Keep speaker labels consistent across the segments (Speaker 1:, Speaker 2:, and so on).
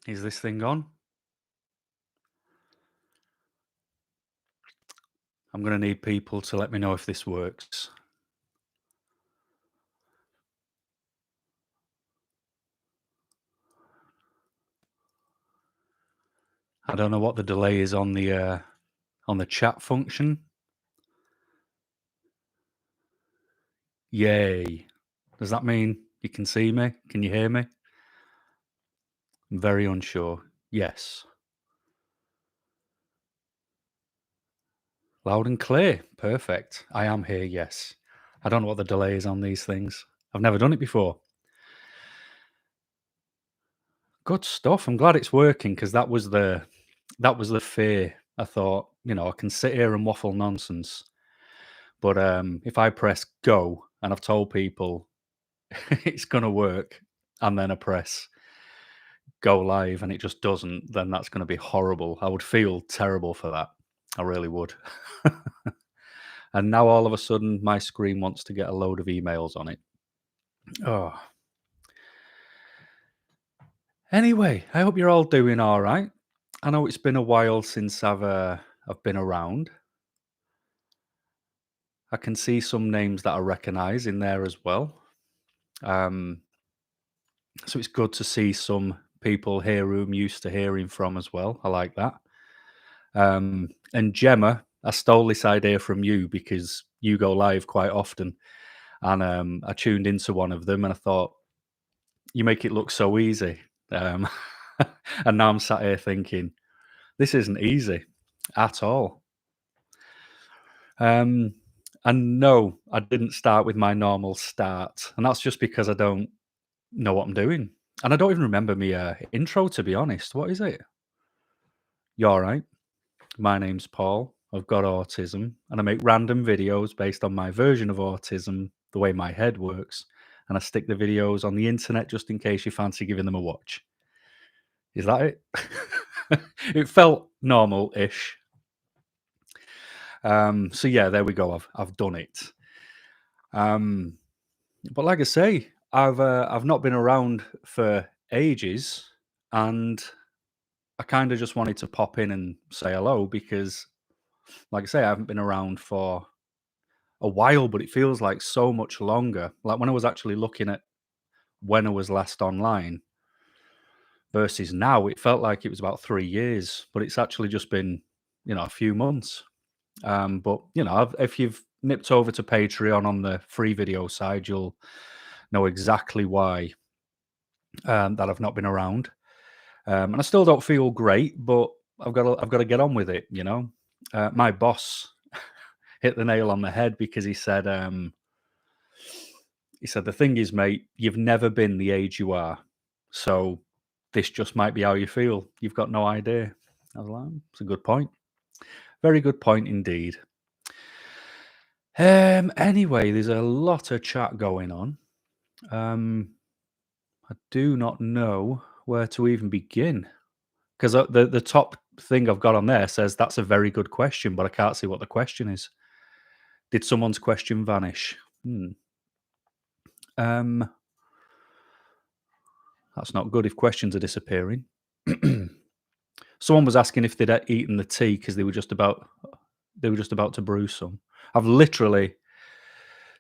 Speaker 1: Is this thing on? I'm going to need people to let me know if this works. I don't know what the delay is on the chat function. Yay. Does that mean you can see me? Can you hear me? I'm very unsure. Yes. Loud and clear. Perfect. I am here, yes. I don't know what the delay is on these things. I've never done it before. Good stuff. I'm glad it's working because that was the fear. I thought, I can sit here and waffle nonsense, but if I press go and I've told people it's gonna work, and then I press go live and it just doesn't, then that's gonna be horrible. I would feel terrible for that. I really would. And now all of a sudden my screen wants to get a load of emails on it. Oh. Anyway, I hope you're all doing all right. I know it's been a while since I've been around. I can see some names that I recognise in there as well. Um, so it's good to see some people here who I'm used to hearing from as well. I like that. And Gemma, I stole this idea from you because you go live quite often, and I tuned into one of them and I thought you make it look so easy. Um, and now I'm sat here thinking this isn't easy at all. And no, I didn't start with my normal start, and that's just because I don't know what I'm doing, and I don't even remember me intro, to be honest. What is it? You're right. My name's Paul. I've got autism, and I make random videos based on my version of autism, the way my head works, and I stick the videos on the internet just in case you fancy giving them a watch. Is that it? It felt normal-ish. So yeah, there we go. I've done it. But like I say, I've not been around for ages, and I kind of just wanted to pop in and say hello because, like I say, I haven't been around for a while, but it feels like so much longer. Like when I was actually looking at when I was last online versus now, it felt like it was about 3 years, but it's actually just been, a few months. But if you've nipped over to Patreon on the free video side, you'll know exactly why that I've not been around. And I still don't feel great, but I've got to get on with it. My boss hit the nail on the head because he said the thing is, mate, you've never been the age you are, so this just might be how you feel. You've got no idea. I was like, it's a good point. Very good point indeed. Anyway, there's a lot of chat going on. I do not know where to even begin because the top thing I've got on there says that's a very good question, but I can't see what the question is. Did someone's question vanish? Um, that's not good if questions are disappearing. Someone was asking if they'd eaten the tea because they were just about to brew some. I've literally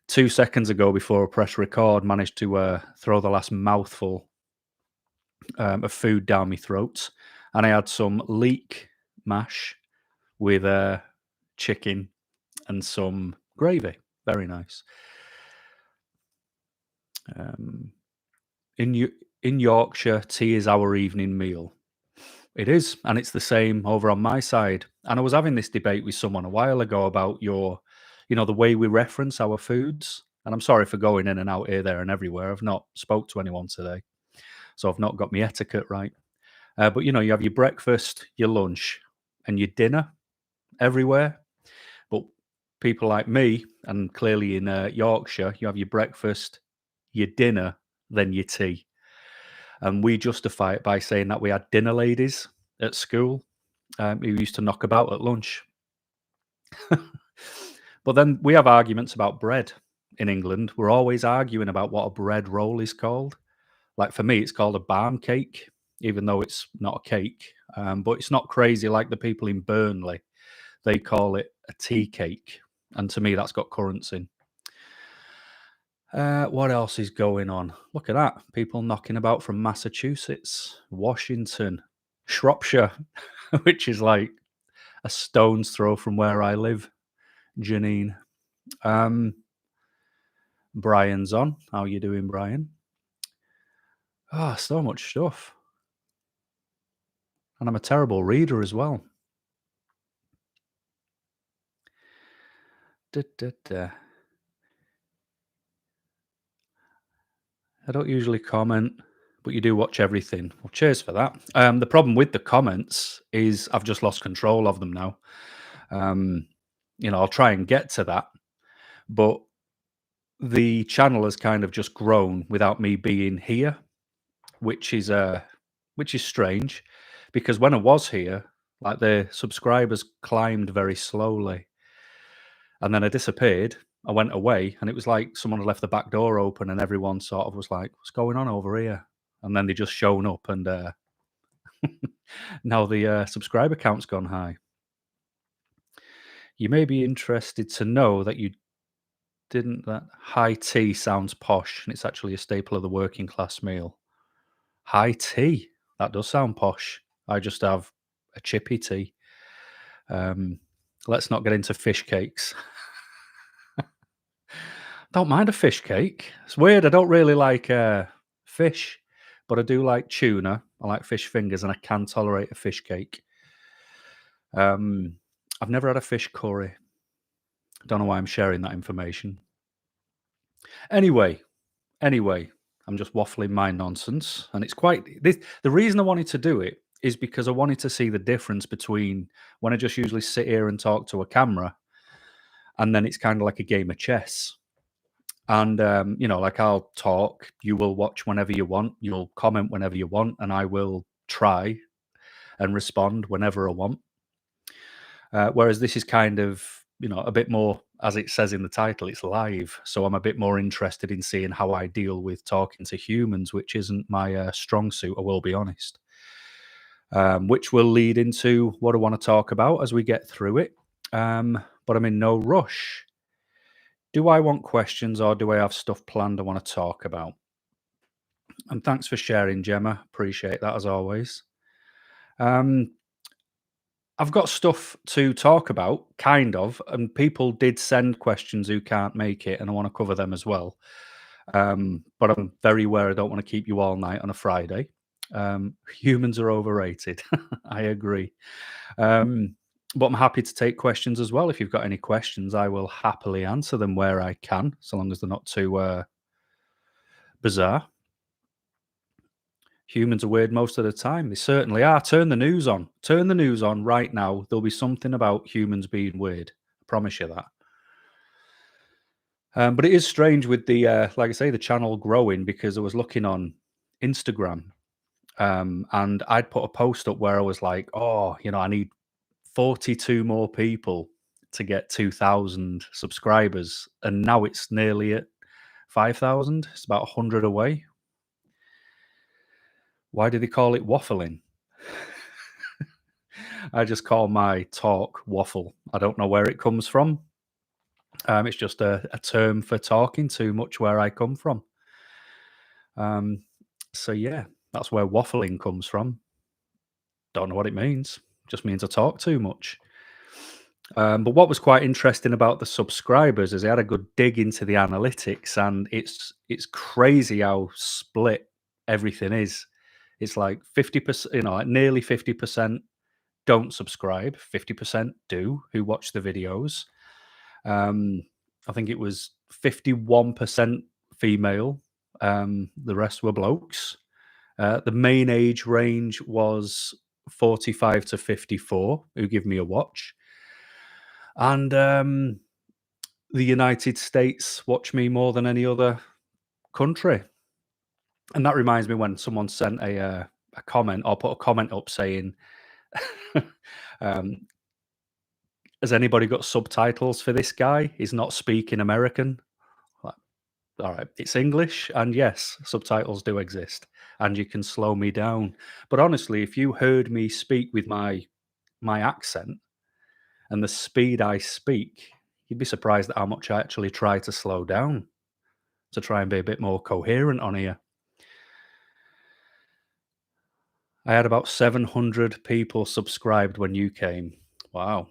Speaker 1: 2 seconds ago, before I press record, managed to throw the last mouthful of food down my throat, and I had some leek mash with chicken and some gravy. Very nice. In Yorkshire, tea is our evening meal. It is, and it's the same over on my side. And I was having this debate with someone a while ago about the way we reference our foods. And I'm sorry for going in and out here, there, and everywhere. I've not spoke to anyone today, so I've not got my etiquette right. But you have your breakfast, your lunch, and your dinner everywhere. But people like me, and clearly in Yorkshire, you have your breakfast, your dinner, then your tea. And we justify it by saying that we had dinner ladies at school who used to knock about at lunch. But then we have arguments about bread in England. We're always arguing about what a bread roll is called. Like for me, it's called a barn cake. even though it's not a cake. But it's not crazy like the people in Burnley. They call it a tea cake, and to me, that's got currency. What else is going on? Look at that. People knocking about from Massachusetts, Washington, Shropshire, which is like a stone's throw from where I live. Janine. Brian's on. How you doing, Brian? Ah, so much stuff. And I'm a terrible reader as well. Da, da, da. I don't usually comment, but you do watch everything. Well, cheers for that. The problem with the comments is I've just lost control of them now. I'll try and get to that, but the channel has kind of just grown without me being here, which is strange, because when I was here, like the subscribers climbed very slowly, and then I disappeared. I went away, and it was like someone had left the back door open, and everyone sort of was like, "What's going on over here?" And then they just shown up, and now the subscriber count's gone high. You may be interested to know that you didn't. That high tea sounds posh, and it's actually a staple of the working class meal. High tea. That does sound posh. I just have a chippy tea. Let's not get into fish cakes. Don't mind a fish cake. It's weird. I don't really like fish, but I do like tuna. I like fish fingers, and I can tolerate a fish cake. I've never had a fish curry. Don't know why I'm sharing that information. Anyway, I'm just waffling my nonsense, and it's quite this. The reason I wanted to do it is because I wanted to see the difference between when I just usually sit here and talk to a camera, and then it's kind of like a game of chess. And like I'll talk, you will watch whenever you want, you'll comment whenever you want, and I will try and respond whenever I want. Whereas this is kind of, a bit more, as it says in the title, it's live. So I'm a bit more interested in seeing how I deal with talking to humans, which isn't my strong suit, I will be honest. Which will lead into what I want to talk about as we get through it. But I'm in no rush. Do I want questions, or do I have stuff planned I want to talk about? And thanks for sharing, Gemma. Appreciate that as always. I've got stuff to talk about, kind of, and people did send questions who can't make it, and I want to cover them as well. But I'm very aware I don't want to keep you all night on a Friday. Humans are overrated. I agree. But I'm happy to take questions as well. If you've got any questions, I will happily answer them where I can, so long as they're not too bizarre. Humans are weird most of the time. They certainly are. Turn the news on. Turn the news on right now. There'll be something about humans being weird. I promise you that. But it is strange with the, like I say, the channel growing, because I was looking on Instagram, and I'd put a post up where I was like, oh, I need 42 more people to get 2,000 subscribers. And now it's nearly at 5,000. It's about 100 away. Why do they call it waffling? I just call my talk waffle. I don't know where it comes from. It's just a term for talking too much where I come from. So yeah, that's where waffling comes from. Don't know what it means. Just means I talk too much. But what was quite interesting about the subscribers is they had a good dig into the analytics, and it's crazy how split everything is. It's like 50%, like nearly 50% don't subscribe, 50% do who watch the videos. I think it was 51% female. The rest were blokes. The main age range was 45 to 54 who give me a watch. And the United States watch me more than any other country. And that reminds me when someone sent a comment, or put a comment up saying, has anybody got subtitles for this guy? He's not speaking American. Like, All right, it's English, and yes, subtitles do exist, and you can slow me down. But honestly, if you heard me speak with my accent and the speed I speak, you'd be surprised at how much I actually try to slow down to try and be a bit more coherent on here. I had about 700 people subscribed when you came. Wow,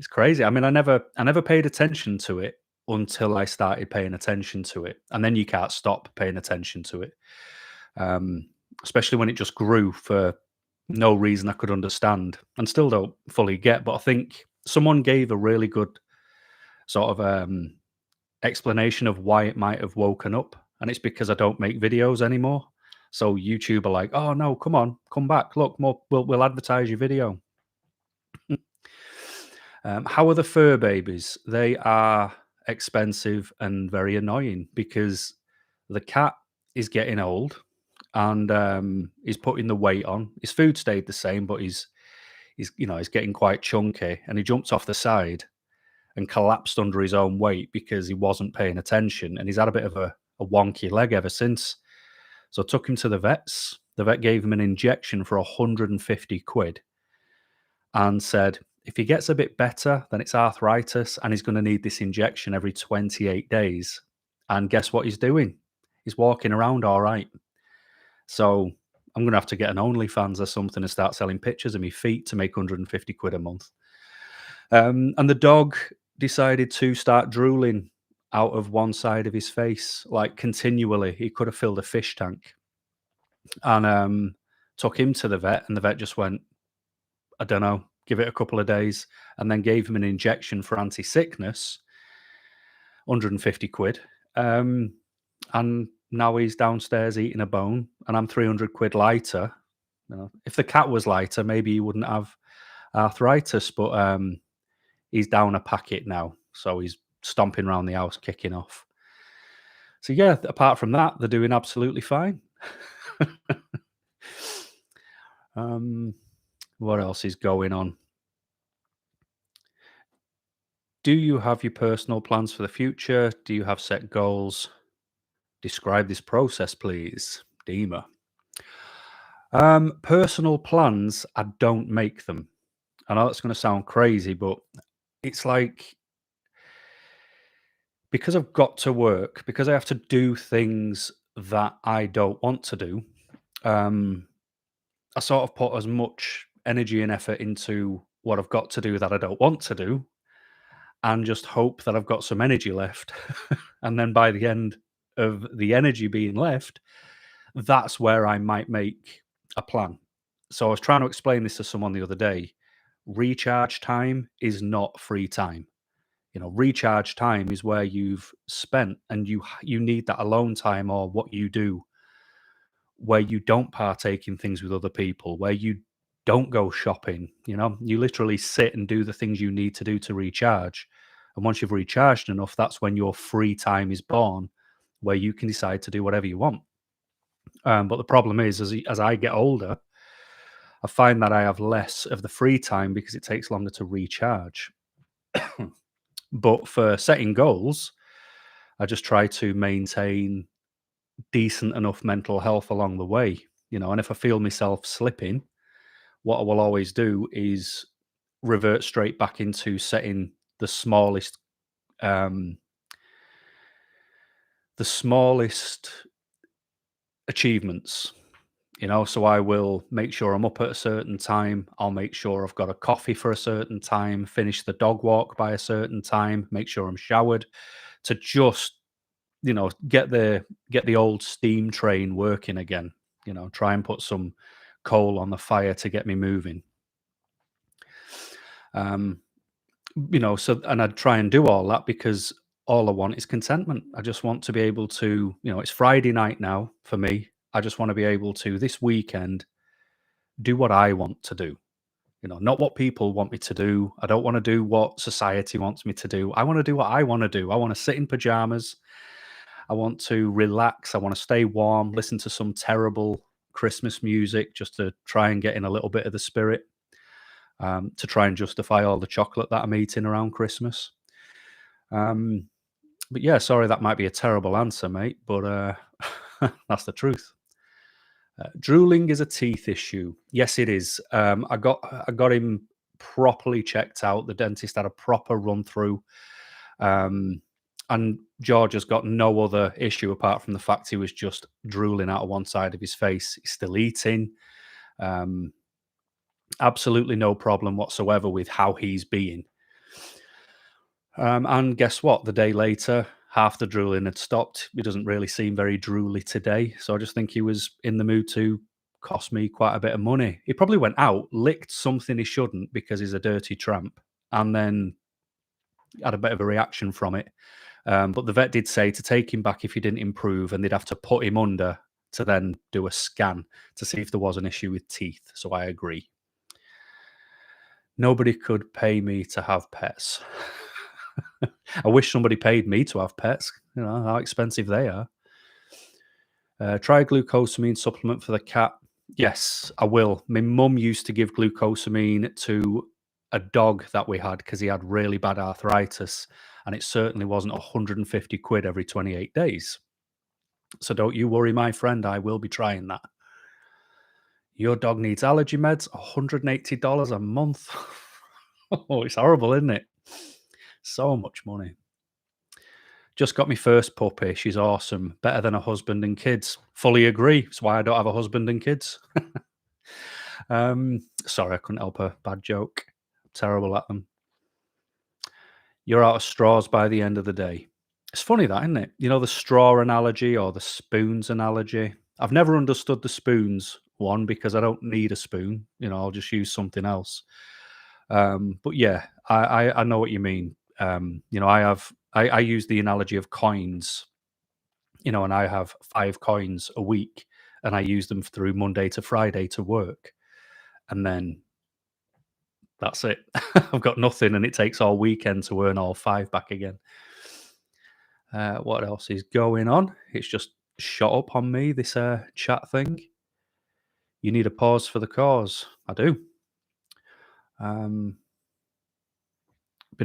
Speaker 1: it's crazy. I mean, I never paid attention to it until I started paying attention to it, and then you can't stop paying attention to it. Um, Especially when it just grew for no reason I could understand and still don't fully get. But I think someone gave a really good sort of explanation of why it might have woken up, and it's because I don't make videos anymore. So YouTube are like, "Oh no, come on, come back! Look, more, we'll advertise your video." How are the fur babies? They are expensive and very annoying because the cat is getting old and he's putting the weight on. His food stayed the same, but he's getting quite chunky, and he jumped off the side and collapsed under his own weight because he wasn't paying attention, and he's had a bit of a wonky leg ever since. So I took him to the vets. The vet gave him an injection for 150 quid and said, if he gets a bit better, then it's arthritis and he's going to need this injection every 28 days. And guess what he's doing? He's walking around all right. So I'm going to have to get an OnlyFans or something and start selling pictures of my feet to make 150 quid a month. And the dog decided to start drooling out of one side of his face, like continually. He could have filled a fish tank. And took him to the vet, and the vet just went, I don't know, give it a couple of days, and then gave him an injection for anti-sickness, 150 quid. And now he's downstairs eating a bone, and I'm 300 quid lighter. If the cat was lighter, maybe he wouldn't have arthritis, but he's down a packet now, so he's stomping around the house, kicking off. So yeah, apart from that, they're doing absolutely fine. What else is going on? Do you have your personal plans for the future? Do you have set goals? Describe this process, please. Dima. Personal plans, I don't make them. I know that's going to sound crazy, but it's like because I've got to work, because I have to do things that I don't want to do, I sort of put as much energy and effort into what I've got to do that I don't want to do and just hope that I've got some energy left. And then by the end of the energy being left, that's where I might make a plan. So I was trying to explain this to someone the other day. Recharge time is not free time. Recharge time is where you've spent and you need that alone time or what you do where you don't partake in things with other people, where you don't go shopping. You literally sit and do the things you need to do to recharge. And once you've recharged enough, that's when your free time is born, where you can decide to do whatever you want. But the problem is, as I get older, I find that I have less of the free time because it takes longer to recharge. But for setting goals, I just try to maintain decent enough mental health along the way. And if I feel myself slipping, what I will always do is revert straight back into setting the smallest um, the smallest achievements. So I will make sure I'm up at a certain time. I'll make sure I've got a coffee for a certain time, finish the dog walk by a certain time, make sure I'm showered to just, get the old steam train working again, try and put some coal on the fire to get me moving. So and I'd try and do all that because all I want is contentment. I just want to be able to, it's Friday night now for me. I just want to be able to this weekend do what I want to do. Not what people want me to do. I don't want to do what society wants me to do. I want to do what I want to do. I want to sit in pajamas. I want to relax. I want to stay warm, listen to some terrible Christmas music just to try and get in a little bit of the spirit, to try and justify all the chocolate that I'm eating around Christmas. But yeah, sorry, that might be a terrible answer, mate, but that's the truth. Drooling is a teeth issue. Yes, it is. I got him properly checked out. The dentist had a proper run through, and George has got no other issue apart from the fact he was just drooling out of one side of his face. He's still eating. Um, Absolutely no problem whatsoever with how he's being. And guess what? The day later, half the drooling had stopped. He doesn't really seem very drooly today. So I just think he was in the mood to cost me quite a bit of money. He probably went out, licked something he shouldn't because he's a dirty tramp, and then had a bit of a reaction from it. But the vet did say to take him back if he didn't improve, and they'd have to put him under to then do a scan to see if there was an issue with teeth. So I agree. Nobody could pay me to have pets. I wish somebody paid me to have pets. You know how expensive they are. Try a glucosamine supplement for the cat. Yes, I will. My mum used to give glucosamine to a dog that we had because he had really bad arthritis, and it certainly wasn't 150 quid every 28 days. So don't you worry, my friend. I will be trying that. Your dog needs allergy meds. $180 a month. Oh, it's horrible, isn't it? So much money. Just got my first puppy. She's awesome. Better than a husband and kids. Fully agree. That's why I don't have a husband and kids. Sorry, I couldn't help a bad joke. Terrible at them. You're out of straws by the end of the day. It's funny that, isn't it? You know, the straw analogy or the spoons analogy. I've never understood the spoons one because I don't need a spoon. You know, I'll just use something else. But yeah, I know what you mean. You know, I use the analogy of coins, you know, and I have 5 coins a week and I use them through Monday to Friday to work. And then that's it. I've got nothing and it takes all weekend to earn all 5 back again. What else is going on? It's just shot up on me, this chat thing. You need a pause for the cause. I do. Been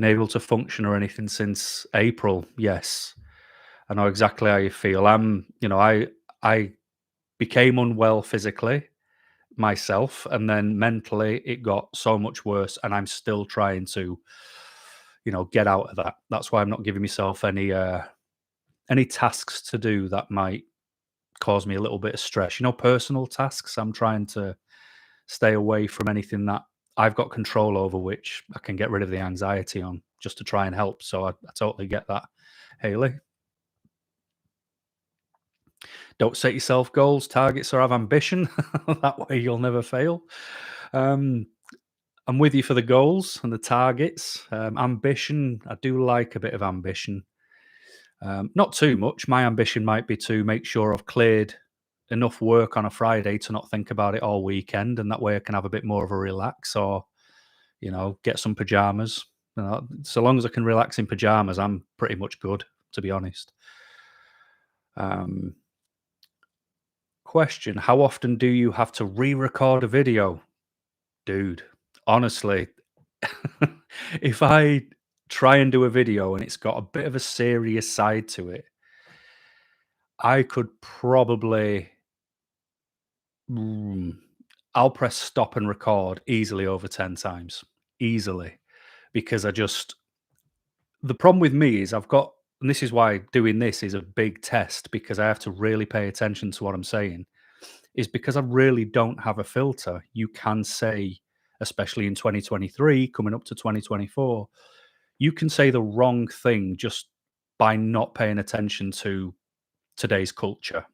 Speaker 1: able to function or anything since April? Yes. I know exactly how you feel. You know, I became unwell physically myself, and then mentally it got so much worse, and I'm still trying to, you know, get out of that. That's why I'm not giving myself any tasks to do that might cause me a little bit of stress. You know, personal tasks. I'm trying to stay away from anything that I've got control over, which I can get rid of the anxiety on, just to try and help. So I totally get that, Haley. Don't set yourself goals, targets, or have ambition. That way you'll never fail. Um, I'm with you for the goals and the targets. Ambition, I do like a bit of ambition. Not too much. My ambition might be to make sure I've cleared enough work on a Friday to not think about it all weekend, and that way I can have a bit more of a relax, or, you know, get some pajamas. You know, so long as I can relax in pajamas, I'm pretty much good, to be honest. Question: how often do you have to re-record a video? Dude, honestly, if I try and do a video and it's got a bit of a serious side to it, I could probably mm, I'll press stop and record easily over 10 times. Easily. Because the problem with me is and this is why doing this is a big test, because I have to really pay attention to what I'm saying, is because I really don't have a filter. You can say, especially in 2023, coming up to 2024, you can say the wrong thing just by not paying attention to today's culture.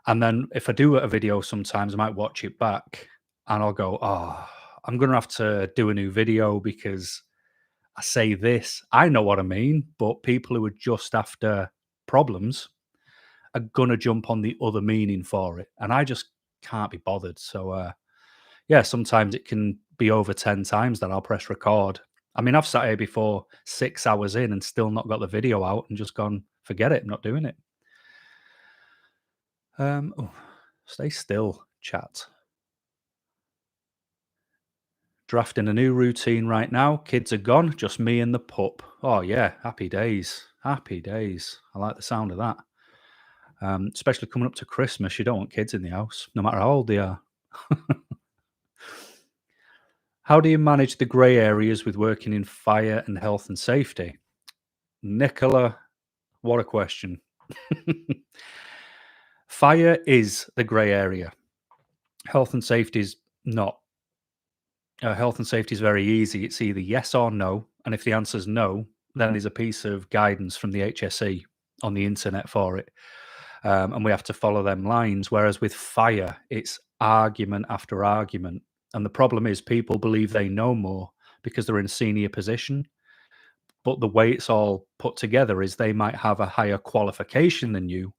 Speaker 1: And then if I do a video, sometimes I might watch it back and I'll go, oh, I'm going to have to do a new video because I say this. I know what I mean, but people who are just after problems are going to jump on the other meaning for it. And I just can't be bothered. So, yeah, sometimes it can be over 10 times that I'll press record. I mean, I've sat here before 6 hours in and still not got the video out and just gone, forget it, I'm not doing it. Oh, stay still, chat. Drafting a new routine right now. Kids are gone, just me and the pup. Oh yeah, happy days. Happy days. I like the sound of that. Especially coming up to Christmas, you don't want kids in the house, no matter how old they are. How do you manage the grey areas with working in fire and health and safety? Nicola, what a question. Fire is the grey area. Health and safety is not. Health and safety is very easy. It's either yes or no. And if the answer is no, then there's a piece of guidance from the HSE on the internet for it. And we have to follow them lines. Whereas with fire, it's argument after argument. And the problem is people believe they know more because they're in a senior position. But the way it's all put together is they might have a higher qualification than you,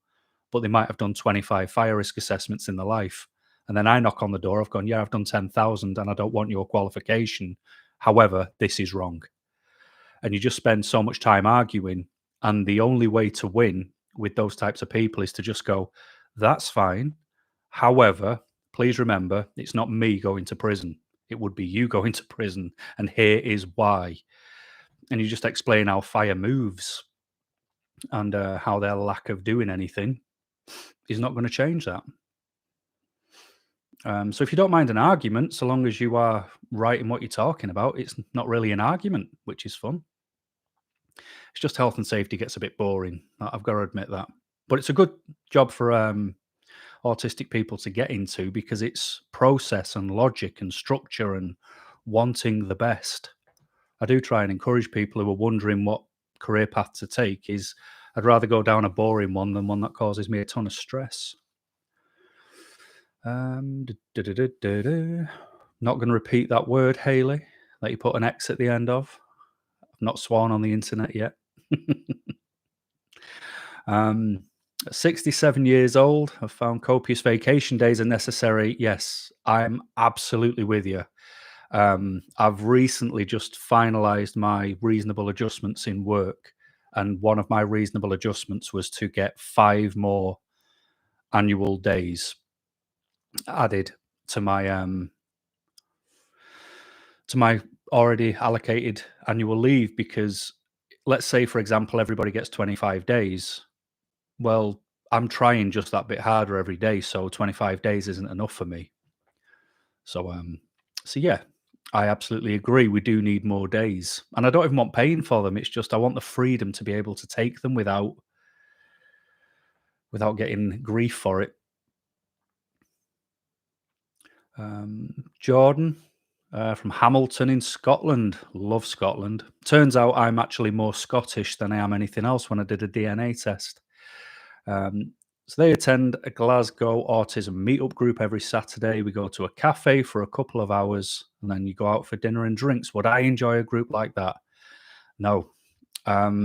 Speaker 1: but they might have done 25 fire risk assessments in their life. And then I knock on the door, I've gone, yeah, I've done 10,000 and I don't want your qualification. However, this is wrong. And you just spend so much time arguing. And the only way to win with those types of people is to just go, that's fine. However, please remember, it's not me going to prison. It would be you going to prison. And here is why. And you just explain how fire moves and how their lack of doing anything is not going to change that. So if you don't mind an argument, so long as you are right in what you're talking about, it's not really an argument, which is fun. It's just health and safety gets a bit boring. I've got to admit that. But it's a good job for autistic people to get into because it's process and logic and structure and wanting the best. I do try and encourage people who are wondering what career path to take. Is I'd rather go down a boring one than one that causes me a ton of stress. Not going to repeat that word, Haley, that you put an X at the end of. I've not sworn on the internet yet. 67 years old. I've found copious vacation days are necessary. Yes, I'm absolutely with you. I've recently just finalized my reasonable adjustments in work. And one of my reasonable adjustments was to get 5 more annual days added to my already allocated annual leave, because let's say, for example, everybody gets 25 days. Well, I'm trying just that bit harder every day, so 25 days isn't enough for me. So yeah, I absolutely agree. We do need more days, and I don't even want paying for them. It's just I want the freedom to be able to take them without getting grief for it. Jordan from Hamilton in Scotland. Love Scotland. Turns out I'm actually more Scottish than I am anything else when I did a DNA test. So they attend a Glasgow autism meetup group every Saturday. We go to a cafe for a couple of hours and then you go out for dinner and drinks. Would I enjoy a group like that? No. I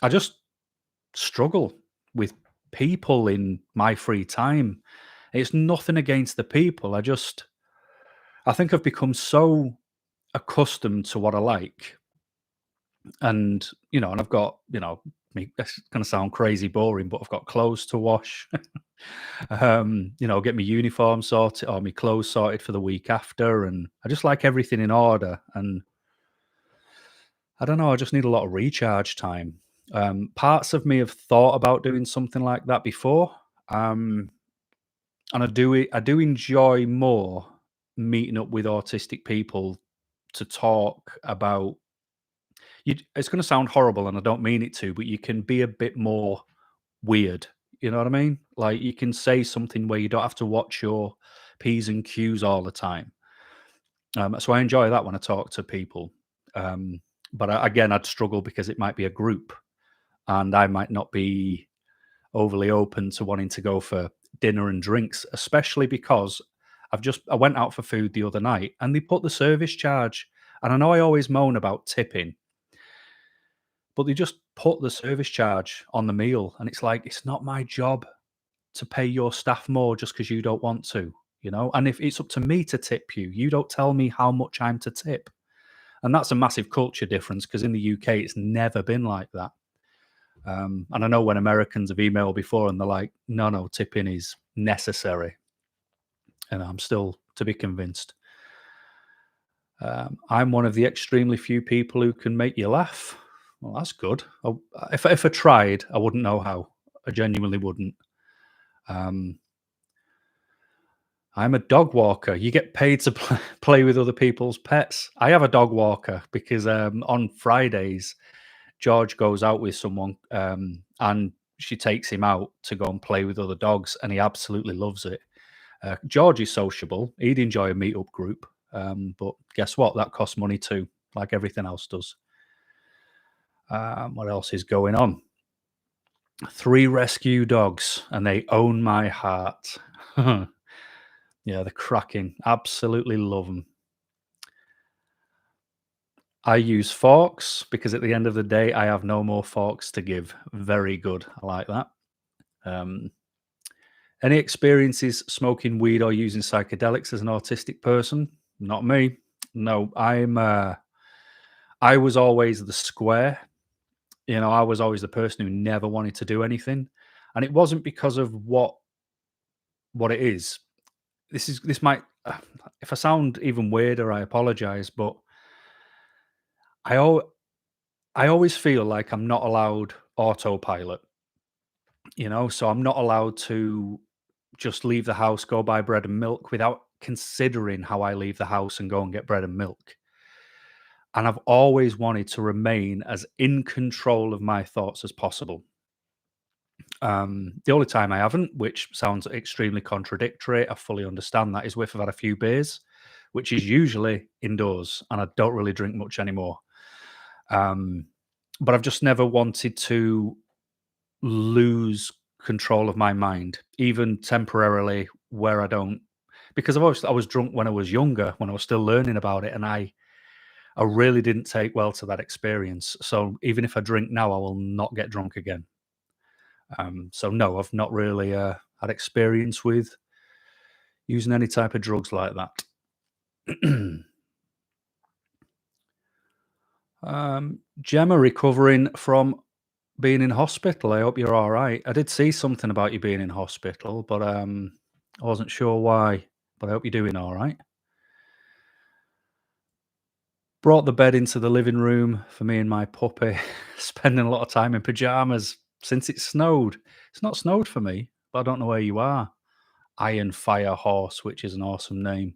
Speaker 1: just struggle with people in my free time. It's nothing against the people. I think I've become so accustomed to what I like. And, and I've got, that's going to sound crazy boring, but I've got clothes to wash, get my uniform sorted or my clothes sorted for the week after. And I just like everything in order. And I don't know, I just need a lot of recharge time. Parts of me have thought about doing something like that before. And I do enjoy more meeting up with autistic people to talk about. It's going to sound horrible, and I don't mean it to, but you can be a bit more weird. You know what I mean? Like you can say something where you don't have to watch your P's and Q's all the time. So I enjoy that when I talk to people. But again, I'd struggle because it might be a group, and I might not be overly open to wanting to go for dinner and drinks, especially because I went out for food the other night and they put the service charge. And I know I always moan about tipping, but they just put the service charge on the meal. And it's like, it's not my job to pay your staff more just because you don't want to, And if it's up to me to tip you, you don't tell me how much I'm to tip. And that's a massive culture difference because in the UK, it's never been like that. And I know when Americans have emailed before and they're like, no, tipping is necessary. And I'm still to be convinced. I'm one of the extremely few people who can make you laugh. Well, that's good. If I tried, I wouldn't know how. I genuinely wouldn't. Um, I'm a dog walker. You get paid to play with other people's pets. I have a dog walker because on Fridays, George goes out with someone and she takes him out to go and play with other dogs, and he absolutely loves it. George is sociable. He'd enjoy a meetup group. But guess what? That costs money too, like everything else does. What else is going on? 3 rescue dogs, and they own my heart. Yeah, they're cracking. Absolutely love them. I use forks because at the end of the day, I have no more forks to give. Very good. I like that. Um, any experiences smoking weed or using psychedelics as an autistic person? Not me. No, I was always the square. I was always the person who never wanted to do anything. And it wasn't because of what it is. This might if I sound even weirder, I apologize, but I al- I always feel like I'm not allowed autopilot, so I'm not allowed to just leave the house, go buy bread and milk without considering how I leave the house and go and get bread and milk. And I've always wanted to remain as in control of my thoughts as possible. The only time I haven't, which sounds extremely contradictory, I fully understand that, is if I've had a few beers, which is usually indoors, and I don't really drink much anymore. Um, but I've just never wanted to lose control of my mind, even temporarily, where I don't, because I was drunk when I was younger, when I was still learning about it, and I really didn't take well to that experience. So even if I drink now, I will not get drunk again. So no, I've not really had experience with using any type of drugs like that. Gemma, recovering from being in hospital. I hope you're all right. I did see something about you being in hospital, but I wasn't sure why. But I hope you're doing all right. Brought the bed into the living room for me and my puppy, spending a lot of time in pajamas since it snowed. It's not snowed for me, but I don't know where you are. Iron Fire Horse, which is an awesome name.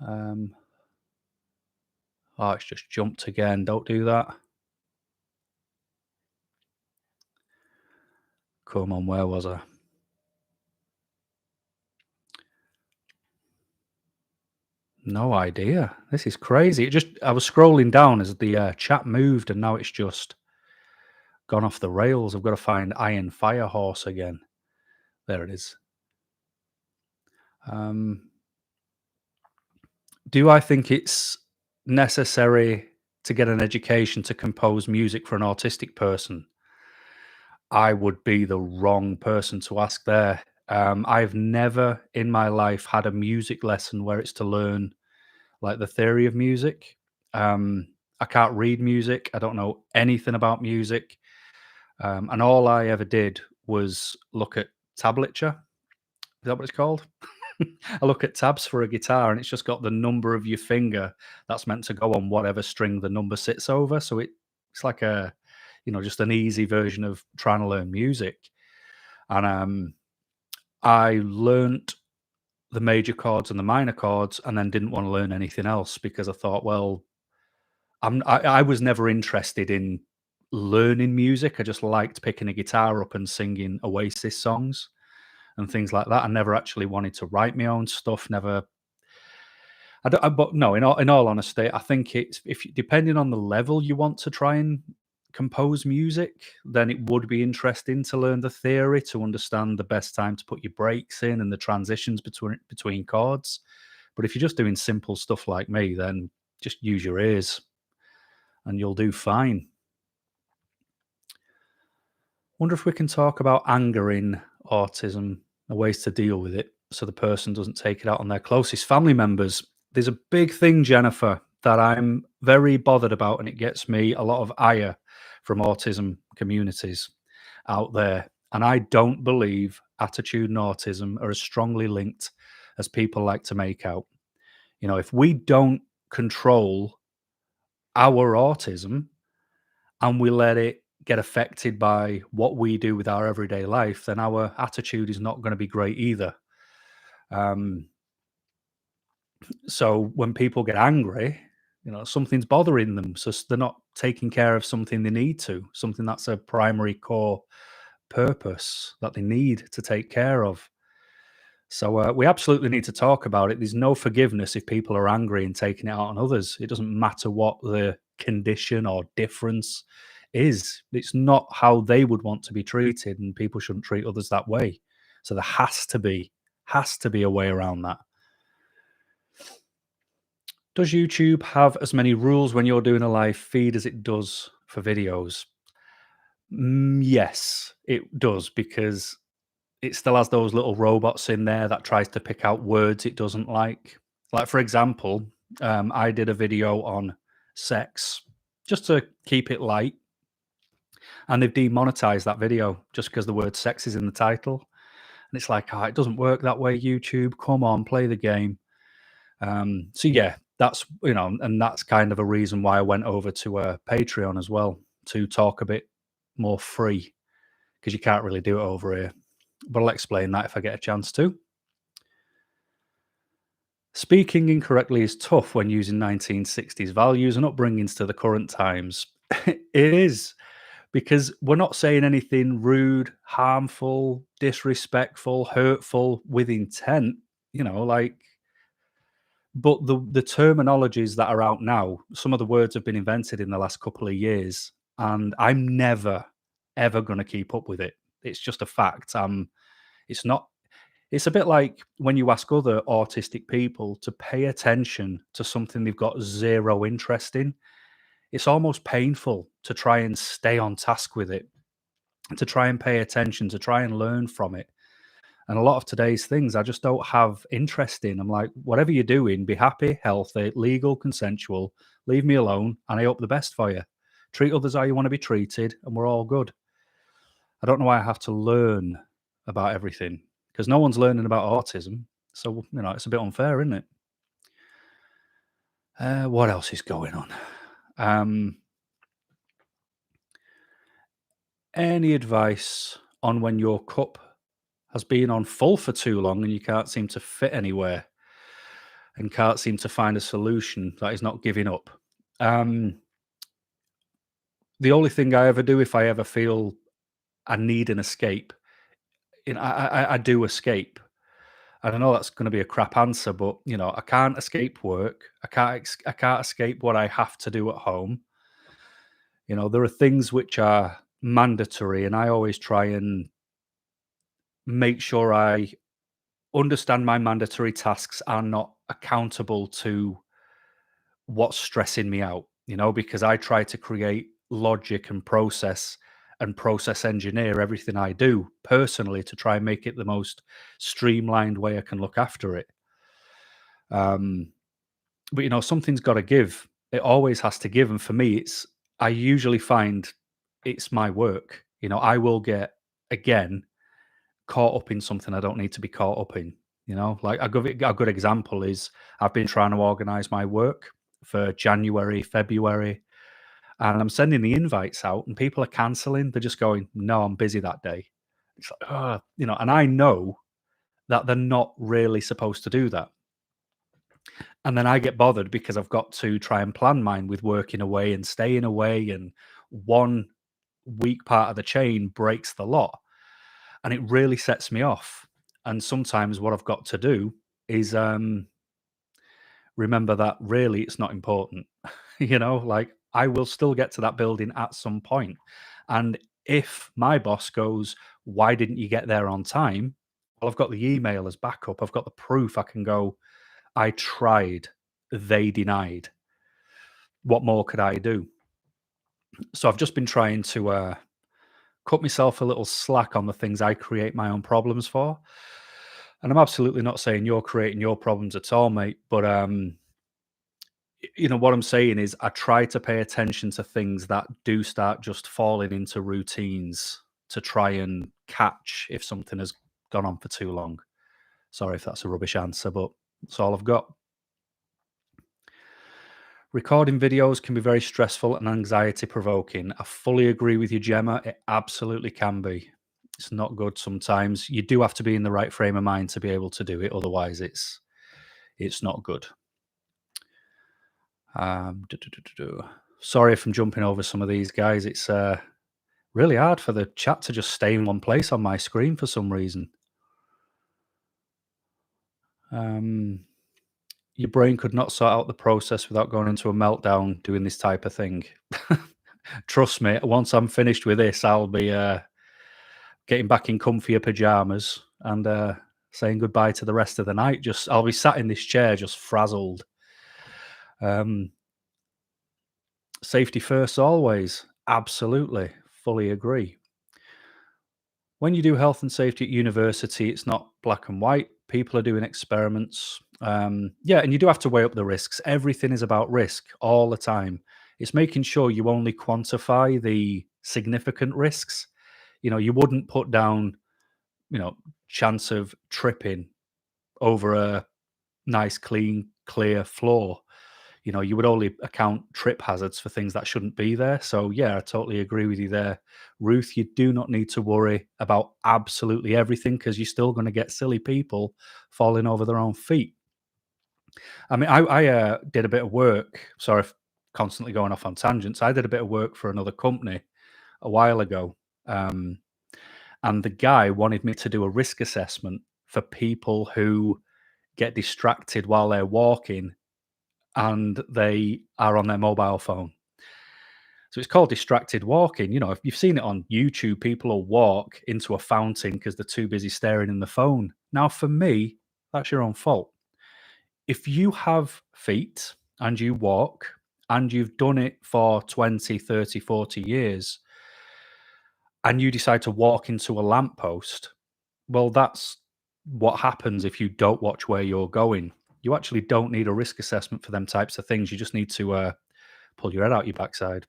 Speaker 1: Um, oh, it's just jumped again. Don't do that. Come on, where was I? No idea. This is crazy. I was scrolling down as the chat moved, and now it's just gone off the rails. I've got to find Iron Fire Horse again. There it is. Um, do I think it's necessary to get an education to compose music for an autistic person? I would be the wrong person to ask there. I've never in my life had a music lesson where it's to learn like the theory of music. Um, I can't read music. I don't know anything about music. And all I ever did was look at tablature. Is that what it's called? I look at tabs for a guitar, and it's just got the number of your finger that's meant to go on whatever string the number sits over. So it's like just an easy version of trying to learn music. And I learnt the major chords and the minor chords, and then didn't want to learn anything else because I thought, well, I was never interested in learning music. I just liked picking a guitar up and singing Oasis songs and things like that. I never actually wanted to write my own stuff. Never. But no, in all honesty, I think it's depending on the level you want to try and compose music, then it would be interesting to learn the theory to understand the best time to put your breaks in and the transitions between chords. But if you're just doing simple stuff like me, then just use your ears and you'll do fine. Wonder if we can talk about anger in autism, the ways to deal with it so the person doesn't take it out on their closest family members. There's a big thing, Jennifer, that I'm very bothered about, and it gets me a lot of ire from autism communities out there. And I don't believe attitude and autism are as strongly linked as people like to make out. If we don't control our autism and we let it get affected by what we do with our everyday life, then our attitude is not going to be great either. Um, so when people get angry, something's bothering them. So they're not taking care of something they need to, something that's a primary core purpose that they need to take care of. So we absolutely need to talk about it. There's no forgiveness if people are angry and taking it out on others. It doesn't matter what the condition or difference is. It's not how they would want to be treated, and people shouldn't treat others that way. So there has to be a way around that. Does YouTube have as many rules when you're doing a live feed as it does for videos? Yes, it does, because it still has those little robots in there that tries to pick out words it doesn't like. Like, for example, I did a video on sex just to keep it light, and they've demonetized that video just because the word sex is in the title. And it's like, it doesn't work that way, YouTube. Come on, play the game. So yeah, that's and that's kind of a reason why I went over to Patreon as well, to talk a bit more free, because you can't really do it over here. But I'll explain that if I get a chance to. Speaking incorrectly is tough when using 1960s values and upbringings to the current times. It is, because we're not saying anything rude, harmful, disrespectful, hurtful with intent, like, but the terminologies that are out now, some of the words have been invented in the last couple of years, and I'm never ever going to keep up with it. It's just a fact. It's not It's a bit like when you ask other autistic people to pay attention to something they've got zero interest in. It's almost painful to try and stay on task with it, to try and pay attention, to try and learn from it. And a lot of today's things I just don't have interest in. I'm like, whatever you're doing, be happy, healthy, legal, consensual, leave me alone, and I hope the best for you. Treat others how you want to be treated, and we're all good. I don't know why I have to learn about everything, because no one's learning about autism. So, it's a bit unfair, isn't it? What else is going on? Any advice on when your cup has been on full for too long and you can't seem to fit anywhere and can't seem to find a solution that is not giving up? Um, the only thing I ever do if I ever feel I need an escape, I do escape. And I know that's going to be a crap answer, but I can't escape work. I can't escape what I have to do at home. There are things which are mandatory, and I always try and make sure I understand my mandatory tasks are not accountable to what's stressing me out, because I try to create logic and process engineer everything I do personally to try and make it the most streamlined way I can look after it. But something's got to give. It always has to give. And for me, I usually find it's my work. I will get, again, caught up in something I don't need to be caught up in. Like, a good example is I've been trying to organize my work for January, February, and I'm sending the invites out and people are canceling. They're just going, no, I'm busy that day. It's like, and I know that they're not really supposed to do that. And then I get bothered because I've got to try and plan mine with working away and staying away, and one weak part of the chain breaks the lot. And it really sets me off. And sometimes what I've got to do is remember that really it's not important. Like, I will still get to that building at some point. And if my boss goes, why didn't you get there on time? Well, I've got the email as backup. I've got the proof. I can go, I tried, they denied. What more could I do? So I've just been trying to cut myself a little slack on the things I create my own problems for. And I'm absolutely not saying you're creating your problems at all, mate. But what I'm saying is I try to pay attention to things that do start just falling into routines to try and catch if something has gone on for too long. Sorry if that's a rubbish answer, but that's all I've got. Recording videos can be very stressful and anxiety provoking. I fully agree with you, Gemma. It absolutely can be. It's not good sometimes. You do have to be in the right frame of mind to be able to do it. Otherwise, it's not good. Du- du- du- du- du. Sorry if I'm jumping over some of these guys. It's really hard for the chat to just stay in one place on my screen for some reason. Your brain could not sort out the process without going into a meltdown doing this type of thing. Trust me, once I'm finished with this, I'll be getting back in comfier pajamas and saying goodbye to the rest of the night. I'll be sat in this chair just frazzled. Safety first always. Absolutely. Fully agree. When you do health and safety at university, it's not black and white. People are doing experiments. Yeah, and you do have to weigh up the risks. Everything is about risk all the time. It's making sure you only quantify the significant risks. You wouldn't put down, chance of tripping over a nice, clean, clear floor. You would only account trip hazards for things that shouldn't be there. So, yeah, I totally agree with you there. Ruth, you do not need to worry about absolutely everything because you're still going to get silly people falling over their own feet. I mean, I did a bit of work. Sorry, constantly going off on tangents. I did a bit of work for another company a while ago. And the guy wanted me to do a risk assessment for people who get distracted while they're walking and they are on their mobile phone. So it's called distracted walking. If you've seen it on YouTube, people will walk into a fountain because they're too busy staring in the phone. Now, for me, that's your own fault. If you have feet and you walk and you've done it for 20, 30, 40 years, and you decide to walk into a lamppost, well, that's what happens if you don't watch where you're going. You actually don't need a risk assessment for them types of things. You just need to pull your head out your backside.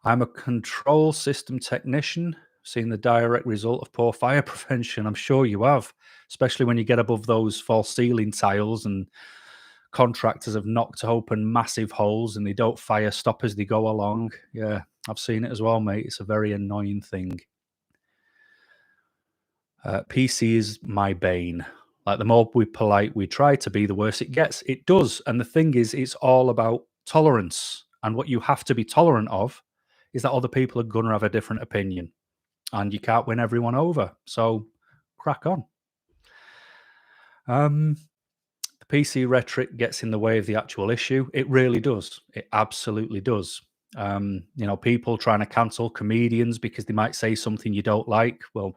Speaker 1: I'm a control system technician, seen the direct result of poor fire prevention. I'm sure you have, especially when you get above those false ceiling tiles and contractors have knocked open massive holes and they don't fire stop as they go along. Yeah, I've seen it as well, mate. It's a very annoying thing. PC is my bane. Like, the more we polite we try to be, the worse it gets. It does. And the thing is, it's all about tolerance. And what you have to be tolerant of is that other people are going to have a different opinion. And you can't win everyone over. So crack on. The PC rhetoric gets in the way of the actual issue. It really does. It absolutely does. People trying to cancel comedians because they might say something you don't like. Well,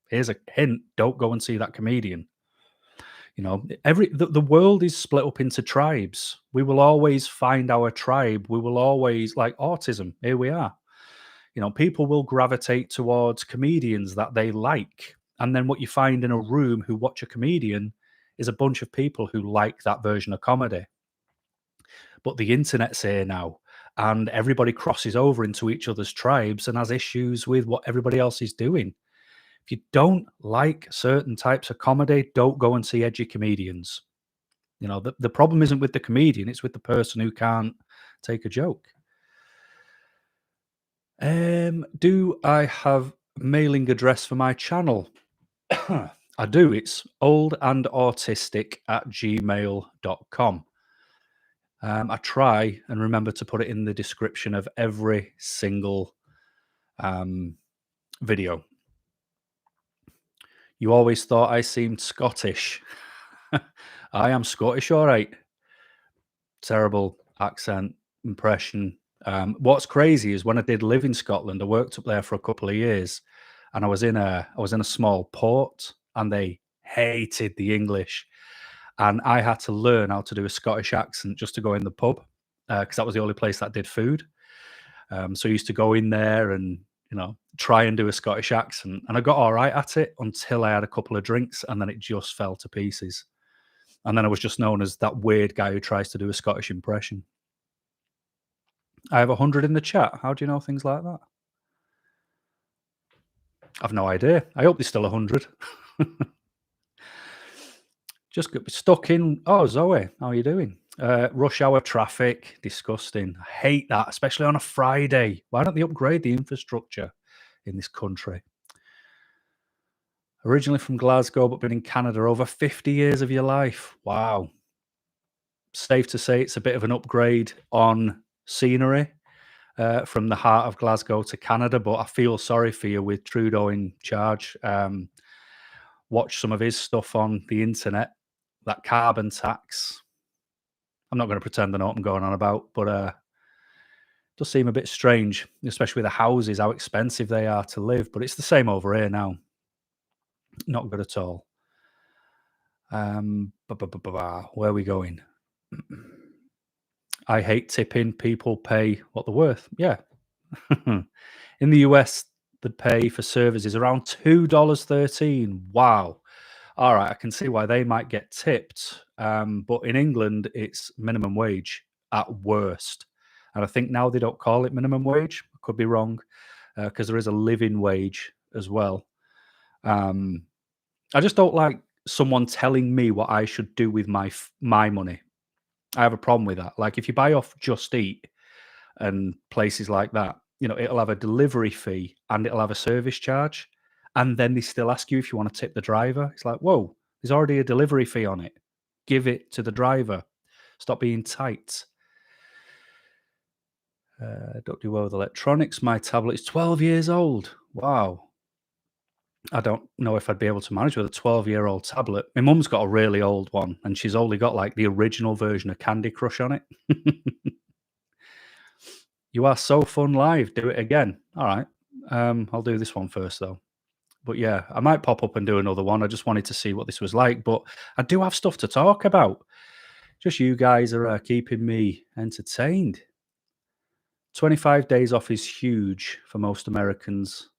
Speaker 1: here's a hint: don't go and see that comedian. The world is split up into tribes. We will always find our tribe. We will always, like autism. Here we are. People will gravitate towards comedians that they like, and then what you find in a room who watch a comedian is a bunch of people who like that version of comedy. But the internet's here now, and everybody crosses over into each other's tribes and has issues with what everybody else is doing. If you don't like certain types of comedy, don't go and see edgy comedians. The problem isn't with the comedian, it's with the person who can't take a joke. Do I have mailing address for my channel? I do. It's oldandautistic@gmail.com. I try and remember to put it in the description of every single video. You always thought I seemed Scottish. I am Scottish, all right. Terrible accent, impression. What's crazy is when I did live in Scotland, I worked up there for a couple of years, and I was in a small port, and they hated the English, and I had to learn how to do a Scottish accent just to go in the pub because that was the only place that did food. So I used to go in there and try and do a Scottish accent, and I got all right at it until I had a couple of drinks, and then it just fell to pieces. And then I was just known as that weird guy who tries to do a Scottish impression. I have 100 in the chat. How do you know things like that? I've no idea. I hope there's still 100. Just got stuck in. Oh, Zoe, how are you doing? Rush hour traffic, disgusting. I hate that, especially on a Friday. Why don't they upgrade the infrastructure in this country? Originally from Glasgow, but been in Canada over 50 years of your life. Wow. Safe to say it's a bit of an upgrade on scenery from the heart of Glasgow to Canada, but I feel sorry for you with Trudeau in charge. Watch some of his stuff on the internet. That carbon tax. I'm not going to pretend I know what I'm going on about, but does seem a bit strange, especially with the houses, how expensive they are to live. But it's the same over here now. Not good at all. Where are we going? I hate tipping. People pay what they're worth. Yeah. In the US, the pay for servers is around $2.13. Wow. All right, I can see why they might get tipped. But in England, it's minimum wage at worst. And I think now they don't call it minimum wage. I could be wrong because there is a living wage as well. I just don't like someone telling me what I should do with my money. I have a problem with that. Like if you buy off Just Eat and places like that, it'll have a delivery fee and it'll have a service charge. And then they still ask you if you want to tip the driver. It's like, whoa, there's already a delivery fee on it. Give it to the driver. Stop being tight. Don't do well with electronics. My tablet is 12 years old. Wow. I don't know if I'd be able to manage with a 12-year-old tablet. My mum's got a really old one, and she's only got like the original version of Candy Crush on it. You are so fun live. Do it again. All right. I'll do this one first, though. But yeah, I might pop up and do another one. I just wanted to see what this was like. But I do have stuff to talk about. Just you guys are keeping me entertained. 25 days off is huge for most Americans,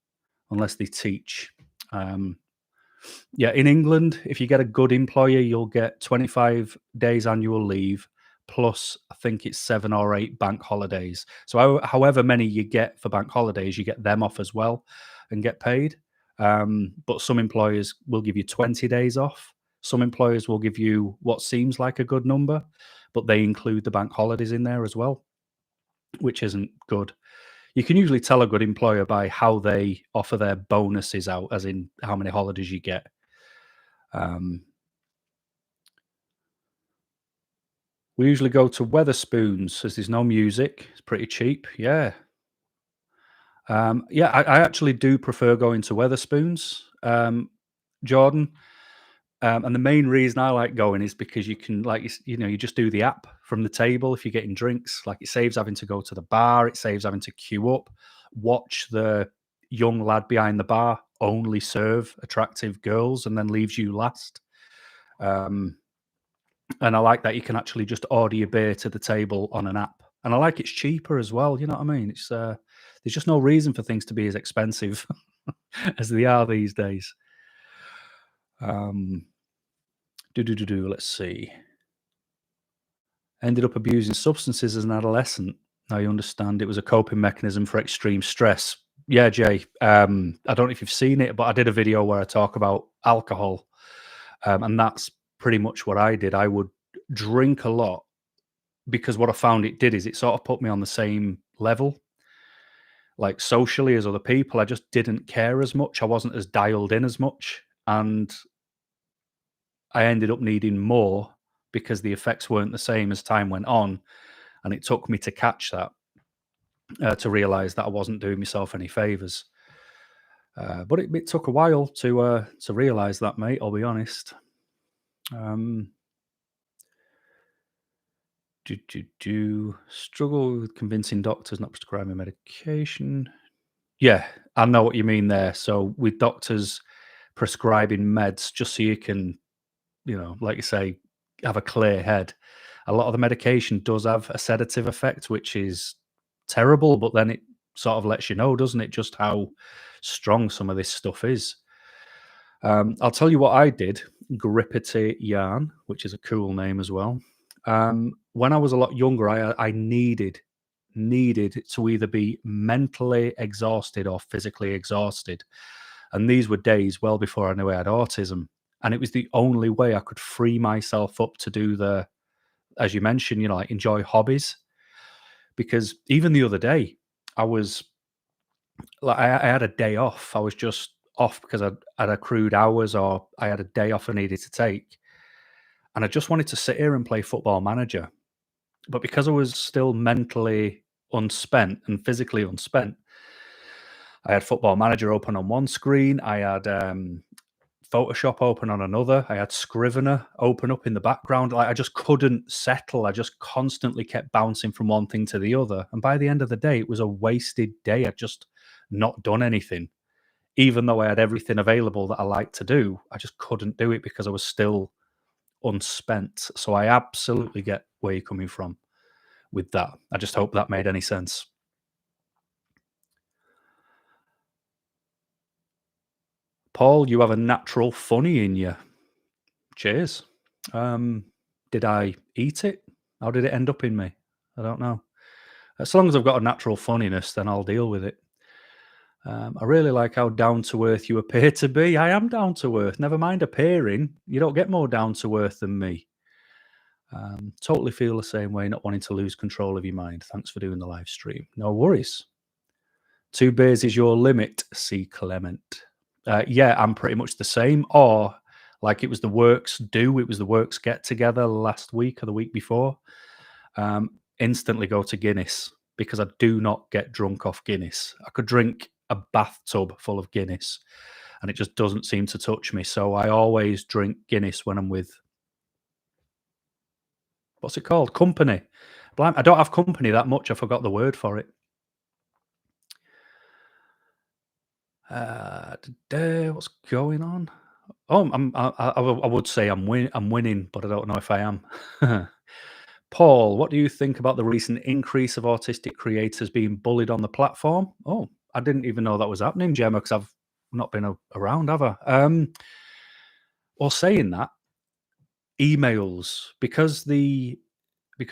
Speaker 1: unless they teach. Yeah, in England, if you get a good employer, you'll get 25 days annual leave plus I think it's 7 or 8 bank holidays. So however many you get for bank holidays, you get them off as well and get paid. But some employers will give you 20 days off. Some employers will give you what seems like a good number, but they include the bank holidays in there as well, which isn't good. You can usually tell a good employer by how they offer their bonuses out, as in how many holidays you get. We usually go to Weatherspoons as there's no music. It's pretty cheap. Yeah. Yeah, I actually do prefer going to Weatherspoons, Jordan. And the main reason I like going is because you can, like, you just do the app from the table if you're getting drinks. Like, it saves having to go to the bar. It saves having to queue up. Watch the young lad behind the bar only serve attractive girls and then leaves you last. And I like that you can actually just order your beer to the table on an app. And I like it's cheaper as well. You know what I mean? It's there's just no reason for things to be as expensive as they are these days. Let's see. Ended up abusing substances as an adolescent. Now you understand it was a coping mechanism for extreme stress. Yeah, Jay. I don't know if you've seen it, but I did a video where I talk about alcohol, and that's pretty much what I did. I would drink a lot because what I found it did is it sort of put me on the same level, like socially as other people. I just didn't care as much. I wasn't as dialed in as much. And I ended up needing more because the effects weren't the same as time went on. And it took me to catch that, to realize that I wasn't doing myself any favors. But it took a while to realize that, mate, I'll be honest. Struggle with convincing doctors not prescribing medication. Yeah, I know what you mean there. So with doctors prescribing meds just so you can, like you say, have a clear head. A lot of the medication does have a sedative effect, which is terrible, but then it sort of lets you know, doesn't it, just how strong some of this stuff is. I'll tell you what I did. Grippity Yarn, which is a cool name as well. When I was a lot younger, I needed to either be mentally exhausted or physically exhausted. And these were days well before I knew I had autism. And it was the only way I could free myself up to do as you mentioned, like enjoy hobbies. Because even the other day, I was like, I had a day off. I was just off because I'd accrued hours or I had a day off I needed to take. And I just wanted to sit here and play Football Manager. But because I was still mentally unspent and physically unspent, I had Football Manager open on one screen. I had Photoshop open on another. I had Scrivener open up in the background. Like I just couldn't settle. I just constantly kept bouncing from one thing to the other. And by the end of the day, it was a wasted day. I'd just not done anything. Even though I had everything available that I like to do, I just couldn't do it because I was still unspent. So I absolutely get where you're coming from with that. I just hope that made any sense. Paul, you have a natural funny in you. Cheers. Um, did I eat it? How did it end up in me? I don't know. As long as I've got a natural funniness, then I'll deal with it. I really like how down to earth you appear to be. I am down to earth. Never mind appearing. You don't get more down to earth than me. Totally feel the same way, not wanting to lose control of your mind. Thanks for doing the live stream. No worries. 2 beers is your limit, C. Clement. Yeah, I'm pretty much the same. Or like it was the works do, it was the works get together last week or the week before. Instantly go to Guinness because I do not get drunk off Guinness. I could drink a bathtub full of Guinness and it just doesn't seem to touch me. So I always drink Guinness when I'm with, what's it called? Company. I don't have company that much. I forgot the word for it. What's going on? Oh, I would say I'm winning, but I don't know if I am. Paul, what do you think about the recent increase of autistic creators being bullied on the platform? Oh, I didn't even know that was happening, Gemma, because I've not been around, have I? Well, saying that, emails because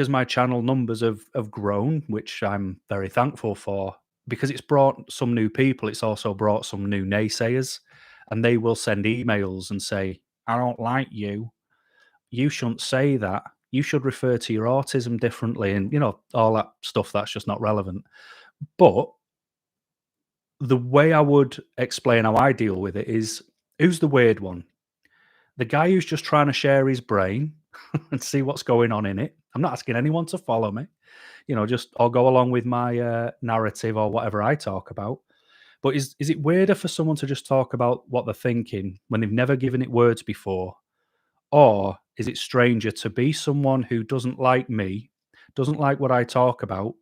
Speaker 1: my channel numbers have grown, which I'm very thankful for. Because it's brought some new people, it's also brought some new naysayers, and they will send emails and say, "I don't like you. You shouldn't say that. You should refer to your autism differently," and all that stuff that's just not relevant. But the way I would explain how I deal with it is, who's the weird one? The guy who's just trying to share his brain and see what's going on in it. I'm not asking anyone to follow me. Just I'll go along with my narrative or whatever I talk about. But is it weirder for someone to just talk about what they're thinking when they've never given it words before? Or is it stranger to be someone who doesn't like me, doesn't like what I talk about,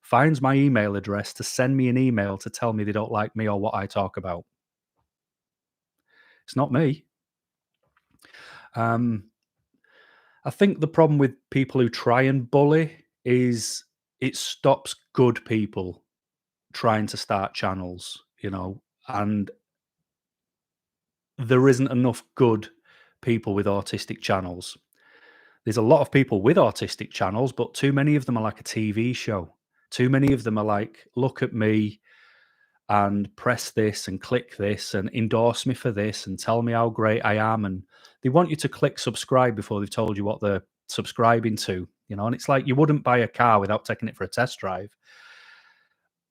Speaker 1: finds my email address to send me an email to tell me they don't like me or what I talk about? It's not me. Um, I think the problem with people who try and bully is it stops good people trying to start channels, and there isn't enough good people with autistic channels. There's a lot of people with autistic channels, but too many of them are like a TV show. Too many of them are like, look at me and press this and click this and endorse me for this and tell me how great I am. And they want you to click subscribe before they've told you what they're subscribing to, and it's like you wouldn't buy a car without taking it for a test drive.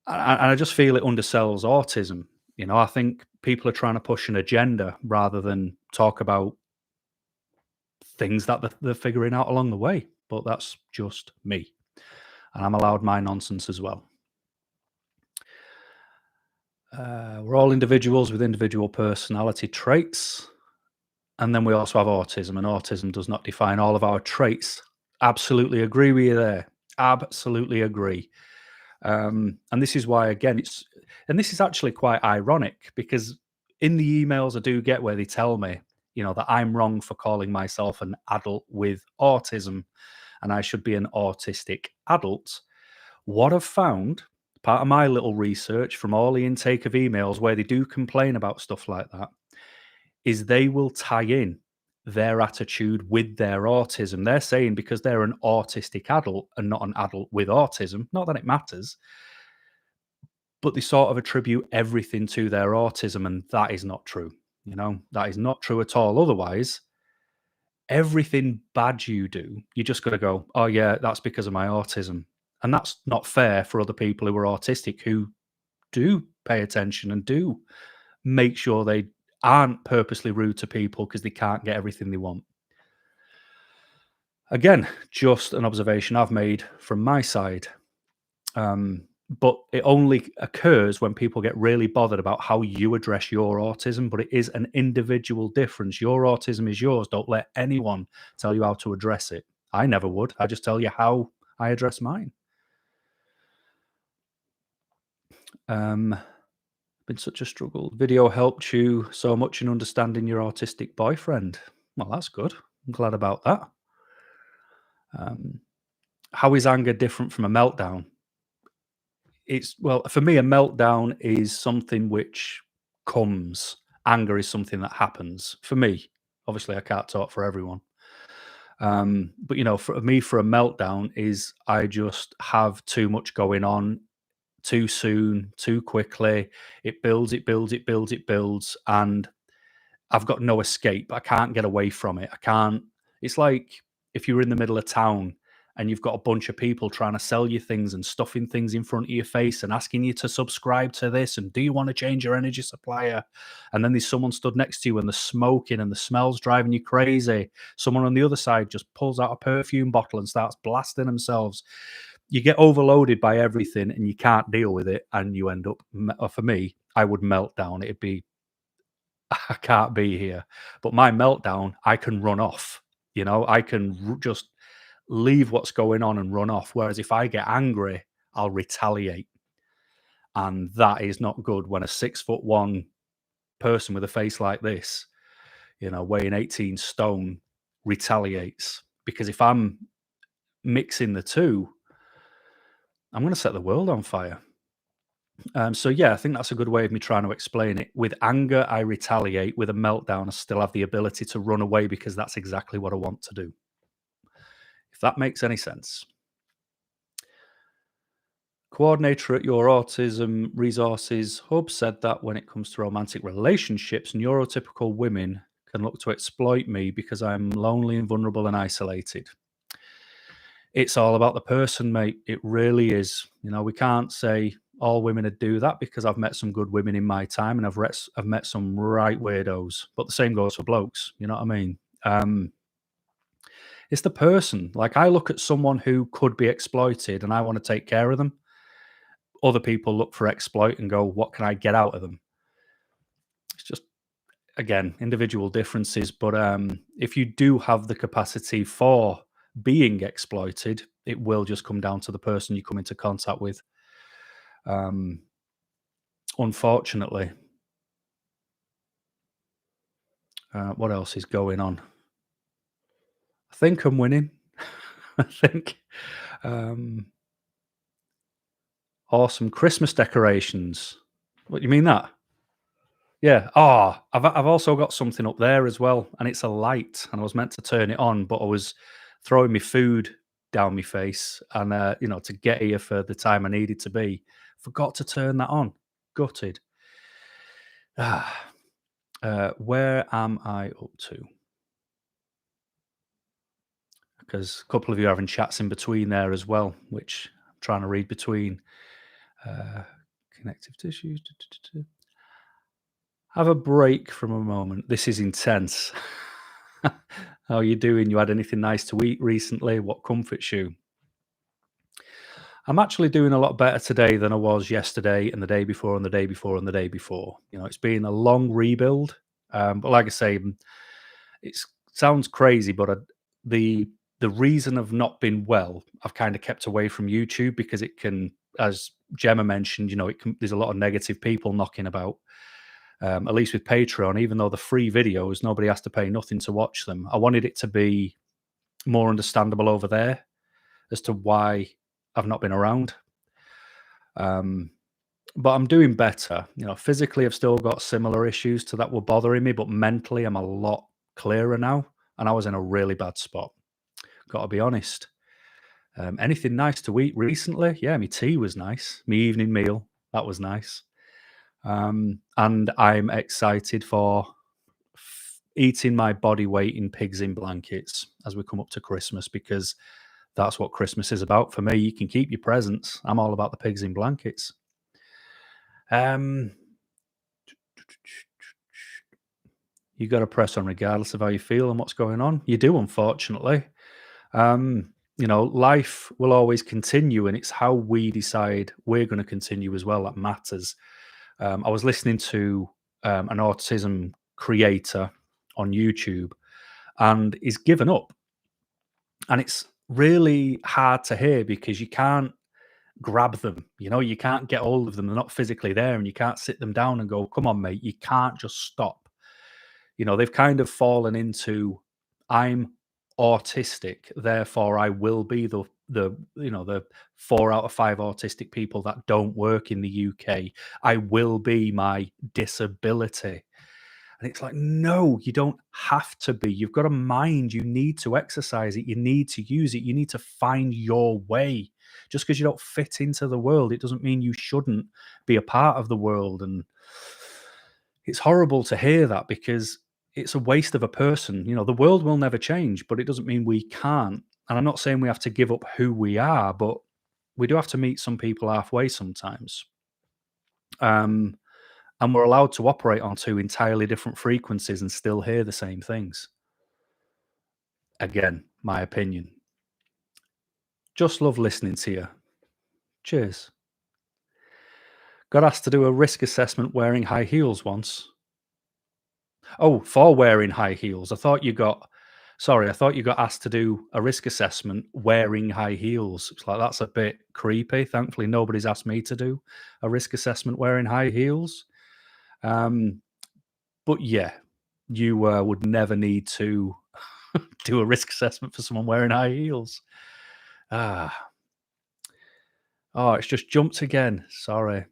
Speaker 1: And I just feel it undersells autism. I think people are trying to push an agenda rather than talk about things that they're figuring out along the way. But that's just me. And I'm allowed my nonsense as well. We're all individuals with individual personality traits. And then we also have autism, and autism does not define all of our traits. Absolutely agree with you there. Absolutely agree. And this is why, again, this is actually quite ironic because in the emails I do get where they tell me, that I'm wrong for calling myself an adult with autism and I should be an autistic adult. What I've found, part of my little research from all the intake of emails where they do complain about stuff like that, is they will tie in their attitude with their autism. They're saying because they're an autistic adult and not an adult with autism, not that it matters, but they sort of attribute everything to their autism, and that is not true. That is not true at all. Otherwise, everything bad you do, you just got to go, oh yeah, that's because of my autism, and that's not fair for other people who are autistic who do pay attention and do make sure they aren't purposely rude to people because they can't get everything they want. Again, just an observation I've made from my side. But it only occurs when people get really bothered about how you address your autism. But it is an individual difference. Your autism is yours. Don't let anyone tell you how to address it. I never would. I just tell you how I address mine. Been such a struggle. Video helped you so much in understanding your autistic boyfriend. Well, that's good. I'm glad about that. How is anger different from a meltdown? Well, for me, a meltdown is something which comes. Anger is something that happens. For me, obviously, I can't talk for everyone. But for me, for a meltdown is I just have too much going on too soon, too quickly. It builds, it builds, it builds, it builds, and I've got no escape. I can't get away from it. I can't. It's like if you're in the middle of town and you've got a bunch of people trying to sell you things and stuffing things in front of your face and asking you to subscribe to this and do you want to change your energy supplier? And then there's someone stood next to you and they're smoking and the smell's driving you crazy. Someone on the other side just pulls out a perfume bottle and starts blasting themselves. You get overloaded by everything and you can't deal with it, and you end up, or for me, I would melt down. It'd be, I can't be here. But my meltdown, I can run off. I can just leave what's going on and run off. Whereas if I get angry, I'll retaliate. And that is not good when a 6'1" person with a face like this, weighing 18 stone, retaliates. Because if I'm mixing the two, I'm going to set the world on fire. So yeah, I think that's a good way of me trying to explain it. With anger, I retaliate. With a meltdown, I still have the ability to run away because that's exactly what I want to do. If that makes any sense. Coordinator at your Autism Resources Hub said that when it comes to romantic relationships, neurotypical women can look to exploit me because I'm lonely and vulnerable and isolated. It's all about the person, mate. It really is. We can't say all women would do that because I've met some good women in my time and I've met some right weirdos. But the same goes for blokes. You know what I mean? It's the person. Like I look at someone who could be exploited and I want to take care of them. Other people look for exploit and go, what can I get out of them? It's just, again, individual differences. But if you do have the capacity for being exploited, it will just come down to the person you come into contact with. Unfortunately. What else is going on? I think I'm winning. I think. Awesome Christmas decorations. What do you mean that? Yeah. Oh, I've also got something up there as well, and it's a light, and I was meant to turn it on, but I was throwing my food down my face, and to get here for the time I needed to be, forgot to turn that on. Gutted. Where am I up to? Because a couple of you are having chats in between there as well, which I'm trying to read between. Connective tissues. Have a break from a moment. This is intense. How are you doing? You had anything nice to eat recently? What comforts you? I'm actually doing a lot better today than I was yesterday and the day before and the day before and the day before. It's been a long rebuild. But like I say, it sounds crazy, but the reason I've not been well, I've kind of kept away from YouTube because it can, as Gemma mentioned, there's a lot of negative people knocking about. At least with Patreon, even though the free videos, nobody has to pay nothing to watch them. I wanted it to be more understandable over there as to why I've not been around. But I'm doing better. Physically, I've still got similar issues to that were bothering me, but mentally, I'm a lot clearer now. And I was in a really bad spot. Got to be honest. Anything nice to eat recently? Yeah, my tea was nice. My evening meal, that was nice. And I'm excited for eating my body weight in pigs in blankets as we come up to Christmas, because that's what Christmas is about for me. You can keep your presents. I'm all about the pigs in blankets. Um, you got to press on regardless of how you feel and what's going on. You do, unfortunately. Life will always continue, and it's how we decide we're going to continue as well that matters. I was listening to an autism creator on YouTube, and he's given up. And it's really hard to hear because you can't grab them. You can't get hold of them. They're not physically there, and you can't sit them down and go, "Come on, mate." You can't just stop. They've kind of fallen into, I'm autistic, therefore I will be the 4 out of 5 autistic people that don't work in the UK. I will be my disability. And it's like, no, you don't have to be. You've got a mind. You need to exercise it. You need to use it. You need to find your way. Just because you don't fit into the world, it doesn't mean you shouldn't be a part of the world. And it's horrible to hear that, because it's a waste of a person. The world will never change, but it doesn't mean we can't. And I'm not saying we have to give up who we are, but we do have to meet some people halfway sometimes. And we're allowed to operate on 2 entirely different frequencies and still hear the same things. Again, my opinion. Just love listening to you. Cheers. Got asked to do a risk assessment wearing high heels once. Oh, for wearing high heels. I thought you got asked to do a risk assessment wearing high heels. It's like, that's a bit creepy. Thankfully, nobody's asked me to do a risk assessment wearing high heels. But yeah, you would never need to do a risk assessment for someone wearing high heels. Oh, it's just jumped again. Sorry.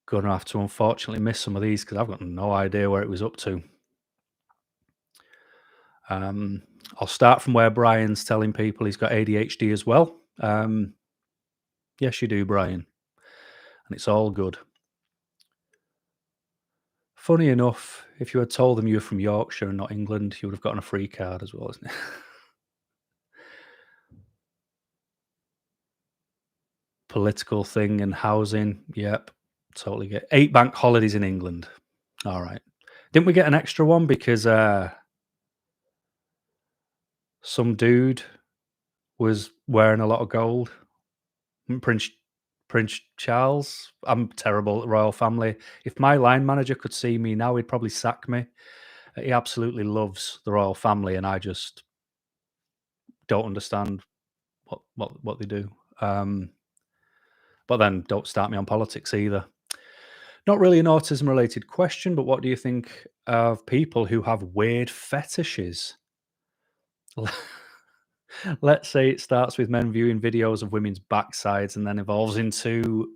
Speaker 1: Gonna have to unfortunately miss some of these because I've got no idea where it was up to. I'll start from where Brian's telling people he's got ADHD as well. Yes, you do, Brian. And it's all good. Funny enough, if you had told them you were from Yorkshire and not England, you would have gotten a free card as well, isn't it? Political thing and housing. Yep, totally get 8 bank holidays in England. All right. Didn't we get an extra one because some dude was wearing a lot of gold? Prince Charles. I'm terrible at the royal family. If my line manager could see me now, he'd probably sack me. He absolutely loves the royal family, and I just don't understand what they do. But then don't start me on politics either. Not really an autism related question, but what do you think of people who have weird fetishes? Let's say it starts with men viewing videos of women's backsides and then evolves into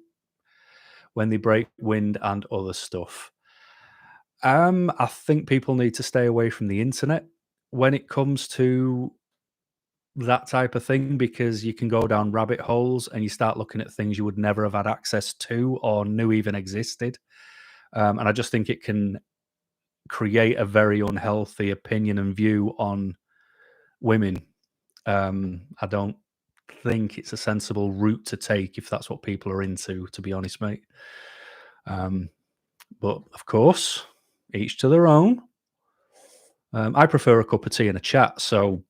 Speaker 1: when they break wind and other stuff. I think people need to stay away from the internet when it comes to that type of thing, because you can go down rabbit holes and you start looking at things you would never have had access to or knew even existed. And I just think it can create a very unhealthy opinion and view on women. I don't think it's a sensible route to take if that's what people are into, to be honest, mate. But of course, each to their own. I prefer a cup of tea and a chat. So,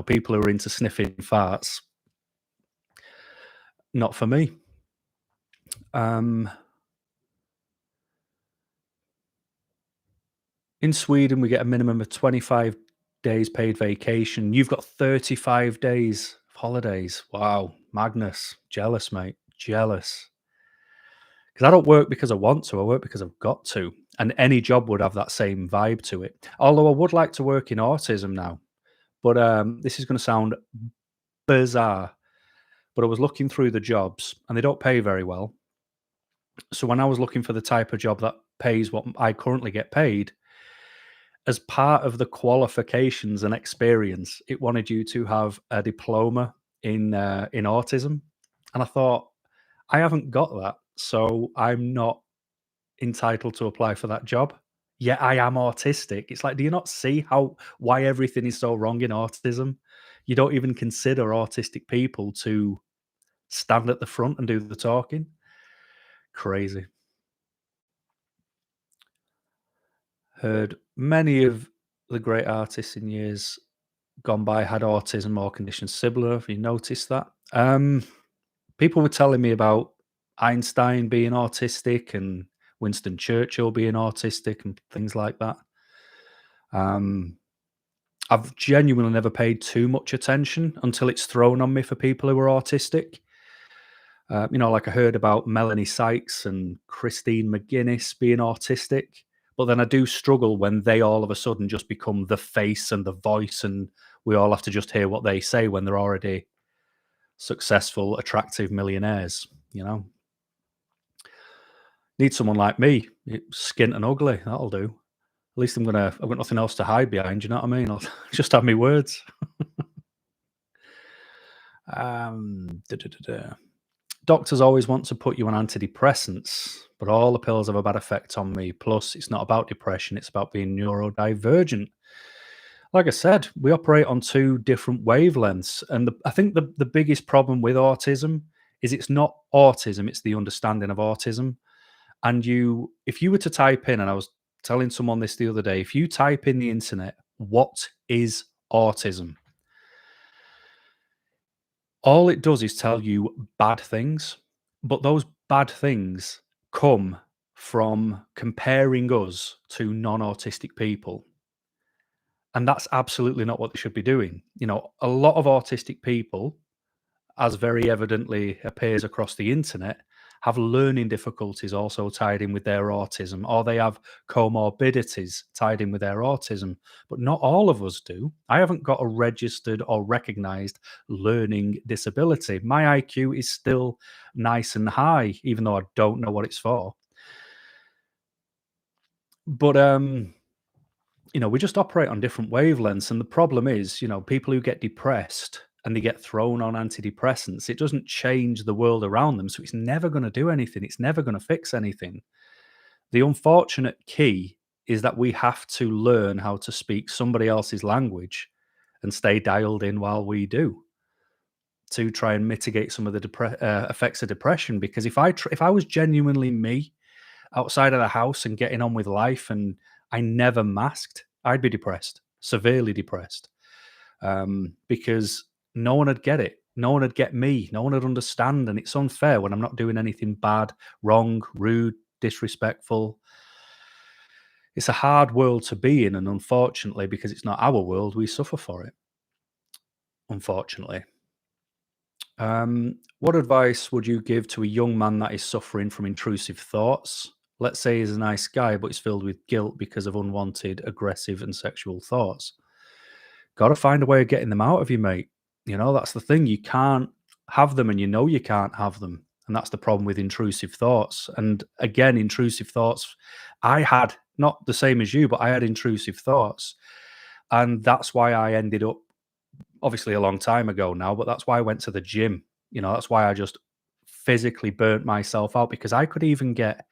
Speaker 1: people who are into sniffing farts, not for me. In Sweden, we get a minimum of 25 days paid vacation. You've got 35 days of holidays. Wow. Magnus. Jealous, mate. Jealous. Because I don't work because I want to. I work because I've got to. And any job would have that same vibe to it. Although I would like to work in autism now. But this is going to sound bizarre. But I was looking through the jobs and they don't pay very well. So when I was looking for the type of job that pays what I currently get paid, as part of the qualifications and experience, it wanted you to have a diploma in autism. And I thought, I haven't got that, so I'm not entitled to apply for that job. yet I am autistic. It's like, do you not see how why everything is so wrong in autism? You don't even consider autistic people to stand at the front and do the talking. Crazy. Heard many of the great artists in years gone by had autism or conditions similar. Have you noticed that? People were telling me about Einstein being autistic and Winston Churchill being autistic and things like that. Um, I've genuinely never paid too much attention until it's thrown on me for people who are autistic. Like I heard about Melanie Sykes and Christine McGuinness being autistic, but then I do struggle when they all of a sudden just become the face and the voice, and we all have to just hear what they say when they're already successful, attractive millionaires. Need someone like me, skint and ugly. That'll do. At least I've got nothing else to hide behind. You know what I mean? I'll just have me words. Da, da, da, da. Doctors always want to put you on antidepressants, but all the pills have a bad effect on me. Plus, it's not about depression, it's about being neurodivergent. Like I said, we operate on two different wavelengths. And I think the biggest problem with autism is it's not autism, it's the understanding of autism. And if you were to type in, and I was telling someone this the other day, if you type in the internet, what is autism? All it does is tell you bad things, but those bad things come from comparing us to non-autistic people. And that's absolutely not what they should be doing. A lot of autistic people, as very evidently appears across the internet, have learning difficulties also tied in with their autism, or they have comorbidities tied in with their autism. But not all of us do. I haven't got a registered or recognized learning disability. My IQ is still nice and high, even though I don't know what it's for. But we just operate on different wavelengths. And the problem is, people who get depressed and they get thrown on antidepressants, it doesn't change the world around them. So it's never going to do anything. It's never going to fix anything. The unfortunate key is that we have to learn how to speak somebody else's language and stay dialed in while we do to try and mitigate some of the effects of depression. Because if I was genuinely me outside of the house and getting on with life and I never masked, I'd be depressed, severely depressed, because no one would get it. No one would get me. No one would understand. And it's unfair when I'm not doing anything bad, wrong, rude, disrespectful. It's a hard world to be in. And unfortunately, because it's not our world, we suffer for it, unfortunately. What advice would you give to a young man that is suffering from intrusive thoughts? Let's say he's a nice guy, but he's filled with guilt because of unwanted, aggressive, and sexual thoughts. Got to find a way of getting them out of you, mate. That's the thing. You can't have them, and you can't have them. And that's the problem with intrusive thoughts. And again, intrusive thoughts, I had not the same as you, but I had intrusive thoughts. And that's why I ended up, obviously a long time ago now, but that's why I went to the gym. That's why I just physically burnt myself out, because I could even get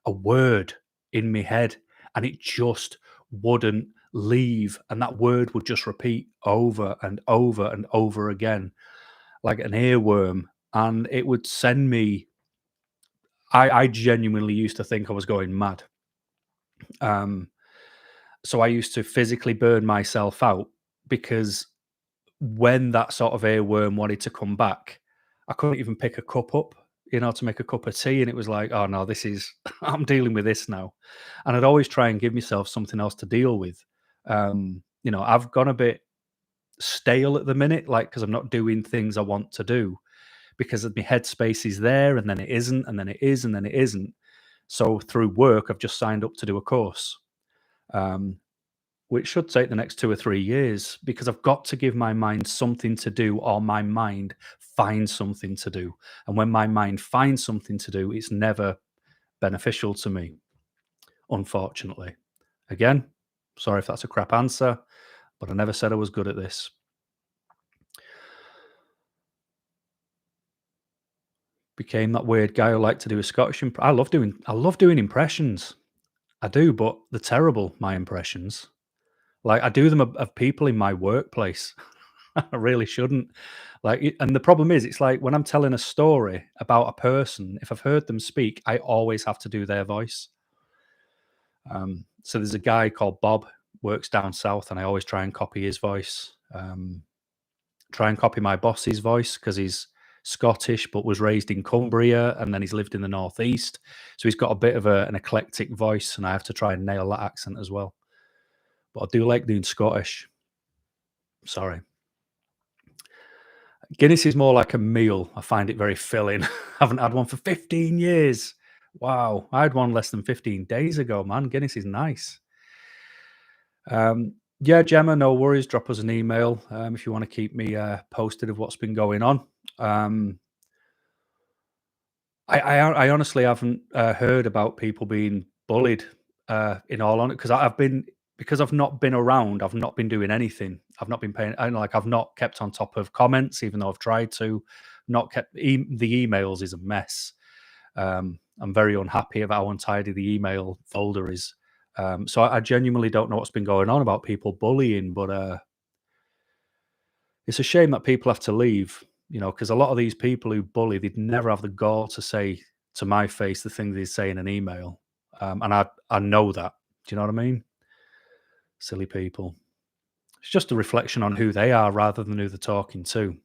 Speaker 1: a word in my head and it just wouldn't leave. And that word would just repeat over and over and over again, like an earworm. And it would send me, I genuinely used to think I was going mad. Um, so I used to physically burn myself out because when that sort of earworm wanted to come back, I couldn't even pick a cup up, to make a cup of tea. And it was like, oh no, this is, I'm dealing with this now. And I'd always try and give myself something else to deal with. I've gone a bit stale at the minute, like, because I'm not doing things I want to do because my headspace is there and then it isn't, and then it is, and then it isn't. So through work, I've just signed up to do a course. Um, which should take the next 2 or 3 years, because I've got to give my mind something to do, or my mind finds something to do. And when my mind finds something to do, it's never beneficial to me, unfortunately. Again, sorry if that's a crap answer, but I never said I was good at this. Became that weird guy who liked to do a Scottish I love doing impressions. I do, but they're terrible, my impressions. Like, I do them of people in my workplace. I really shouldn't. Like, and the problem is, it's like when I'm telling a story about a person, if I've heard them speak, I always have to do their voice. So there's a guy called Bob, works down south, and I always try and copy his voice. Try and copy my boss's voice because he's Scottish but was raised in Cumbria and then he's lived in the northeast. So he's got a bit of an eclectic voice, and I have to try and nail that accent as well. But I do like doing Scottish. Sorry. Guinness is more like a meal. I find it very filling. Haven't had one for 15 years. Wow. I had one less than 15 days ago, man. Guinness is nice. Yeah, Gemma, no worries. Drop us an email if you want to keep me posted of what's been going on. I honestly haven't heard about people being bullied. In all honesty, because I've not been around. I've not been doing anything. I've not been paying. I've not kept on top of comments, even though I've tried to. Not kept the emails is a mess. I'm very unhappy about how untidy the email folder is. So I genuinely don't know what's been going on about people bullying, but it's a shame that people have to leave, because a lot of these people who bully, they'd never have the gall to say to my face the thing they say in an email. And I know that. Do you know what I mean? Silly people. It's just a reflection on who they are rather than who they're talking to.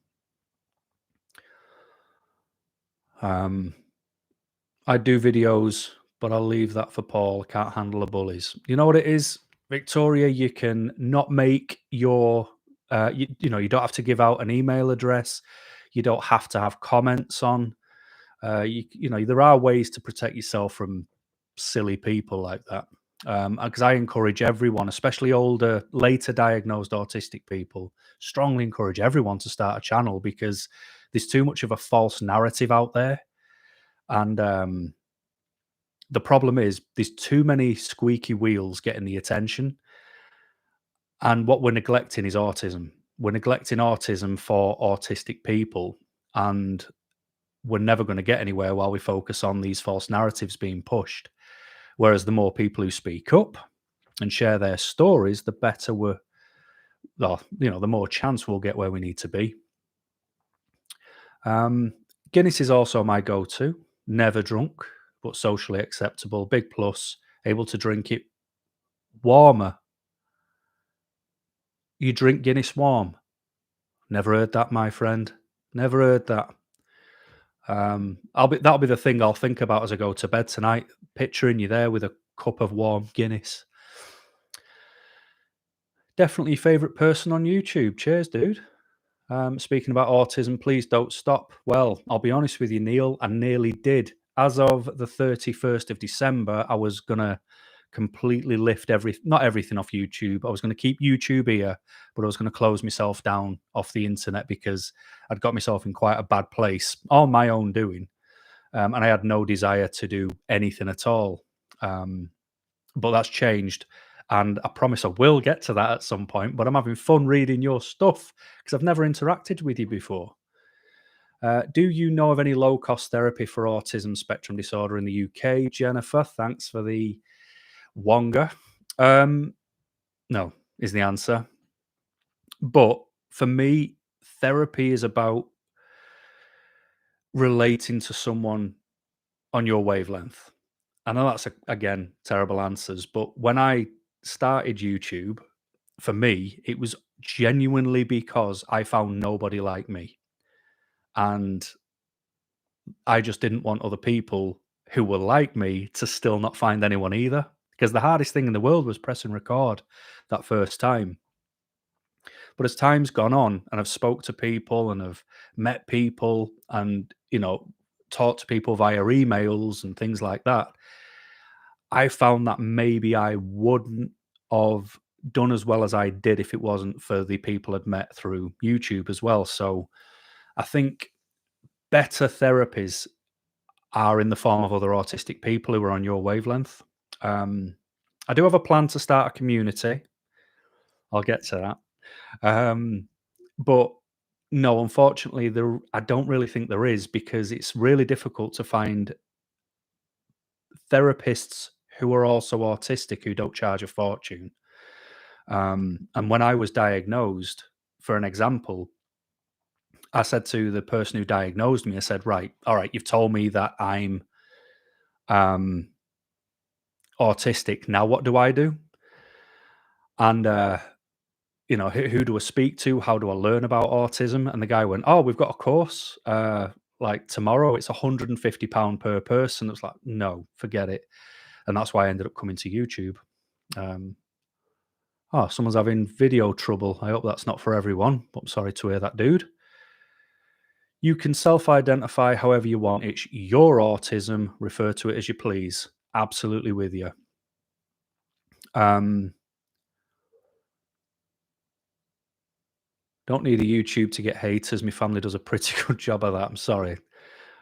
Speaker 1: I do videos, but I'll leave that for Paul. I can't handle the bullies. You know what it is, Victoria? You can not make your, you don't have to give out an email address. You don't have to have comments on. There are ways to protect yourself from silly people like that. Because I encourage everyone, especially older, later diagnosed autistic people, strongly encourage everyone to start a channel because there's too much of a false narrative out there. And the problem is there's too many squeaky wheels getting the attention. And what we're neglecting is autism. We're neglecting autism for autistic people. And we're never going to get anywhere while we focus on these false narratives being pushed. Whereas the more people who speak up and share their stories, the better the more chance we'll get where we need to be. Guinness is also my go-to. Never drunk, but socially acceptable. Big plus. Able to drink it warmer. You drink Guinness warm. Never heard that, my friend. Never heard that. That'll be the thing I'll think about as I go to bed tonight. Picturing you there with a cup of warm Guinness. Definitely favorite person on YouTube. Cheers, dude. Speaking about autism, please don't stop. Well, I'll be honest with you, Neil, I nearly did. As of the 31st of December, I was going to completely lift not everything off YouTube. I was going to keep YouTube here, but I was going to close myself down off the internet because I'd got myself in quite a bad place, all my own doing. And I had no desire to do anything at all. But that's changed. And I promise I will get to that at some point, but I'm having fun reading your stuff because I've never interacted with you before. Do you know of any low-cost therapy for autism spectrum disorder in the UK, Jennifer? Thanks for the Wonga. No, is the answer. But for me, therapy is about relating to someone on your wavelength. I know that's, again, terrible answers, but when I started YouTube, for me, it was genuinely because I found nobody like me. And I just didn't want other people who were like me to still not find anyone either. Because the hardest thing in the world was pressing record that first time. But as time's gone on and I've spoke to people and I've met people and, talked to people via emails and things like that, I found that maybe I wouldn't have done as well as I did if it wasn't for the people I'd met through YouTube as well. So I think better therapies are in the form of other autistic people who are on your wavelength. I do have a plan to start a community. I'll get to that. But no, unfortunately, I don't really think there is because it's really difficult to find therapists who are also autistic who don't charge a fortune. And when I was diagnosed, for an example, I said to the person who diagnosed me, I said, right, all right, you've told me that I'm um, autistic. Now, what do I do? And, who do I speak to? How do I learn about autism? And the guy went, oh, we've got a course. Like tomorrow, it's £150 per person. It was like, no, forget it. And that's why I ended up coming to YouTube. Um, oh, someone's having video trouble. I hope that's not for everyone, but I'm sorry to hear that, dude. You can self identify however you want. It's your autism. Refer to it as you please. Absolutely with you. Um, don't need a YouTube to get haters. My family does a pretty good job of that. I'm sorry.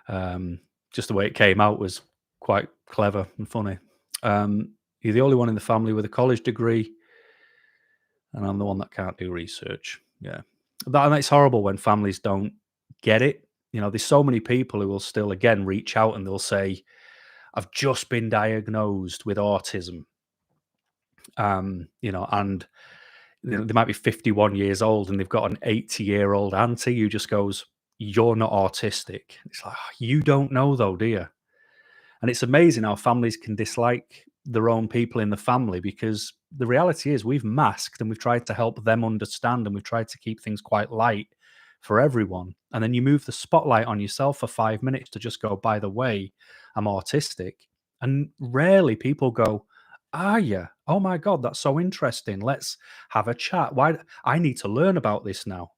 Speaker 1: Um, just the way it came out was quite clever and funny. You're the only one in the family with a college degree, and I'm the one that can't do research. Yeah. And it's horrible when families don't get it. There's so many people who will still, again, reach out and they'll say, I've just been diagnosed with autism. And they might be 51 years old and they've got an 80-year-old auntie who just goes, you're not autistic. It's like, you don't know though, do you? And it's amazing how families can dislike their own people in the family, because the reality is we've masked and we've tried to help them understand, and we've tried to keep things quite light for everyone. And then you move the spotlight on yourself for 5 minutes to just go, by the way, I'm autistic. And rarely people go, are you? Oh my God, that's so interesting. Let's have a chat. Why? I need to learn about this now.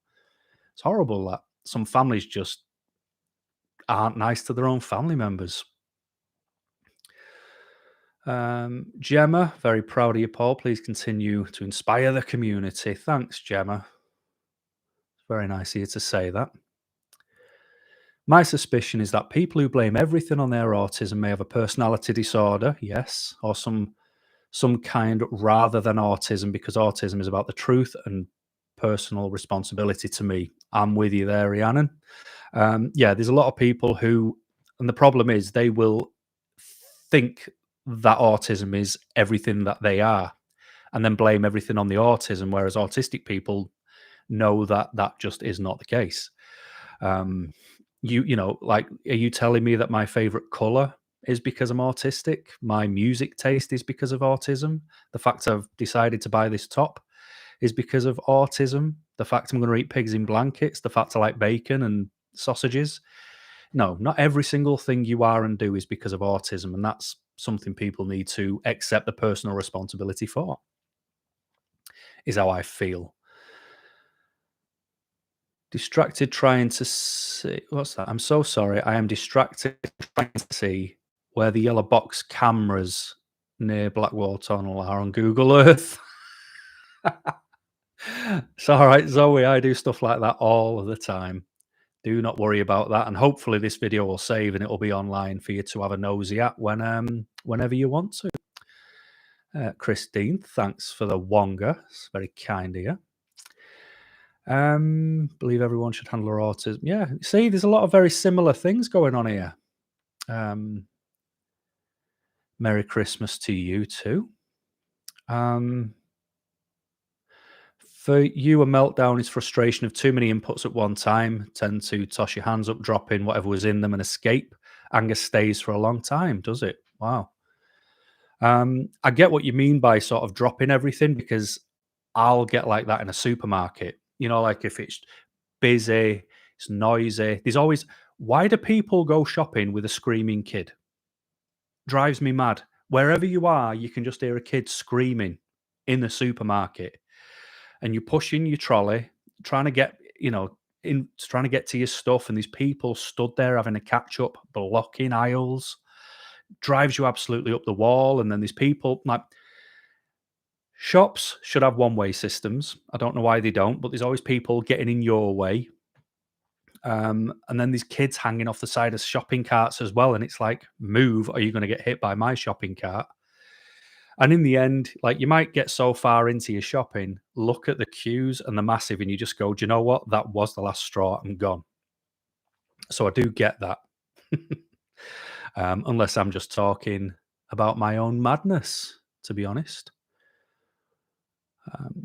Speaker 1: It's horrible that some families just aren't nice to their own family members. Gemma, very proud of you, Paul. Please continue to inspire the community. Thanks, Gemma. It's very nice of you to say that. My suspicion is that people who blame everything on their autism may have a personality disorder, yes, or some kind rather than autism, because autism is about the truth and personal responsibility to me. I'm with you there, Rhiannon. Yeah, there's a lot of people who, and the problem is they will think that autism is everything that they are and then blame everything on the autism, whereas autistic people know that that just is not the case. Like, are you telling me that my favorite color is because I'm autistic? My music taste is because of autism? The fact I've decided to buy this top is because of autism? The fact I'm going to eat pigs in blankets? The fact I like bacon and sausages? No, not every single thing you are and do is because of autism, and that's something people need to accept the personal responsibility for, is how I feel. Distracted trying to see. What's that? I'm so sorry. I am distracted trying to see where the yellow box cameras near Blackwall Tunnel are on Google Earth. It's all right, Zoe. I do stuff like that all of the time. Do not worry about that. And hopefully this video will save and it will be online for you to have a nosy at whenever you want to. Christine, thanks for the Wonga. It's very kind of you. Believe everyone should handle their autism. Yeah, see, there's a lot of very similar things going on here. Merry Christmas to you too. For you, a meltdown is frustration of too many inputs at one time. Tend to toss your hands up, drop in whatever was in them and escape. Anger stays for a long time, does it? Wow. I get what you mean by sort of dropping everything, because I'll get like that in a supermarket. Like if it's busy, it's noisy. There's always, why do people go shopping with a screaming kid? Drives me mad. Wherever you are, you can just hear a kid screaming in the supermarket, and you're pushing your trolley, trying to get, trying to get to your stuff, and these people stood there having a catch up, blocking aisles. Drives you absolutely up the wall. And then these people, like, shops should have one-way systems. I don't know why they don't, but there's always people getting in your way. And then these kids hanging off the side of shopping carts as well. And it's like, move, or you're going to get hit by my shopping cart. And in the end, like, you might get so far into your shopping, look at the queues and the massive, and you just go, do you know what? That was the last straw. I'm gone. So I do get that. Unless I'm just talking about my own madness, to be honest.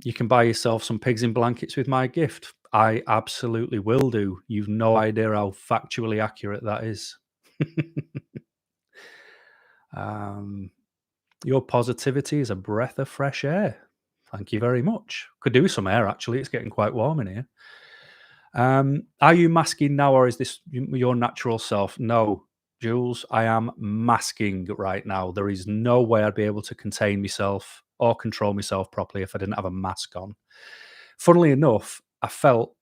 Speaker 1: You can buy yourself some pigs in blankets with my gift. I absolutely will do. You've no idea how factually accurate that is. um, your positivity is a breath of fresh air. Thank you very much. Could do with some air, actually. It's getting quite warm in here. Are you masking now, or is this your natural self? No, Jules, I am masking right now. There is no way I'd be able to contain myself or control myself properly if I didn't have a mask on. Funnily enough, I felt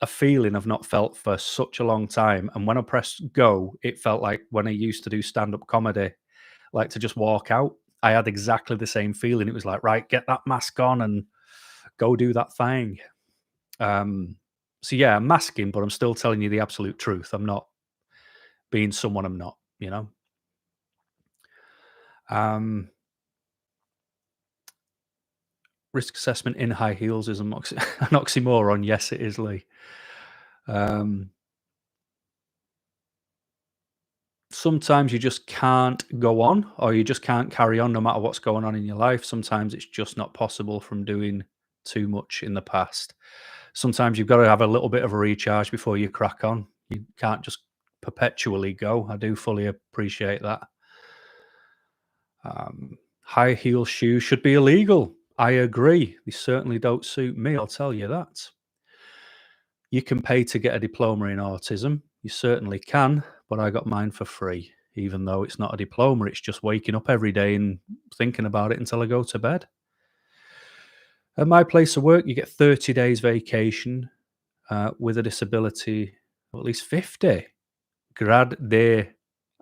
Speaker 1: a feeling I've not felt for such a long time. And when I pressed go, it felt like when I used to do stand up comedy, like to just walk out. I had exactly the same feeling. It was like, right, get that mask on and go do that thing. Um, so yeah, I'm masking, but I'm still telling you the absolute truth. I'm not being someone I'm not, you know? Um, risk assessment in high heels is an oxymoron. Yes, it is, Lee. Um, sometimes you just can't go on, or you just can't carry on no matter what's going on in your life. Sometimes it's just not possible from doing too much in the past. Sometimes you've got to have a little bit of a recharge before you crack on. You can't just perpetually go. I do fully appreciate that. High heel shoes should be illegal. I agree. They certainly don't suit me, I'll tell you that. You can pay to get a diploma in autism. You certainly can, but I got mine for free, even though it's not a diploma. It's just waking up every day and thinking about it until I go to bed. At my place of work, you get 30 days vacation with a disability, or at least 50. Grad day.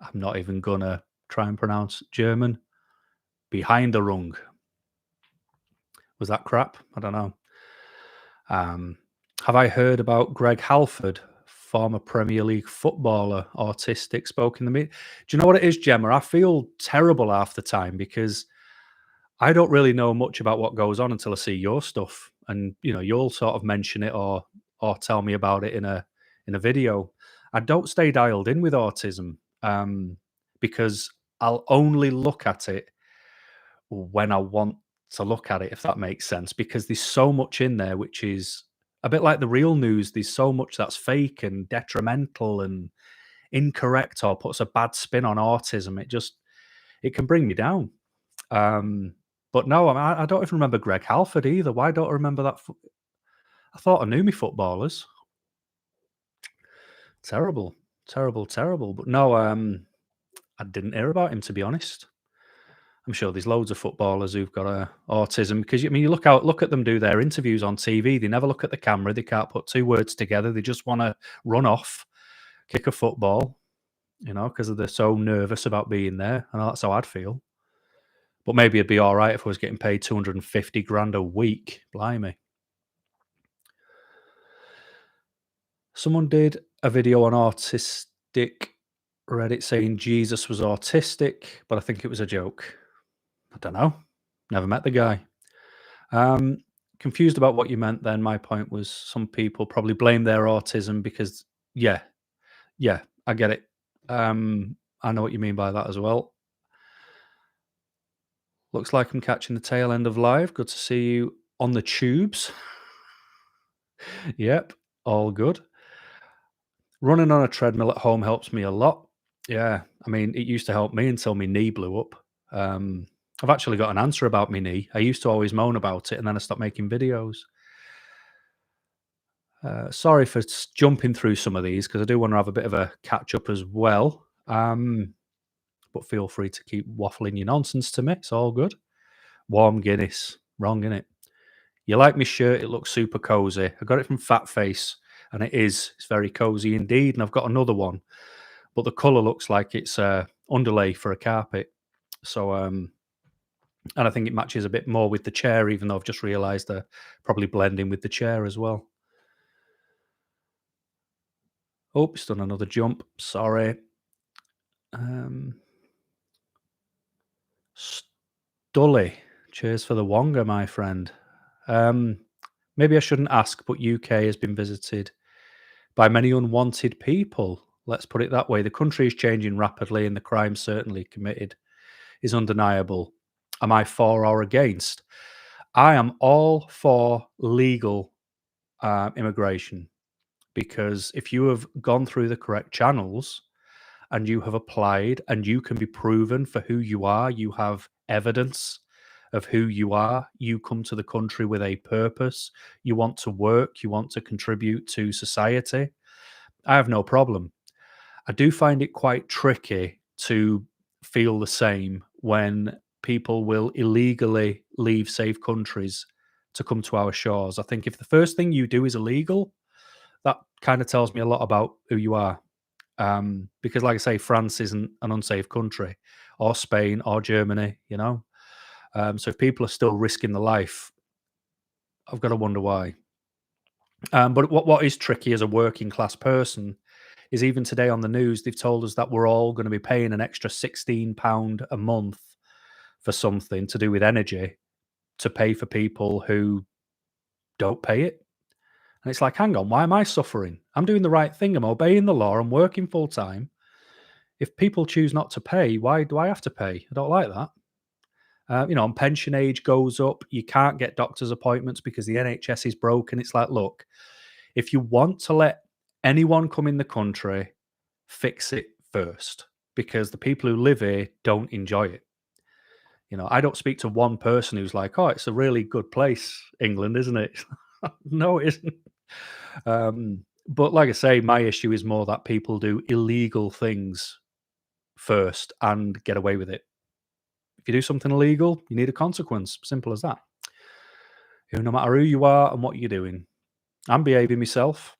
Speaker 1: I'm not even going to try and pronounce German. Behind the rung. Was that crap? I don't know. Have I heard about Greg Halford, former Premier League footballer, autistic, spoke in the media? Do you know what it is, Gemma? I feel terrible half the time because I don't really know much about what goes on until I see your stuff, and you'll sort of mention it or tell me about it in a video. I don't stay dialed in with autism because I'll only look at it when I want to look at it, if that makes sense, because there's so much in there which is a bit like the real news. There's so much that's fake and detrimental and incorrect or puts a bad spin on autism. It can bring me down. But no, I don't even remember Greg Halford either. Why don't I remember that? I thought I knew me footballers. Terrible, terrible, terrible. But no, I didn't hear about him, to be honest. I'm sure there's loads of footballers who've got autism because you look at them do their interviews on TV. They never look at the camera. They can't put two words together. They just want to run off, kick a football, because they're so nervous about being there. And that's how I'd feel. But maybe it'd be all right if I was getting paid 250 grand a week. Blimey. Someone did a video on Autistic Reddit saying Jesus was autistic, but I think it was a joke. I don't know. Never met the guy. Confused about what you meant then. My point was some people probably blame their autism because, yeah, I get it. I know what you mean by that as well. Looks like I'm catching the tail end of live. Good to see you on the tubes. Yep, all good. Running on a treadmill at home helps me a lot. Yeah, I mean, it used to help me until my knee blew up. I've actually got an answer about my knee. I used to always moan about it, and then I stopped making videos. Sorry for jumping through some of these because I do want to have a bit of a catch up as well. But feel free to keep waffling your nonsense to me. It's all good. Warm Guinness. Wrong, innit? You like my shirt? It looks super cozy. I got it from Fat Face, and it is. It's very cozy indeed. And I've got another one, but the colour looks like it's underlay for a carpet. So, and I think it matches a bit more with the chair, even though I've just realised they're probably blending with the chair as well. Oh, it's done another jump. Sorry. Stully. Cheers for the Wonga, my friend. Maybe I shouldn't ask, but UK has been visited by many unwanted people. Let's put it that way. The country is changing rapidly and the crime certainly committed is undeniable. Am I for or against? I am all for legal immigration, because if you have gone through the correct channels and you have applied and you can be proven for who you are, you have evidence of who you are, you come to the country with a purpose, you want to work, you want to contribute to society, I have no problem. I do find it quite tricky to feel the same when people will illegally leave safe countries to come to our shores. I think if the first thing you do is illegal, that kind of tells me a lot about who you are. Because, like I say, France isn't an unsafe country, or Spain, or Germany. So if people are still risking their life, I've got to wonder why. But what is tricky as a working class person is, even today on the news, they've told us that we're all going to be paying an extra £16 a month for something to do with energy to pay for people who don't pay it. And it's like, hang on, why am I suffering? I'm doing the right thing. I'm obeying the law. I'm working full time. If people choose not to pay, why do I have to pay? I don't like that. And pension age goes up. You can't get doctor's appointments because the NHS is broken. It's like, look, if you want to let anyone come in the country, fix it first, because the people who live here don't enjoy it. I don't speak to one person who's like, oh, it's a really good place, England, isn't it? No, it isn't. But like I say, my issue is more that people do illegal things first and get away with it. If you do something illegal, you need a consequence. Simple as that. No matter who you are and what you're doing. I'm behaving myself.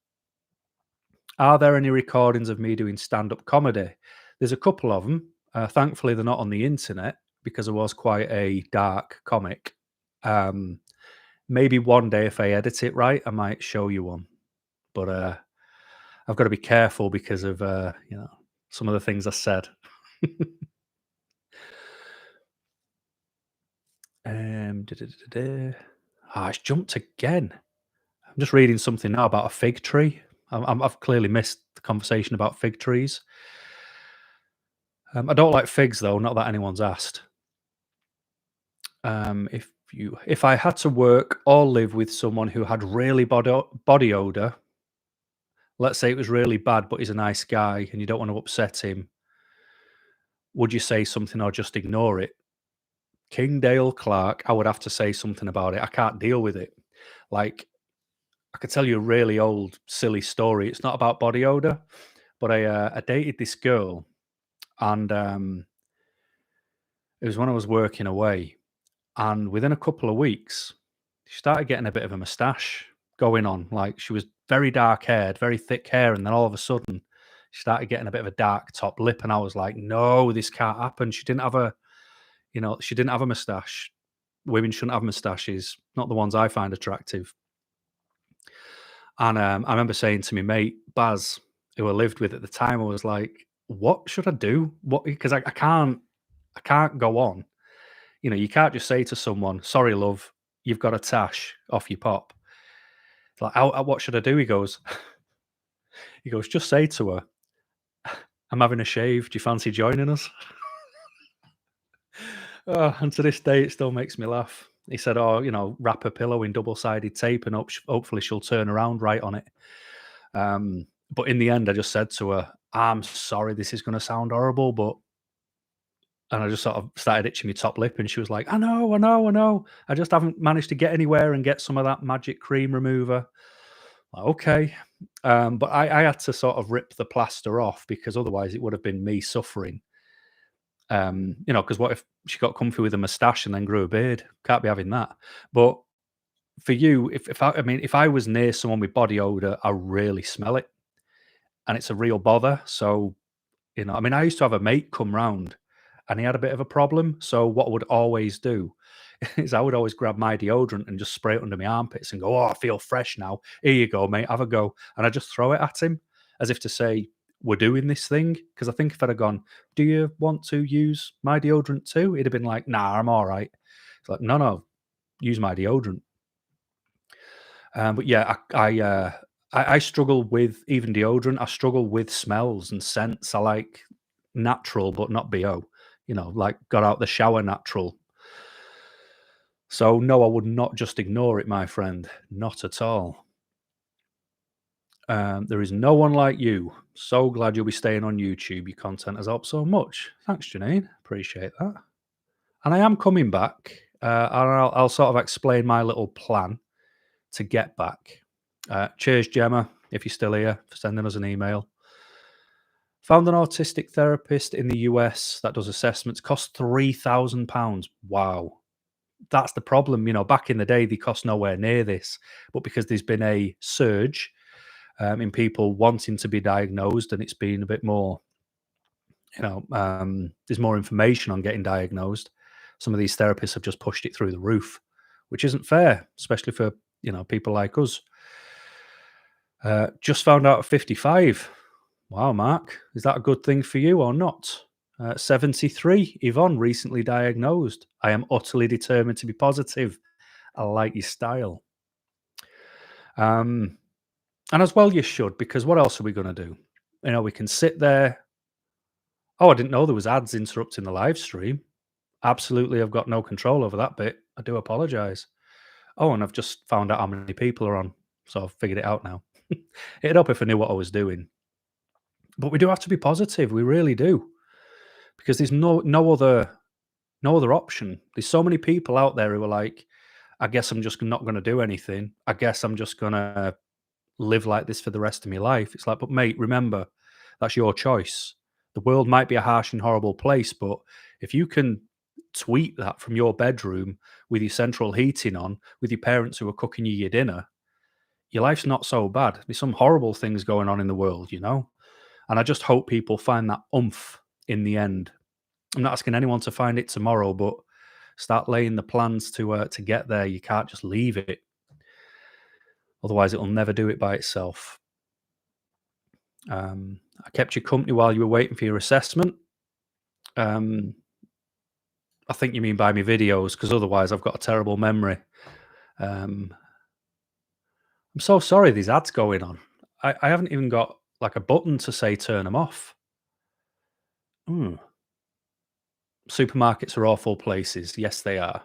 Speaker 1: Are there any recordings of me doing stand-up comedy? There's a couple of them. Thankfully, they're not on the internet because I was quite a dark comic. Maybe one day, if I edit it right, I might show you one. But I've got to be careful because of some of the things I said. It's jumped again. I'm just reading something now about a fig tree. I've clearly missed the conversation about fig trees. I don't like figs, though. Not that anyone's asked. If I had to work or live with someone who had really body odor, let's say it was really bad, but he's a nice guy and you don't want to upset him, would you say something or just ignore it? King Dale Clark, I would have to say something about it. I can't deal with it. Like, I could tell you a really old, silly story. It's not about body odor, but I dated this girl, and it was when I was working away. And within a couple of weeks, she started getting a bit of a moustache going on. Like, she was very dark haired, very thick hair, and then all of a sudden, she started getting a bit of a dark top lip, and I was like, "No, this can't happen." She didn't have she didn't have a moustache. Women shouldn't have moustaches, not the ones I find attractive. And I remember saying to my mate Baz, who I lived with at the time, I was like, "What should I do? What?" Because I can't go on. You can't just say to someone, "Sorry, love, you've got a tash off your pop." It's like, What should I do?" He goes, "Just say to her, I'm having a shave. Do you fancy joining us?" Oh, and to this day, it still makes me laugh. He said, "Oh, wrap a pillow in double-sided tape, and hopefully she'll turn around right on it." But in the end, I just said to her, "I'm sorry, this is going to sound horrible, but," and I just sort of started itching my top lip, and she was like, "I know, I know, I know. I just haven't managed to get anywhere and get some of that magic cream remover." Like, okay. But I had to sort of rip the plaster off because otherwise it would have been me suffering. Because what if she got comfy with a moustache and then grew a beard? Can't be having that. But for you, if I was near someone with body odor, I really smell it, and it's a real bother. So, I used to have a mate come round, and he had a bit of a problem. So what I would always do is I would always grab my deodorant and just spray it under my armpits and go, "Oh, I feel fresh now. Here you go, mate. Have a go." And I just throw it at him as if to say, "We're doing this thing." Because I think if I'd have gone, "Do you want to use my deodorant too?" He'd have been like, "Nah, I'm all right." It's like, no, use my deodorant. But yeah, I struggle with even deodorant. I struggle with smells and scents. I like natural, but not BO. like got out the shower natural. So no, I would not just ignore it, my friend. Not at all. There is no one like you. So glad you'll be staying on YouTube. Your content has helped so much. Thanks, Janine. Appreciate that. And I am coming back, and I'll sort of explain my little plan to get back. Cheers, Gemma, if you're still here, for sending us an email. Found an autistic therapist in the US that does assessments. Cost £3,000. Wow. That's the problem. Back in the day, they cost nowhere near this. But because there's been a surge in people wanting to be diagnosed, and it's been a bit more, there's more information on getting diagnosed. Some of these therapists have just pushed it through the roof, which isn't fair, especially for, people like us. Just found out at 55. Wow, Mark, is that a good thing for you or not? 73, Yvonne, recently diagnosed. I am utterly determined to be positive. I like your style. And as well you should, because what else are we going to do? We can sit there. Oh, I didn't know there was ads interrupting the live stream. Absolutely, I've got no control over that bit. I do apologise. Oh, and I've just found out how many people are on, so I've figured it out now. It'd help if I knew what I was doing. But we do have to be positive. We really do, because there's no other option. There's so many people out there who are like, I guess I'm just not going to do anything. I guess I'm just going to live like this for the rest of my life. It's like, but mate, remember, that's your choice. The world might be a harsh and horrible place, but if you can tweet that from your bedroom with your central heating on, with your parents who are cooking you your dinner, your life's not so bad. There's some horrible things going on in the world, And I just hope people find that oomph in the end. I'm not asking anyone to find it tomorrow, but start laying the plans to get there. You can't just leave it. Otherwise, it'll never do it by itself. I kept you company while you were waiting for your assessment. I think you mean by my videos, because otherwise I've got a terrible memory. I'm so sorry these ads going on. I haven't even got like a button to say turn them off. Supermarkets are awful places. Yes, they are.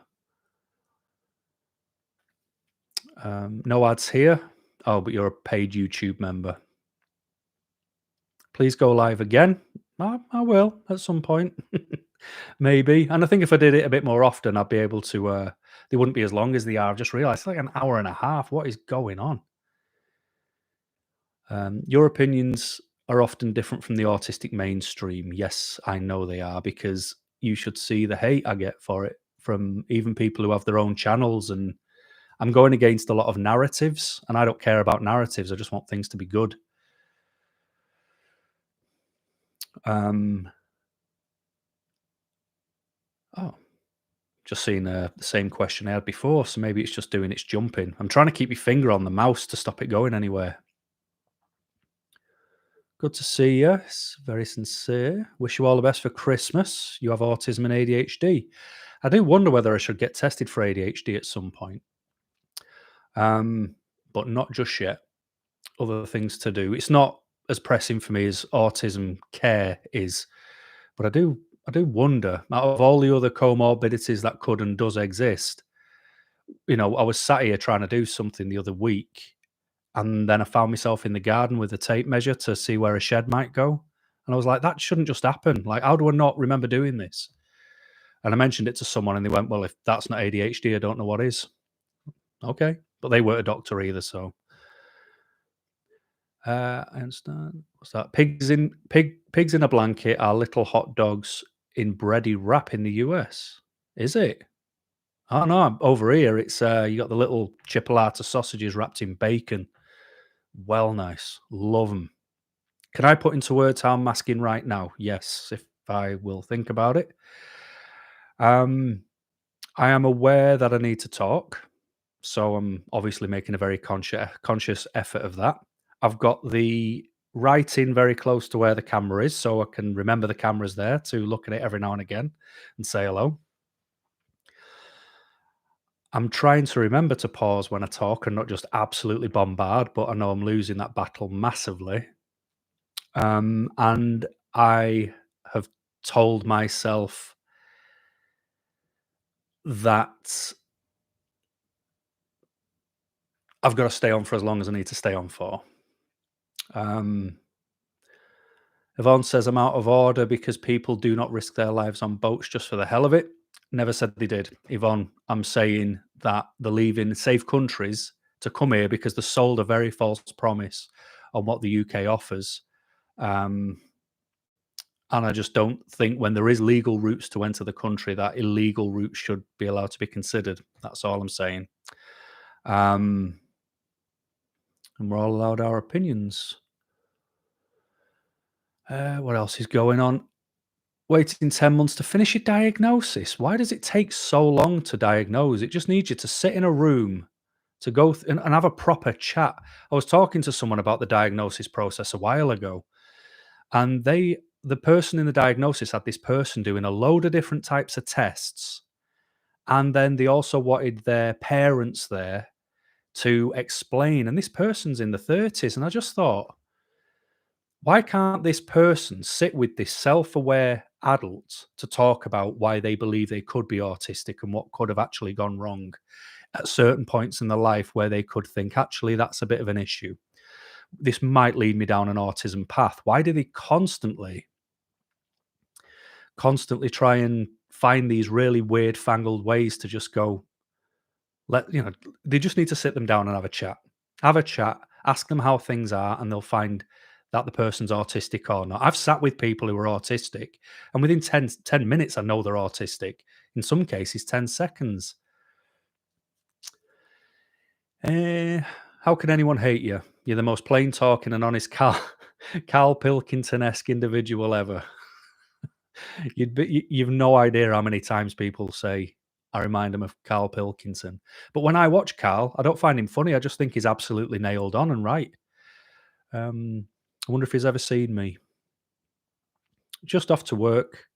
Speaker 1: No ads here. Oh, but you're a paid YouTube member. Please go live again. I will at some point. Maybe. And I think if I did it a bit more often, I'd be able to, they wouldn't be as long as they are. I've just realized it's like an hour and a half. What is going on? Your opinions are often different from the autistic mainstream. Yes, I know they are, because you should see the hate I get for it from even people who have their own channels. And I'm going against a lot of narratives, and I don't care about narratives. I just want things to be good. Oh, just seen the same question I had before, so maybe it's just doing its jumping. I'm trying to keep your finger on the mouse to stop it going anywhere. Good to see you. It's very sincere. Wish you all the best for Christmas. You have autism and ADHD. I do wonder whether I should get tested for ADHD at some point. But not just yet. Other things to do. It's not as pressing for me as autism care is, but I do wonder, out of all the other comorbidities that could and does exist, I was sat here trying to do something the other week, and then I found myself in the garden with a tape measure to see where a shed might go. And I was like, that shouldn't just happen. Like, how do I not remember doing this? And I mentioned it to someone, and they went, well, if that's not ADHD, I don't know what is. Okay. But they weren't a doctor either, so. I understand. What's that? Pigs in a blanket are little hot dogs in bready wrap in the US. Is it? Oh no, over here it's you got the little chipolata sausages wrapped in bacon. Well, nice. Love them. Can I put into words how I'm masking right now? Yes, if I will think about it. I am aware that I need to talk, so I'm obviously making a very conscious effort of that. I've got the writing very close to where the camera is, so I can remember the camera's there to look at it every now and again and say hello. I'm trying to remember to pause when I talk and not just absolutely bombard, but I know I'm losing that battle massively. And I have told myself that I've got to stay on for as long as I need to stay on for. Um, Yvonne says, I'm out of order because people do not risk their lives on boats just for the hell of it. Never said they did. Yvonne, I'm saying that they're leaving safe countries to come here because they're sold a very false promise on what the UK offers. Um, and I just don't think when there is legal routes to enter the country, that illegal routes should be allowed to be considered. That's all I'm saying. And we're all allowed our opinions. What else is going on? Waiting 10 months to finish your diagnosis. Why does it take so long to diagnose? It just needs you to sit in a room to go and have a proper chat. I was talking to someone about the diagnosis process a while ago, and the person in the diagnosis had this person doing a load of different types of tests, and then they also wanted their parents there to explain. And this person's in the 30s, and I just thought, why can't this person sit with this self-aware adult to talk about why they believe they could be autistic and what could have actually gone wrong at certain points in their life where they could think, actually, that's a bit of an issue. This might lead me down an autism path. Why do they constantly try and find these really weird, fangled ways to just go, they just need to sit them down and have a chat. Have a chat, ask them how things are, and they'll find that the person's autistic or not. I've sat with people who are autistic, and within 10 minutes, I know they're autistic. In some cases, 10 seconds. How can anyone hate you? You're the most plain talking and honest Carl Pilkington-esque individual ever. You've no idea how many times people say I remind them of Carl Pilkington. But when I watch Carl, I don't find him funny. I just think he's absolutely nailed on and right. I wonder if he's ever seen me. Just off to work.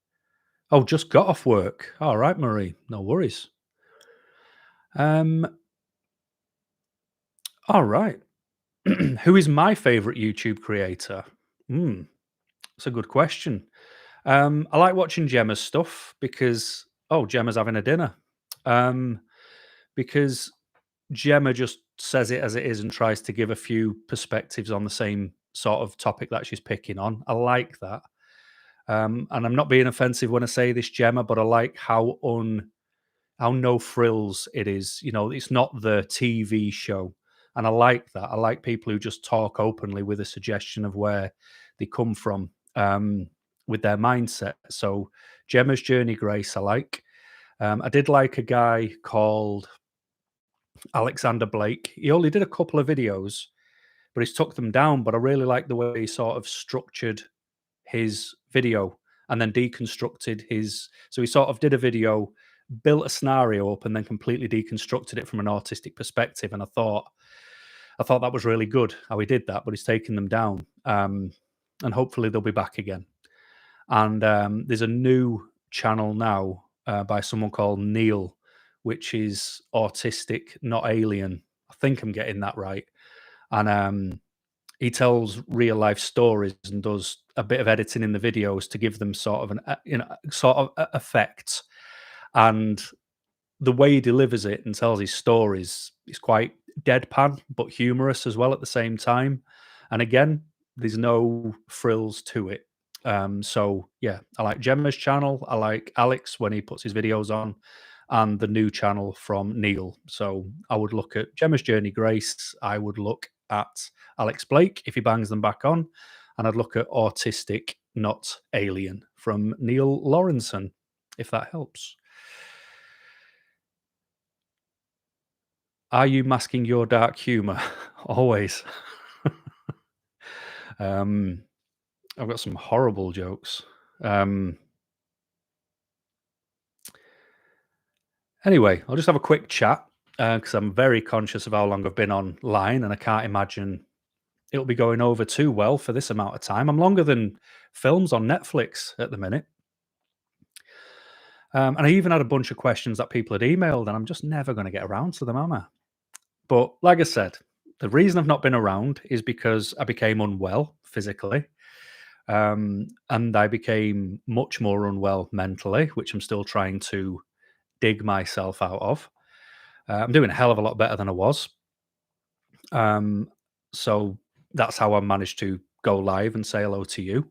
Speaker 1: Oh, just got off work. All right, Marie. No worries. All right. Who is my favorite YouTube creator? That's a good question. I like watching Gemma's stuff because Gemma's having a dinner. Because Gemma just says it as it is and tries to give a few perspectives on the same sort of topic that she's picking on. I like that. And I'm not being offensive when I say this, Gemma, but I like how no frills it is. It's not the TV show. And I like that. I like people who just talk openly with a suggestion of where they come from with their mindset. So Gemma's Journey Grace, I like. I did like a guy called Alexander Blake. He only did a couple of videos, but he's took them down. But I really like the way he sort of structured his video and then deconstructed his. So he sort of did a video, built a scenario up, and then completely deconstructed it from an autistic perspective. And I thought that was really good how he did that. But he's taken them down, and hopefully they'll be back again. And there's a new channel now by someone called Neil, which is Autistic, Not Alien. I think I'm getting that right. And he tells real life stories and does a bit of editing in the videos to give them sort of effect. And the way he delivers it and tells his stories is quite deadpan but humorous as well at the same time. And again, there's no frills to it. So yeah, I like Gemma's channel. I like Alex when he puts his videos on, and the new channel from Neil. So I would look at Gemma's Journey Grace. I would look at Alex Blake if he bangs them back on, and I'd look at Autistic, Not Alien from Neil Lawrenson, if that helps. Are you masking your dark humor? Always. I've got some horrible jokes. Anyway, I'll just have a quick chat because I'm very conscious of how long I've been online, and I can't imagine it'll be going over too well for this amount of time. I'm longer than films on Netflix at the minute. And I even had a bunch of questions that people had emailed, and I'm just never going to get around to them, am I? But like I said, the reason I've not been around is because I became unwell physically. And I became much more unwell mentally, which I'm still trying to dig myself out of. I'm doing a hell of a lot better than I was. So that's how I managed to go live and say hello to you.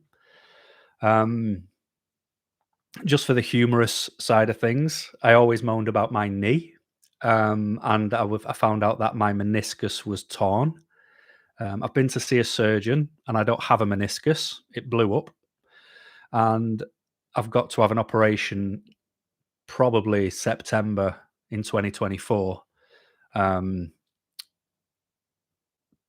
Speaker 1: Um, just for the humorous side of things, I always moaned about my knee. And I found out that my meniscus was torn. I've been to see a surgeon and I don't have a meniscus. It blew up. And I've got to have an operation probably September in 2024,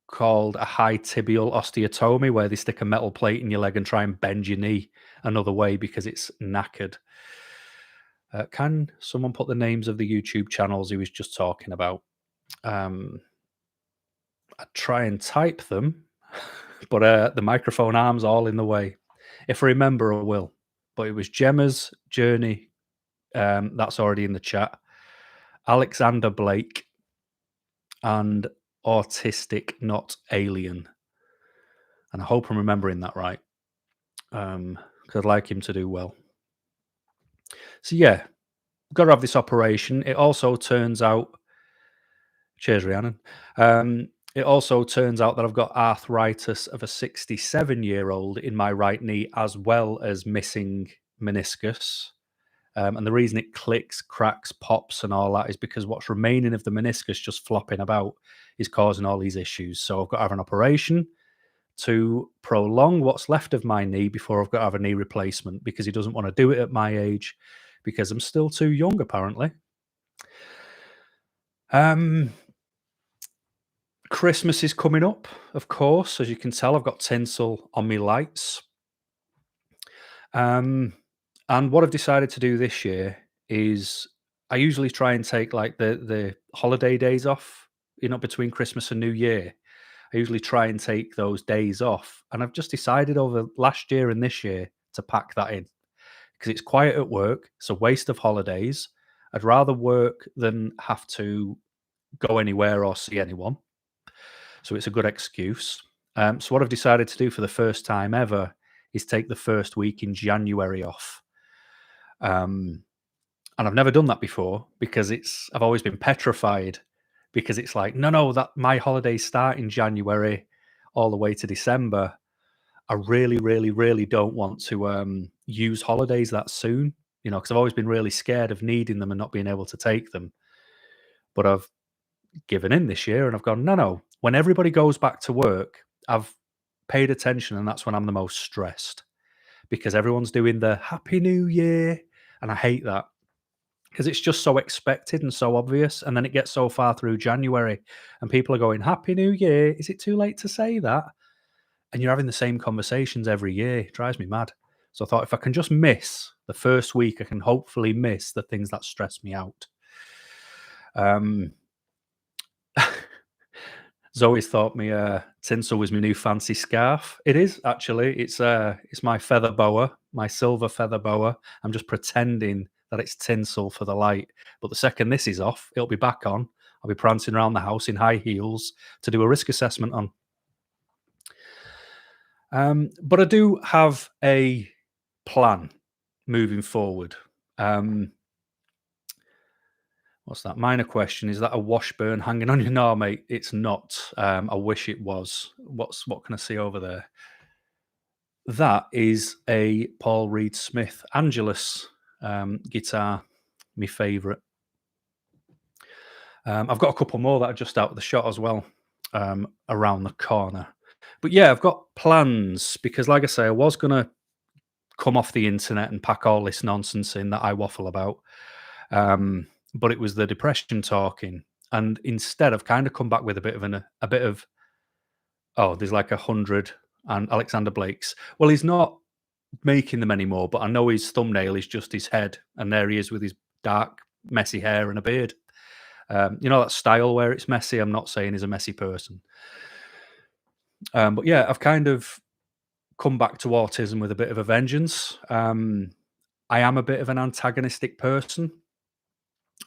Speaker 1: called a high tibial osteotomy, where they stick a metal plate in your leg and try and bend your knee another way because it's knackered. Can someone put the names of the YouTube channels he was just talking about? I try and type them, but the microphone arm's all in the way. If I remember, I will. But it was Gemma's Journey. That's already in the chat. Alexander Blake and Autistic, Not Alien. And I hope I'm remembering that right, because I'd like him to do well. So yeah, got to have this operation. It also turns out, cheers, Rhiannon. It also turns out that I've got arthritis of a 67-year-old in my right knee, as well as missing meniscus. And the reason it clicks, cracks, pops, and all that is because what's remaining of the meniscus just flopping about is causing all these issues. So I've got to have an operation to prolong what's left of my knee before I've got to have a knee replacement, because he doesn't want to do it at my age because I'm still too young, apparently. Christmas is coming up, of course. As you can tell, I've got tinsel on my lights. And what I've decided to do this year is I usually try and take like the holiday days off, between Christmas and New Year. I usually try and take those days off. And I've just decided over last year and this year to pack that in because it's quiet at work. It's a waste of holidays. I'd rather work than have to go anywhere or see anyone. So it's a good excuse. So what I've decided to do for the first time ever is take the first week in January off. And I've never done that before because I've always been petrified, because it's like, no, that my holidays start in January all the way to December. I really, really, really don't want to use holidays that soon, because I've always been really scared of needing them and not being able to take them. But I've given in this year and I've gone, no. When everybody goes back to work, I've paid attention, and that's when I'm the most stressed, because everyone's doing the Happy New Year, and I hate that because it's just so expected and so obvious. And then it gets so far through January and people are going, Happy New Year. Is it too late to say that? And you're having the same conversations every year. It drives me mad. So I thought, if I can just miss the first week, I can hopefully miss the things that stress me out. Zoe's thought me tinsel was my new fancy scarf. It is, actually. It's my feather boa, my silver feather boa. I'm just pretending that it's tinsel for the light. But the second this is off, it'll be back on. I'll be prancing around the house in high heels to do a risk assessment on. But I do have a plan moving forward. What's that? Minor question. Is that a Washburn hanging on your? No, mate, it's not. I wish it was. What can I see over there? That is a Paul Reed Smith Angelus guitar, my favourite. I've got a couple more that are just out of the shot as well, around the corner. But yeah, I've got plans because, like I say, I was going to come off the internet and pack all this nonsense in that I waffle about. But it was the depression talking. And instead, I've kind of come back with a bit of, oh, there's like 100 and Alexander Blake's. Well, he's not making them anymore, but I know his thumbnail is just his head. And there he is with his dark, messy hair and a beard. That style where it's messy. I'm not saying he's a messy person. But yeah, I've kind of come back to autism with a bit of a vengeance. I am a bit of an antagonistic person,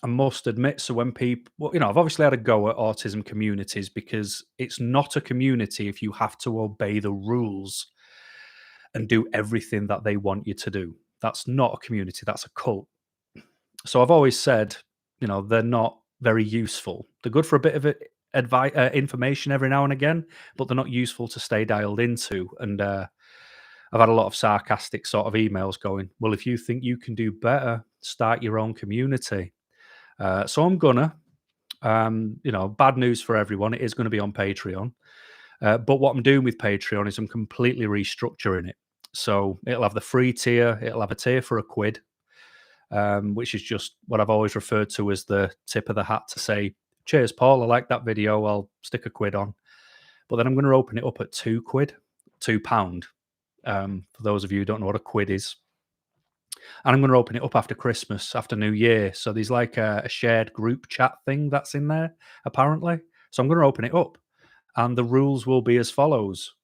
Speaker 1: I must admit. So when people, I've obviously had a go at autism communities because it's not a community if you have to obey the rules and do everything that they want you to do. That's not a community, that's a cult. So I've always said, they're not very useful. They're good for a bit of information every now and again, but they're not useful to stay dialed into. And I've had a lot of sarcastic sort of emails going, well, if you think you can do better, start your own community. So I'm gonna, bad news for everyone. It is going to be on Patreon. But what I'm doing with Patreon is I'm completely restructuring it. So it'll have the free tier, it'll have a tier for £1, which is just what I've always referred to as the tip of the hat to say, cheers, Paul, I like that video, I'll stick £1 on. But then I'm going to open it up at £2, £2. For those of you who don't know what a quid is. And I'm going to open it up after Christmas, after New Year. So there's like a shared group chat thing that's in there, apparently. So I'm going to open it up. And the rules will be as follows.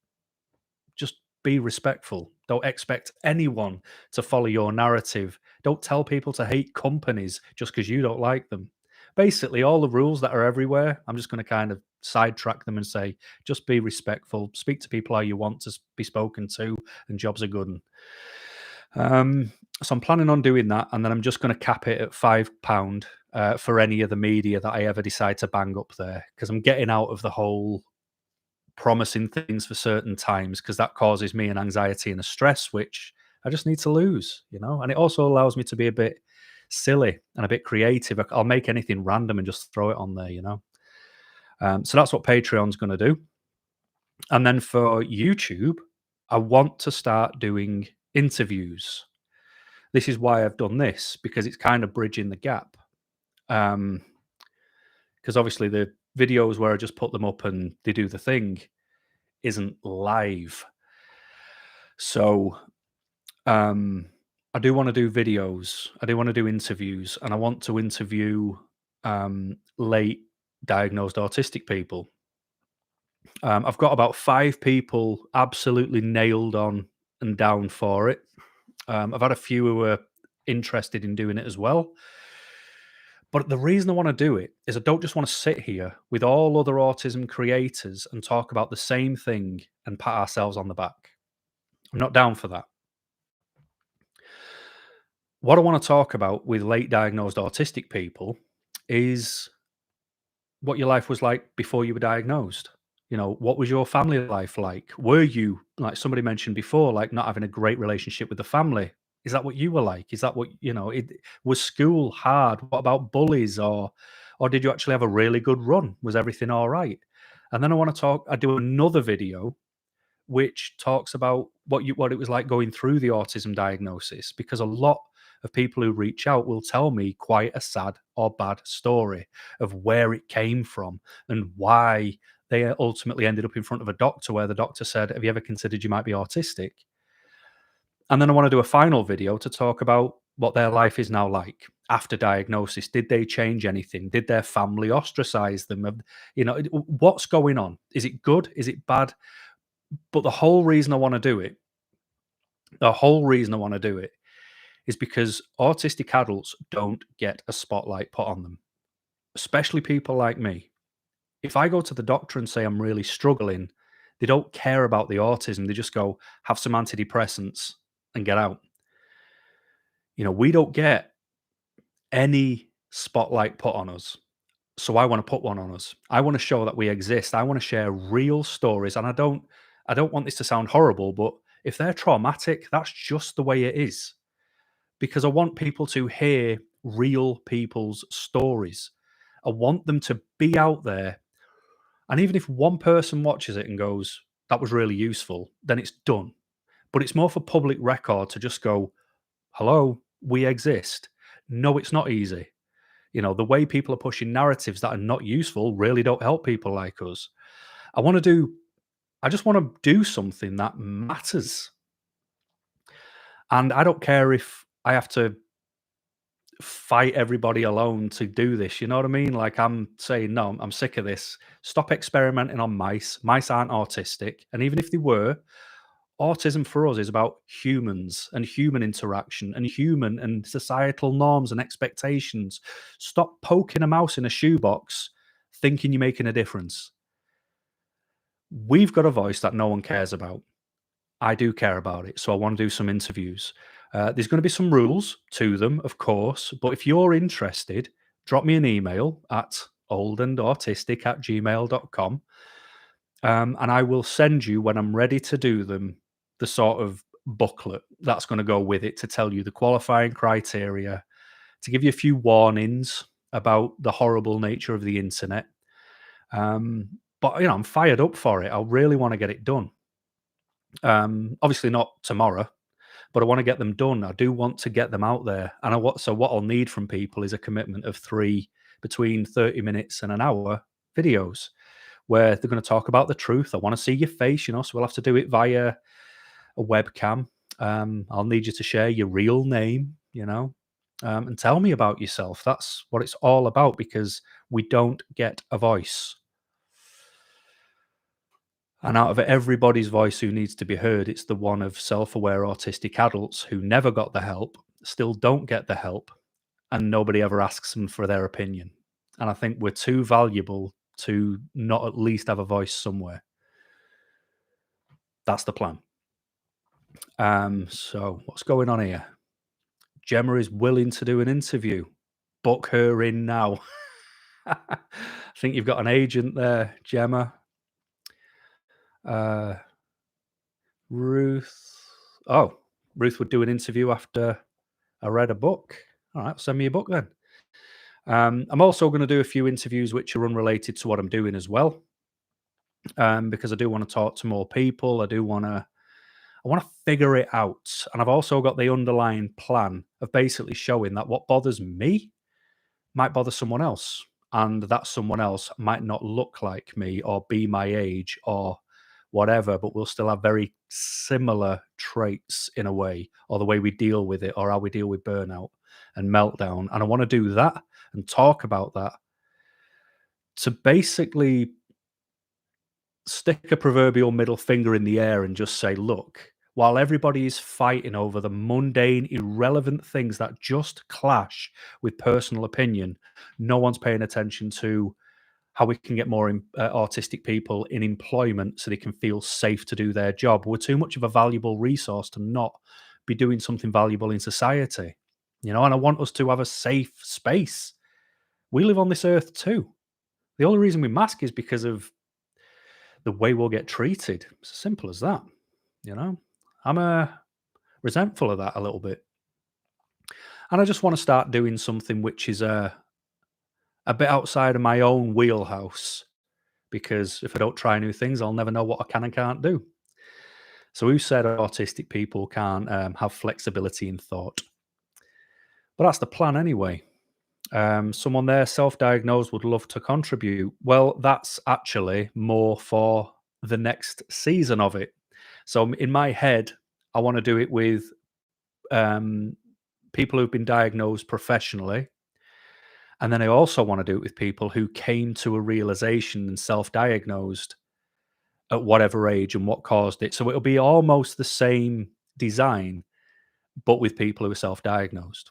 Speaker 1: Just be respectful. Don't expect anyone to follow your narrative. Don't tell people to hate companies just because you don't like them. Basically, all the rules that are everywhere, I'm just going to kind of sidetrack them and say, just be respectful. Speak to people how you want to be spoken to, and jobs are good. So I'm planning on doing that, and then I'm just going to cap it at £5 for any of the media that I ever decide to bang up there, because I'm getting out of the whole promising things for certain times, because that causes me an anxiety and a stress which I just need to lose, and it also allows me to be a bit silly and a bit creative. I'll make anything random and just throw it on there. So that's what Patreon's going to do. And then for YouTube, I want to start doing interviews. This is why I've done this, because it's kind of bridging the gap. Because obviously the videos where I just put them up and they do the thing isn't live. So I do want to do videos. I do want to do interviews, and I want to interview late diagnosed autistic people. I've got about 5 people absolutely nailed on and down for it. I've had a few who are interested in doing it as well. But the reason I want to do it is I don't just want to sit here with all other autism creators and talk about the same thing and pat ourselves on the back. I'm not down for that. What I want to talk about with late diagnosed autistic people is what your life was like before you were diagnosed. What was your family life like? Were you, like somebody mentioned before, like not having a great relationship with the family? Is that what you were like? Is that what, was school hard? What about bullies, or did you actually have a really good run? Was everything all right? And then I do another video which talks about what it was like going through the autism diagnosis, because a lot of people who reach out will tell me quite a sad or bad story of where it came from and why they ultimately ended up in front of a doctor where the doctor said, have you ever considered you might be autistic? And then I want to do a final video to talk about what their life is now like after diagnosis. Did they change anything? Did their family ostracize them? What's going on? Is it good? Is it bad? But the whole reason I want to do it is because autistic adults don't get a spotlight put on them, especially people like me. If I go to the doctor and say I'm really struggling, they don't care about the autism. They just go, have some antidepressants and get out. We don't get any spotlight put on us. So I want to put one on us. I want to show that we exist. I want to share real stories. And I don't want this to sound horrible, but if they're traumatic, that's just the way it is. Because I want people to hear real people's stories. I want them to be out there. And even if one person watches it and goes, that was really useful, then it's done. But it's more for public record to just go, hello, we exist. No, it's not easy. The way people are pushing narratives that are not useful really don't help people like us. I just want to do something that matters. And I don't care if I have to fight everybody alone to do this. You know what I mean? Like, I'm saying, no, I'm sick of this. Stop experimenting on mice. Mice aren't autistic. And even if they were, autism for us is about humans and human interaction and human and societal norms and expectations. Stop poking a mouse in a shoebox thinking you're making a difference. We've got a voice that no one cares about. I do care about it, so I want to do some interviews. There's going to be some rules to them, of course, but if you're interested, drop me an email at oldandautistic@gmail.com, and I will send you, when I'm ready to do them, the sort of booklet that's going to go with it to tell you the qualifying criteria, to give you a few warnings about the horrible nature of the internet. But I'm fired up for it. I really want to get it done. Obviously not tomorrow, but I want to get them done. I do want to get them out there. And so what I'll need from people is a commitment of 3 between 30 minutes and an hour videos where they're going to talk about the truth. I want to see your face, so we'll have to do it via a webcam. I'll need you to share your real name, and tell me about yourself. That's what it's all about, because we don't get a voice. And out of everybody's voice who needs to be heard, it's the one of self-aware autistic adults who never got the help, still don't get the help, and nobody ever asks them for their opinion. And I think we're too valuable to not at least have a voice somewhere. That's the plan. So what's going on here? Gemma is willing to do an interview. Book her in now. I think you've got an agent there, Gemma. Ruth. Oh, Ruth would do an interview after I read a book. All right, send me a book then. I'm also going to do a few interviews which are unrelated to what I'm doing as well, because I do want to talk to more people. I want to figure it out, and I've also got the underlying plan of basically showing that what bothers me might bother someone else, and that someone else might not look like me or be my age or whatever, but we'll still have very similar traits in a way, or the way we deal with it, or how we deal with burnout and meltdown. And I want to do that and talk about that to basically stick a proverbial middle finger in the air and just say, look, while everybody is fighting over the mundane, irrelevant things that just clash with personal opinion, no one's paying attention to how we can get more autistic people in employment so they can feel safe to do their job. We're too much of a valuable resource to not be doing something valuable in society, and I want us to have a safe space. We live on this earth too. The only reason we mask is because of the way we'll get treated. It's as simple as that. I'm resentful of that a little bit. And I just want to start doing something which is a bit outside of my own wheelhouse, because if I don't try new things, I'll never know what I can and can't do. So who said autistic people can't have flexibility in thought? But that's the plan anyway. Someone there, self-diagnosed, would love to contribute. Well, that's actually more for the next season of it. So in my head, I want to do it with people who've been diagnosed professionally. And then I also want to do it with people who came to a realization and self-diagnosed at whatever age and what caused it. So it'll be almost the same design, but with people who are self-diagnosed.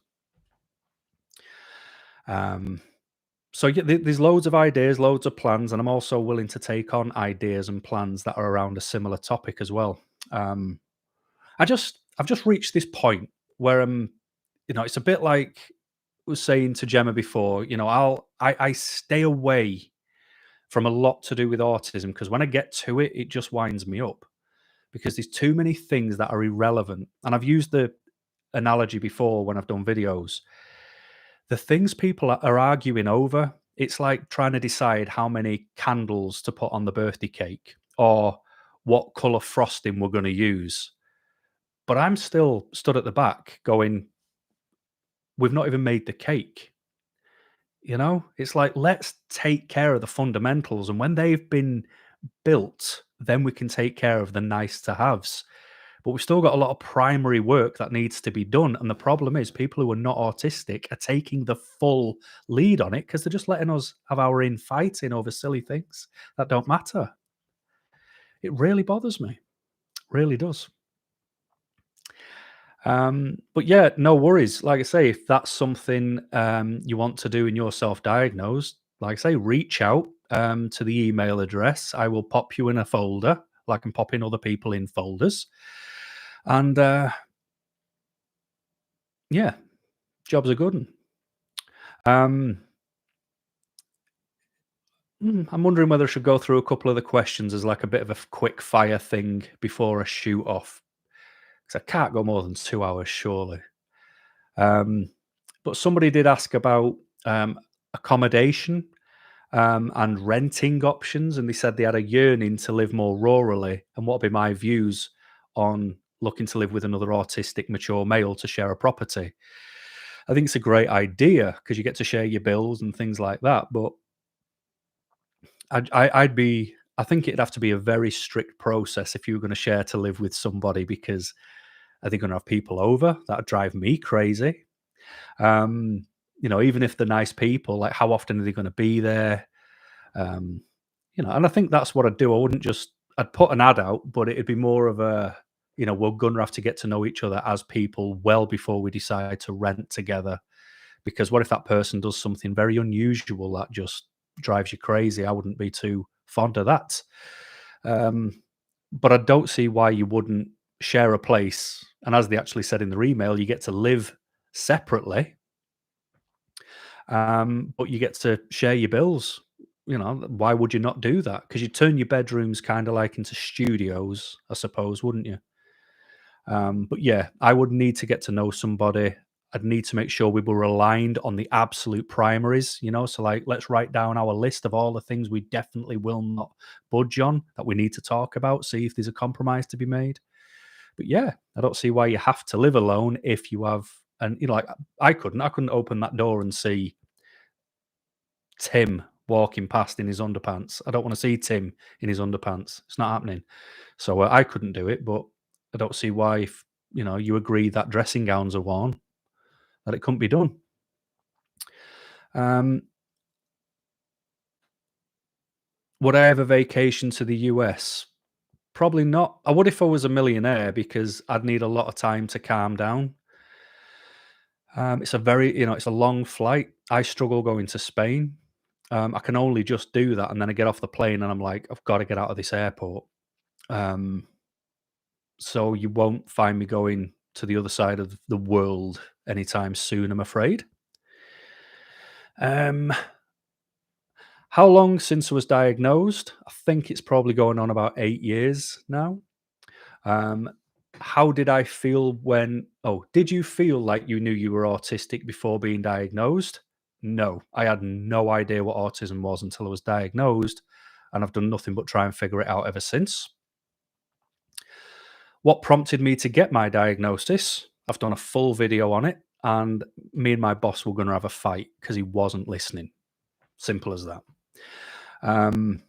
Speaker 1: So yeah, there's loads of ideas, loads of plans, and I'm also willing to take on ideas and plans that are around a similar topic as well. I've just reached this point where it's a bit like I was saying to Gemma before. I stay away from a lot to do with autism, because when I get to it, it just winds me up, because there's too many things that are irrelevant. And I've used the analogy before when I've done videos. The things people are arguing over, it's like trying to decide how many candles to put on the birthday cake or what color frosting we're going to use. But I'm still stood at the back going, we've not even made the cake. It's like, let's take care of the fundamentals. And when they've been built, then we can take care of the nice to haves. But we've still got a lot of primary work that needs to be done. And the problem is, people who are not autistic are taking the full lead on it because they're just letting us have our infighting over silly things that don't matter. It really bothers me. Really does. But yeah, no worries. Like I say, if that's something you want to do and you're self-diagnosed, like I say, reach out to the email address. I will pop you in a folder, like I'm popping other people in folders. And Yeah, job's a good one. Um, I'm wondering whether I should go through a couple of the questions as like a bit of a quick fire thing before I shoot off, because I can't go more than 2 hours, surely. Um, but somebody did ask about accommodation and renting options, and they said they had a yearning to live more rurally, and what would be my views on looking to live with another autistic mature male to share a property. I think it's a great idea because you get to share your bills and things like that. But I'd be, I think it'd have to be a very strict process if you were going to share to live with somebody, because are they going to have people over? That'd drive me crazy. Um, even if they're nice people, like how often are they going to be there? Um, and I think that's what I'd do. I wouldn't just, I'd put an ad out, but it'd be more of a, we're going to have to get to know each other as people well before we decide to rent together. Because what if that person does something very unusual that just drives you crazy? I wouldn't be too fond of that. Um, but I don't see why you wouldn't share a place. And as they actually said in their email, you get to live separately, but you get to share your bills. Why would you not do that? Because you turn your bedrooms kind of like into studios, I suppose, wouldn't you? But yeah, I would need to get to know somebody. I'd need to make sure we were aligned on the absolute primaries, So, like, let's write down our list of all the things we definitely will not budge on that we need to talk about, see if there's a compromise to be made. But yeah, I don't see why you have to live alone if you have, and like I couldn't open that door and see Tim walking past in his underpants. I don't want to see Tim in his underpants. It's not happening. So I couldn't do it, but I don't see why, if you agree that dressing gowns are worn, that it couldn't be done. Um, would I have a vacation to the US? Probably not. I would if I was a millionaire, because I'd need a lot of time to calm down. It's a very, it's a long flight. I struggle going to Spain. I can only just do that, and then I get off the plane, and I'm like, I've got to get out of this airport. Um, so you won't find me going to the other side of the world anytime soon, I'm afraid. Um, how long since I was diagnosed? I think it's probably going on about 8 years now. Um, how did I feel when? Oh, did you feel like you knew you were autistic before being diagnosed? No, I had no idea what autism was until I was diagnosed, and I've done nothing but try and figure it out ever since. What prompted me to get my diagnosis? I've done a full video on it, and me and my boss were going to have a fight because he wasn't listening. Simple as that. Um,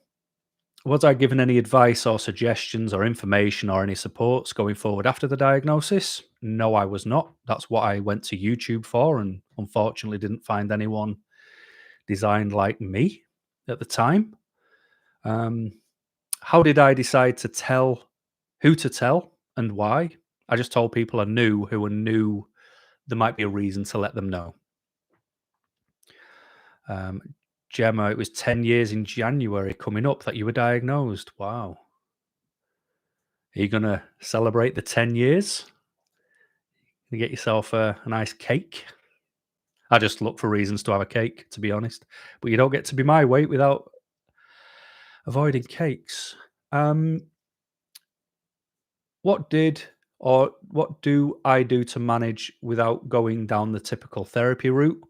Speaker 1: was I given any advice or suggestions or information or any supports going forward after the diagnosis? No, I was not. That's what I went to YouTube for, and unfortunately didn't find anyone designed like me at the time. Um, how did I decide to tell, who to tell and why? I just told people I knew who I knew there might be a reason to let them know. Um, Gemma, it was 10 years in January coming up that you were diagnosed. Wow. Are you going to celebrate the 10 years? You get yourself a nice cake? I just look for reasons to have a cake, to be honest. But you don't get to be my weight without avoiding cakes. Um, what did or what do I do to manage without going down the typical therapy route?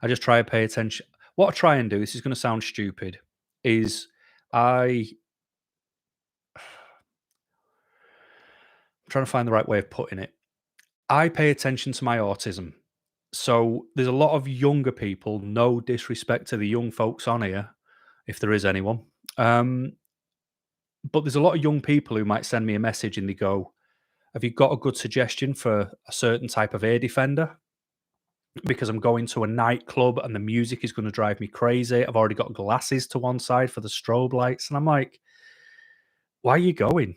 Speaker 1: I just try to pay attention. What I try and do, this is going to sound stupid, is I'm trying to find the right way of putting it. I pay attention to my autism. So there's a lot of younger people, no disrespect to the young folks on here, if there is anyone. Um, but there's a lot of young people who might send me a message and they go, have you got a good suggestion for a certain type of air defender? Because I'm going to a nightclub and the music is going to drive me crazy. I've already got glasses to one side for the strobe lights. And I'm like, why are you going?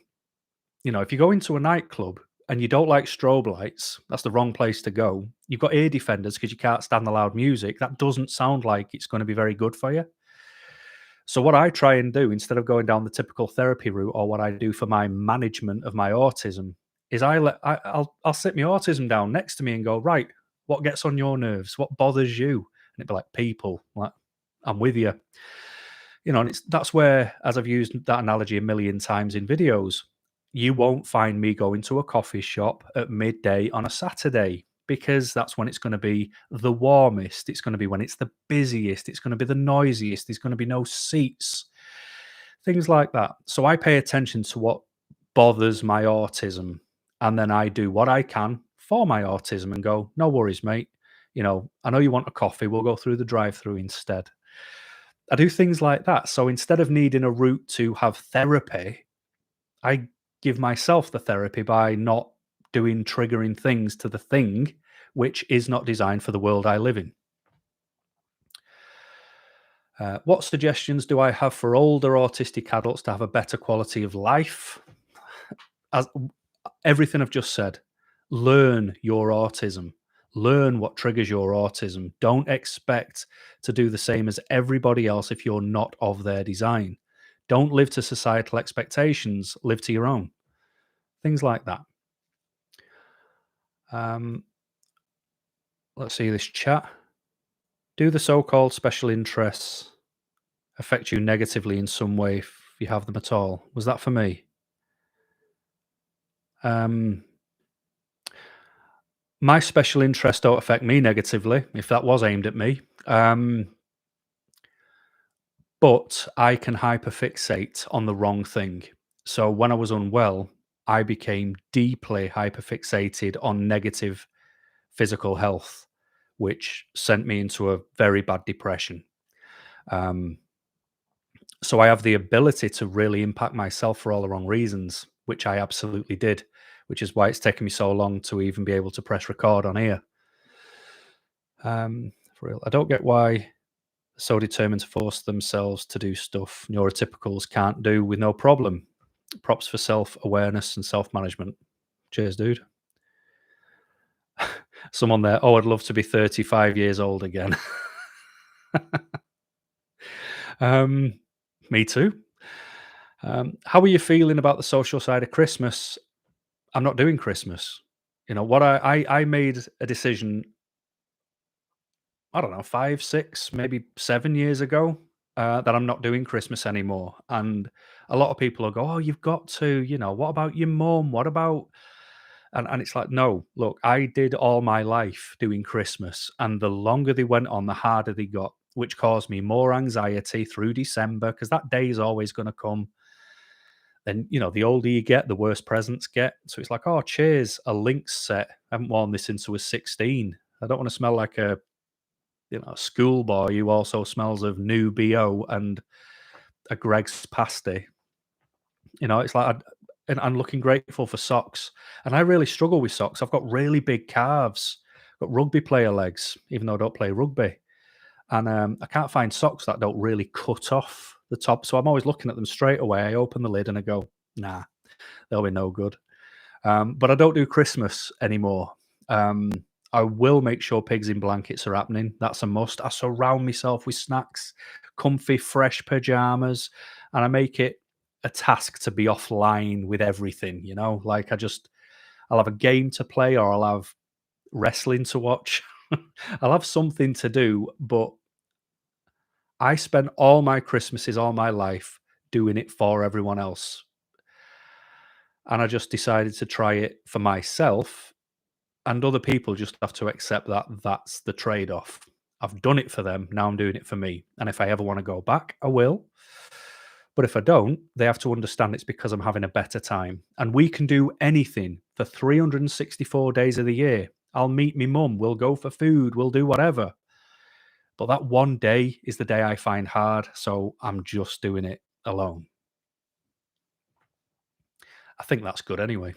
Speaker 1: If you go into a nightclub and you don't like strobe lights, that's the wrong place to go. You've got ear defenders because you can't stand the loud music. That doesn't sound like it's going to be very good for you. So what I try and do, instead of going down the typical therapy route, or what I do for my management of my autism, is I'll sit my autism down next to me and go, right, What gets on your nerves? What bothers you? And it'd be like, people. Like, I'm with you. And that's where, as I've used that analogy a million times in videos, you won't find me going to a coffee shop at midday on a Saturday, because that's when it's going to be the warmest. It's going to be when it's the busiest. It's going to be the noisiest. There's going to be no seats, things like that. So I pay attention to what bothers my autism, and then I do what I can for my autism and go, no worries, mate. I know you want a coffee. We'll go through the drive-through instead. I do things like that. So instead of needing a route to have therapy, I give myself the therapy by not doing triggering things to the thing which is not designed for the world I live in. What suggestions do I have for older autistic adults to have a better quality of life? As everything I've just said, learn your autism. Learn what triggers your autism. Don't expect to do the same as everybody else if you're not of their design. Don't live to societal expectations. Live to your own. Things like that. Let's see this chat. Do the so-called special interests affect you negatively in some way if you have them at all? Was that for me? My special interests don't affect me negatively, if that was aimed at me. But I can hyperfixate on the wrong thing. So when I was unwell, I became deeply hyperfixated on negative physical health, which sent me into a very bad depression. So I have the ability to really impact myself for all the wrong reasons, which I absolutely did, which is why it's taken me so long to even be able to press record on here. For real, I don't get why so determined to force themselves to do stuff neurotypicals can't do with no problem. Props for self-awareness and self-management. Cheers, dude. Someone there, oh, I'd love to be 35 years old again. Me too. How are you feeling about the social side of Christmas? I'm not doing Christmas. What I made a decision, I don't know, 5, 6, maybe 7 years ago, that I'm not doing Christmas anymore. And a lot of people will go, "Oh, you've got to, what about your mum? What about..." And it's like, no, look, I did all my life doing Christmas, and the longer they went on, the harder they got, which caused me more anxiety through December, because that day is always going to come. Then, the older you get, the worse presents get. So it's like, oh, cheers, a Lynx set. I haven't worn this since I was 16. I don't want to smell like a schoolboy who also smells of new BO and a Greg's pasty. It's like, and I'm looking grateful for socks. And I really struggle with socks. I've got really big calves, got rugby player legs, even though I don't play rugby. And I can't find socks that don't really cut off the top. So I'm always looking at them straight away. I open the lid and I go, nah, they'll be no good. But I don't do Christmas anymore. I will make sure pigs in blankets are happening. That's a must. I surround myself with snacks, comfy, fresh pajamas, and I make it a task to be offline with everything, Like I'll have a game to play, or I'll have wrestling to watch. I'll have something to do, but I spent all my Christmases, all my life doing it for everyone else. And I just decided to try it for myself, and other people just have to accept that that's the trade-off. I've done it for them, now I'm doing it for me. And if I ever want to go back, I will. But if I don't, they have to understand it's because I'm having a better time. And we can do anything for 364 days of the year. I'll meet me mum, we'll go for food, we'll do whatever. But that one day is the day I find hard, so I'm just doing it alone. I think that's good anyway.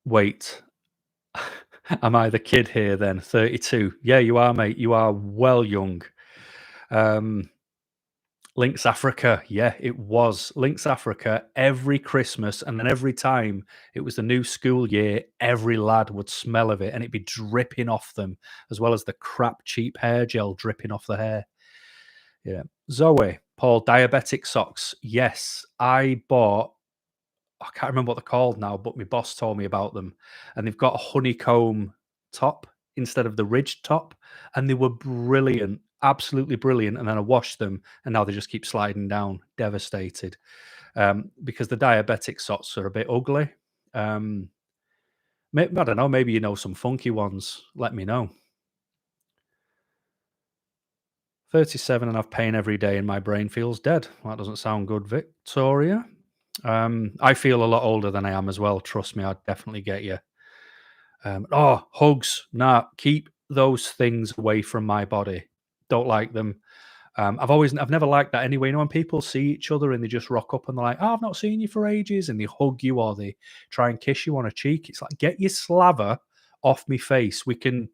Speaker 1: Wait, am I the kid here then? 32. Yeah, you are, mate. You are well young. Lynx Africa. Yeah, it was. Lynx Africa every Christmas, and then every time it was the new school year, every lad would smell of it and it'd be dripping off them, as well as the crap cheap hair gel dripping off the hair. Yeah. Zoe, Paul, diabetic socks. Yes, I bought I can't remember what they're called now, but my boss told me about them, and they've got a honeycomb top instead of the ridged top, and they were brilliant, absolutely brilliant. And then I washed them, and now they just keep sliding down. Devastated, because the diabetic socks are a bit ugly. Um, I don't know. Maybe you know some funky ones. Let me know. 37 and have pain every day, and my brain feels dead. That doesn't sound good, Victoria. I feel a lot older than I am as well. Trust me, I'd definitely get you. Oh, hugs. Nah, keep those things away from my body. Don't like them. I've never liked that anyway. You know, when people see each other and they just rock up and they're like, "Oh, I've not seen you for ages," and they hug you or they try and kiss you on a cheek. It's like, get your slaver off me face. We can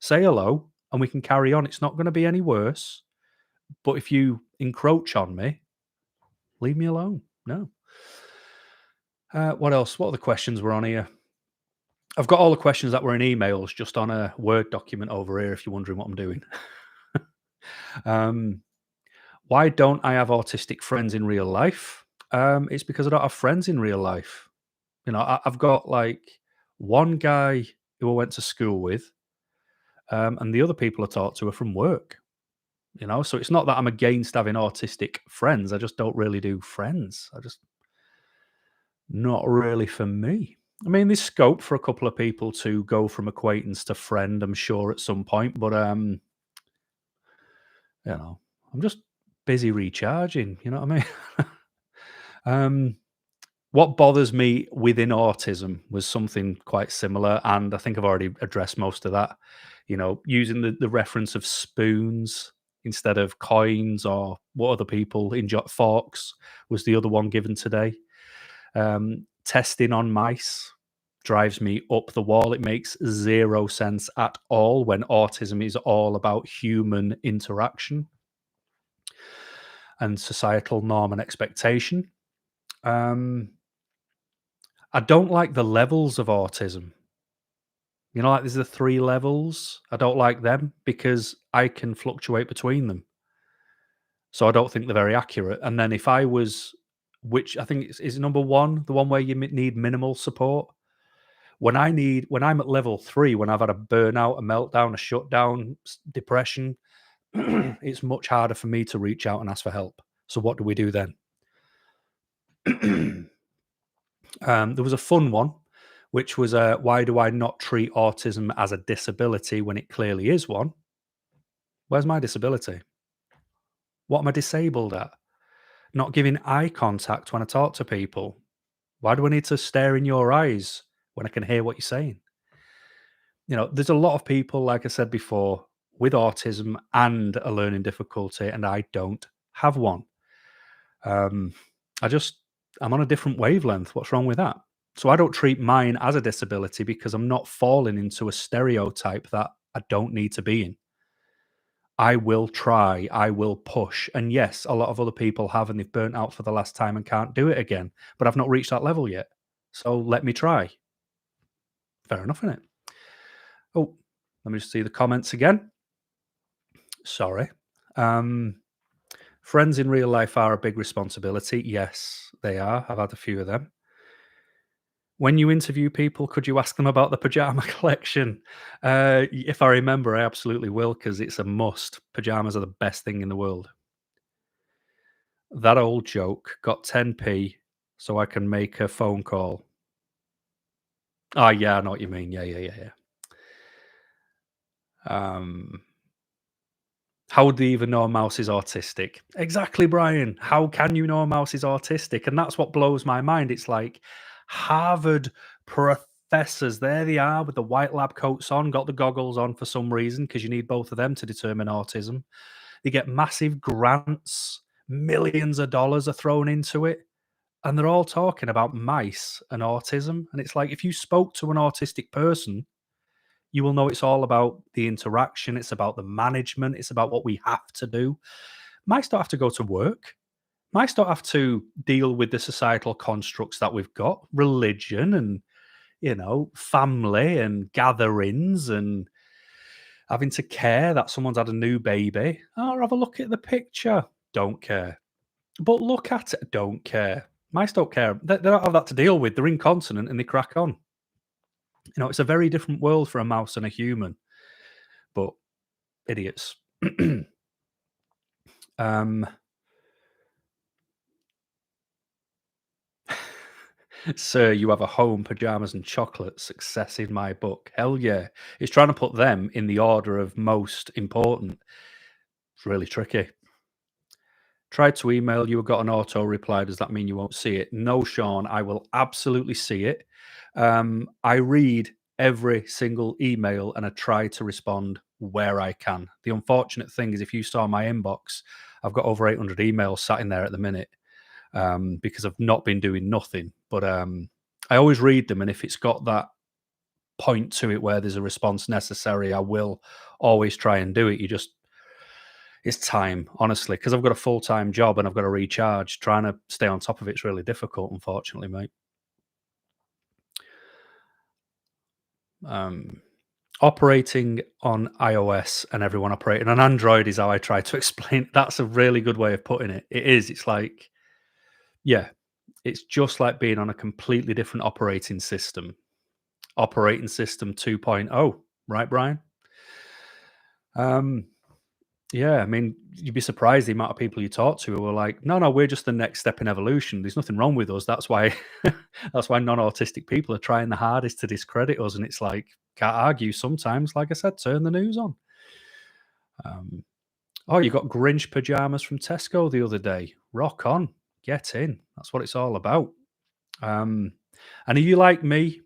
Speaker 1: say hello and we can carry on. It's not going to be any worse. But if you encroach on me, leave me alone. No. What else? What other questions were on here? I've got all the questions that were in emails just on a Word document over here if you're wondering what I'm doing. um, why don't I have autistic friends in real life? It's because I don't have friends in real life. You know, I've got like one guy who I went to school with, and the other people I talk to are from work. You know, so it's not that I'm against having autistic friends. I just don't really do friends. I just not really for me. I mean, there's scope for a couple of people to go from acquaintance to friend, I'm sure, at some point, but you know, I'm just busy recharging, you know what I mean? um, what bothers me within autism was something quite similar, and I think I've already addressed most of that. You know, using the reference of spoons instead of coins or what other people enjoy. Forks was the other one given today. Testing on mice drives me up the wall. It makes zero sense at all when autism is all about human interaction and societal norm and expectation. Um, I don't like the levels of autism. You know, like there's the three levels. I don't like them because I can fluctuate between them. So I don't think they're very accurate. And then if I was, which I think is number one, the one where you need minimal support. When I'm at level 3, when I've had a burnout, a meltdown, a shutdown, depression, it's much harder for me to reach out and ask for help. So what do we do then? There was a fun one, which was why do I not treat autism as a disability when it clearly is one? Where's my disability? What am I disabled at? Not giving eye contact when I talk to people. Why do I need to stare in your eyes when I can hear what you're saying? You know, there's a lot of people, like I said before, with autism and a learning difficulty, and I don't have one. Um, I just, I'm on a different wavelength. What's wrong with that? So I don't treat mine as a disability because I'm not falling into a stereotype that I don't need to be in. I will try, I will push. And yes, a lot of other people have, and they've burnt out for the last time and can't do it again. But I've not reached that level yet. So let me try. Fair enough, innit? Oh, let me just see the comments again. Sorry. Um, Friends in real life are a big responsibility. Yes, they are. I've had a few of them. When you interview people, could you ask them about the pajama collection? If I remember, I absolutely will because it's a must. Pajamas are the best thing in the world. That old joke got 10p so I can make a phone call. Ah, yeah, I know what you mean. Yeah, yeah, yeah, yeah. How would they even know a mouse is autistic? Exactly, Brian. How can you know a mouse is autistic? And that's what blows my mind. It's like Harvard professors, there they are with the white lab coats on, got the goggles on for some reason, because you need both of them to determine autism. They get massive grants, millions of dollars are thrown into it, and they're all talking about mice and autism. And it's like if you spoke to an autistic person, you will know it's all about the interaction, it's about the management, it's about what we have to do. Mice don't have to go to work. Mice don't have to deal with the societal constructs that we've got, religion and, you know, family and gatherings and having to care that someone's had a new baby. Oh, have a look at the picture. Don't care. But look at it. Don't care. Mice don't care. They don't have that to deal with. They're incontinent and they crack on. It's a very different world for a mouse and a human, but idiots. um, Sir, you have a home, pajamas, and chocolate. Success in my book. Hell yeah. It's trying to put them in the order of most important. It's really tricky. Tried to email you, got an auto reply. Does that mean you won't see it? No, Sean, I will absolutely see it. I read every single email and I try to respond where I can. The unfortunate thing is, if you saw my inbox, I've got over 800 emails sat in there at the minute because I've not been doing nothing. But I always read them, and if it's got that point to it where there's a response necessary, I will always try and do it. It's time, honestly, because I've got a full-time job and I've got to recharge. Trying to stay on top of it's really difficult, unfortunately, mate. Operating on iOS and everyone operating on Android is how I try to explain. That's a really good way of putting it. It is. It's like, yeah, it's just like being on a completely different operating system. Operating system 2.0, right, Brian? Yeah, I mean, you'd be surprised the amount of people you talk to who are like, "No, no, we're just the next step in evolution. There's nothing wrong with us." That's why, that's why non-autistic people are trying the hardest to discredit us. And it's like, can't argue. Sometimes, like I said, turn the news on. Oh, you got Grinch pajamas from Tesco the other day. Rock on, get in. That's what it's all about. And are you like me?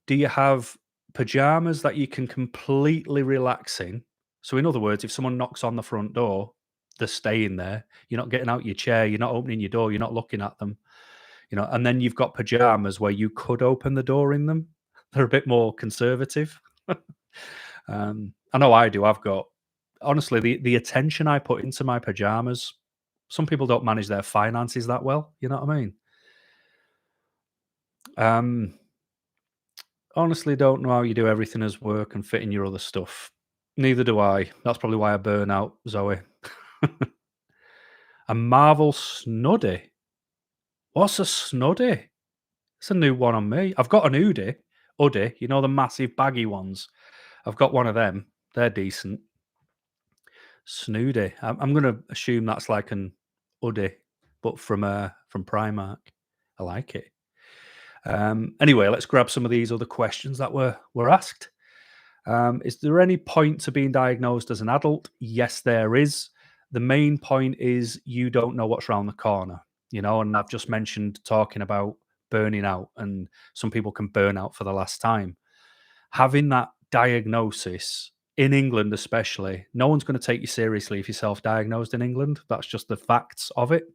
Speaker 1: Do you have pajamas that you can completely relax in? So, in other words, if someone knocks on the front door, they're staying there. You're not getting out your chair. You're not opening your door. You're not looking at them. And then you've got pajamas where you could open the door in them. They're a bit more conservative. I know I do. I've got, honestly, the attention I put into my pajamas. Some people don't manage their finances that well. You know what I mean? Um, Honestly, don't know how you do everything as work and fit in your other stuff. Neither do I. That's probably why I burn out, Zoe. A Marvel snuddy. What's a snuddy? It's a new one on me. I've got an hoodie, the massive baggy ones. I've got one of them. They're decent. Snoody. I'm going to assume that's like an hoodie, but from Primark. I like it. Anyway, let's grab some of these other questions that were asked. Is there any point to being diagnosed as an adult? Yes, there is. The main point is you don't know what's around the corner, and I've just mentioned talking about burning out, and some people can burn out for the last time. Having that diagnosis in England, especially, no one's going to take you seriously if you're self diagnosed in England. That's just the facts of it,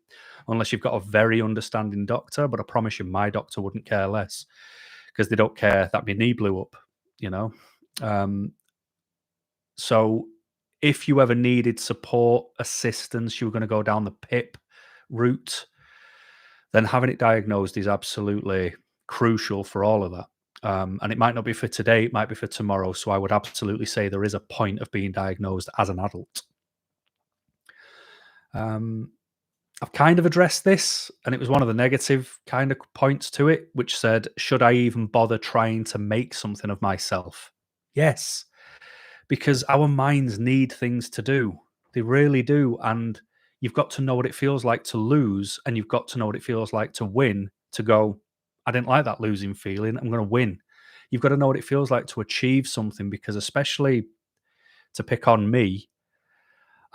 Speaker 1: unless you've got a very understanding doctor. But I promise you, my doctor wouldn't care less because they don't care that my knee blew up, you know. So if you ever needed support, assistance, you were going to go down the PIP route, then having it diagnosed is absolutely crucial for all of that. And it might not be for today, it might be for tomorrow. So I would absolutely say there is a point of being diagnosed as an adult. I've kind of addressed this, and it was one of the negative kind of points to it, which said, should I even bother trying to make something of myself? Yes, because our minds need things to do. They really do. And you've got to know what it feels like to lose, and you've got to know what it feels like to win, to go, I didn't like that losing feeling. I'm going to win. You've got to know what it feels like to achieve something, because especially to pick on me,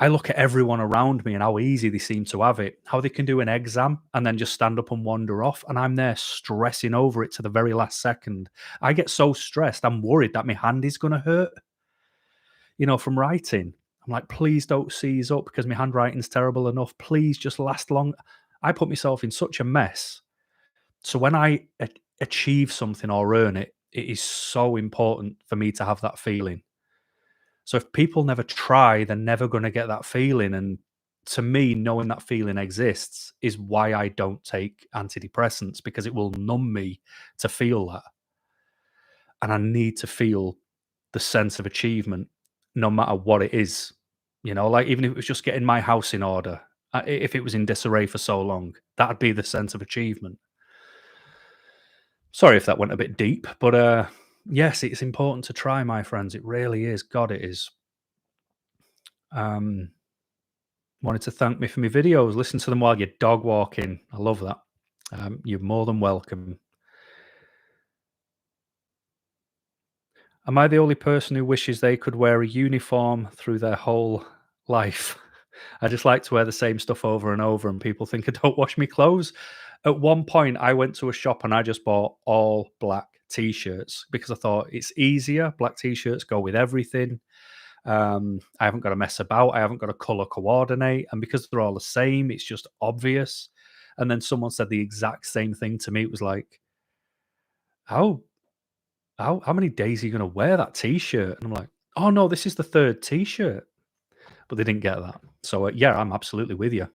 Speaker 1: I look at everyone around me and how easy they seem to have it, how they can do an exam and then just stand up and wander off. And I'm there stressing over it to the very last second. I get so stressed, I'm worried that my hand is going to hurt, from writing. I'm like, please don't seize up because my handwriting's terrible enough. Please just last long. I put myself in such a mess. So when I achieve something or earn it, it is so important for me to have that feeling. So if people never try, they're never going to get that feeling. And to me, knowing that feeling exists is why I don't take antidepressants, because it will numb me to feel that. And I need to feel the sense of achievement no matter what it is. Like even if it was just getting my house in order, if it was in disarray for so long. That'd be the sense of achievement. Sorry if that went a bit deep, but yes, it's important to try, my friends. It really is. God, it is. Um, Wanted to thank me for my videos. Listen to them while you're dog walking. I love that. You're more than welcome. Am I the only person who wishes they could wear a uniform through their whole life? I just like to wear the same stuff over and over, and people think I don't wash my clothes. At one point, I went to a shop and I just bought all black t-shirts because I thought it's easier. Black t-shirts go with everything. I haven't got to mess about. I haven't got to color coordinate, and because they're all the same, it's just obvious. And then someone said the exact same thing to me. It was like, "How how many days are you going to wear that t-shirt?" And I'm like, "Oh no, this is the third t-shirt." But they didn't get that. So yeah, I'm absolutely with you.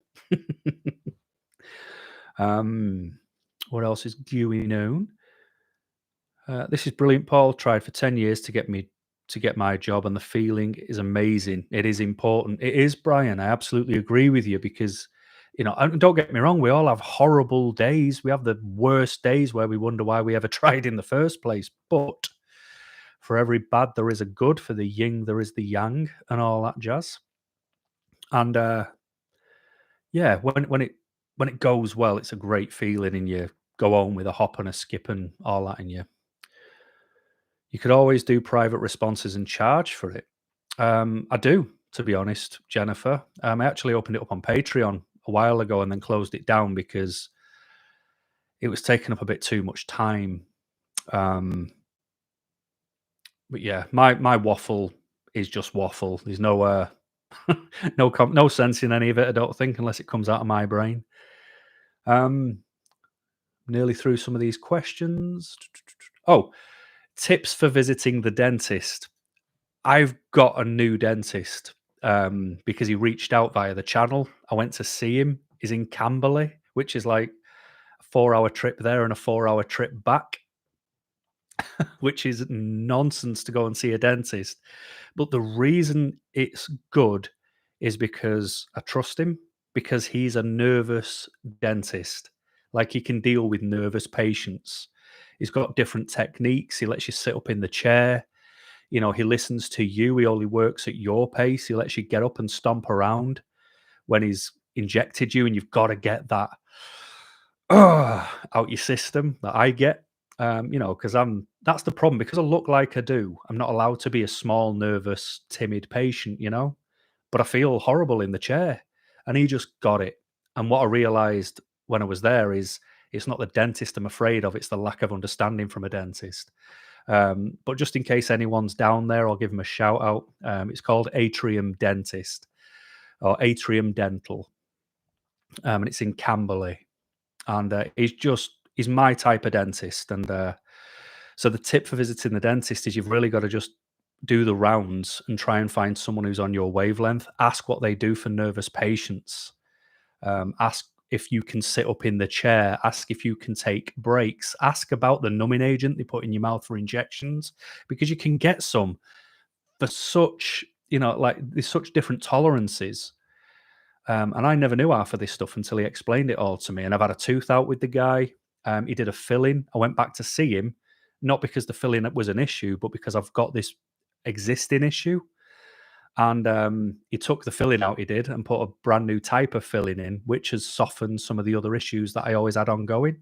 Speaker 1: What else is going on? This is brilliant, Paul. Tried for 10 years to get my job, and the feeling is amazing. It is important. It is, Brian. I absolutely agree with you because, and don't get me wrong, we all have horrible days. We have the worst days where we wonder why we ever tried in the first place. But for every bad, there is a good. For the yin, there is the yang, and all that jazz. And yeah, when it goes well, it's a great feeling, and you go home with a hop and a skip and all that, and you could always do private responses and charge for it. I do, to be honest, Jennifer. I actually opened it up on Patreon a while ago and then closed it down because it was taking up a bit too much time. Um, but yeah, my waffle is just waffle. There's no no sense in any of it. I don't think, unless it comes out of my brain. Um, Nearly through some of these questions. Oh, tips for visiting the dentist. I've got a new dentist because he reached out via the channel. I went to see him. He's in Camberley, which is like a 4-hour trip there and a 4-hour trip back, which is nonsense to go and see a dentist. But the reason it's good is because I trust him, because he's a nervous dentist. Like, he can deal with nervous patients. He's got different techniques. He lets you sit up in the chair. He listens to you. He only works at your pace. He lets you get up and stomp around when he's injected you, and you've got to get that out your system that I get. Because that's the problem. Because I look like I do, I'm not allowed to be a small, nervous, timid patient, but I feel horrible in the chair. And he just got it. And what I realized when I was there is it's not the dentist I'm afraid of, it's the lack of understanding from a dentist. But just in case anyone's down there, I'll give them a shout out. It's called Atrium Dentist or Atrium Dental, and it's in Camberley. And he's my type of dentist. And so the tip for visiting the dentist is you've really got to just do the rounds and try and find someone who's on your wavelength. Ask what they do for nervous patients. Ask if you can sit up in the chair. Ask if you can take breaks. Ask about the numbing agent they put in your mouth for injections, because you can get some for such, like, there's such different tolerances. And I never knew half of this stuff until he explained it all to me. And I've had a tooth out with the guy. He did a filling. I went back to see him, not because the filling was an issue, but because I've got this existing issue. And he took the filling out, he did, and put a brand new type of filling in, which has softened some of the other issues that I always had ongoing.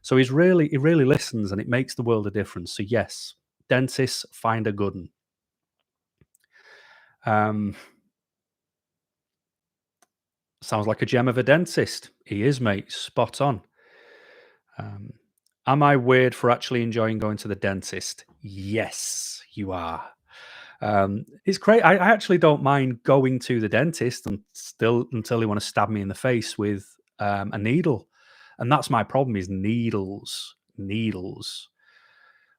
Speaker 1: So he really listens, and it makes the world a difference. So yes, dentists, find a good one. Sounds like a gem of a dentist. He is, mate. Spot on. Am I weird for actually enjoying going to the dentist? Yes, you are. It's great. I actually don't mind going to the dentist and still until they want to stab me in the face with a needle, and that's my problem: is needles. Needles.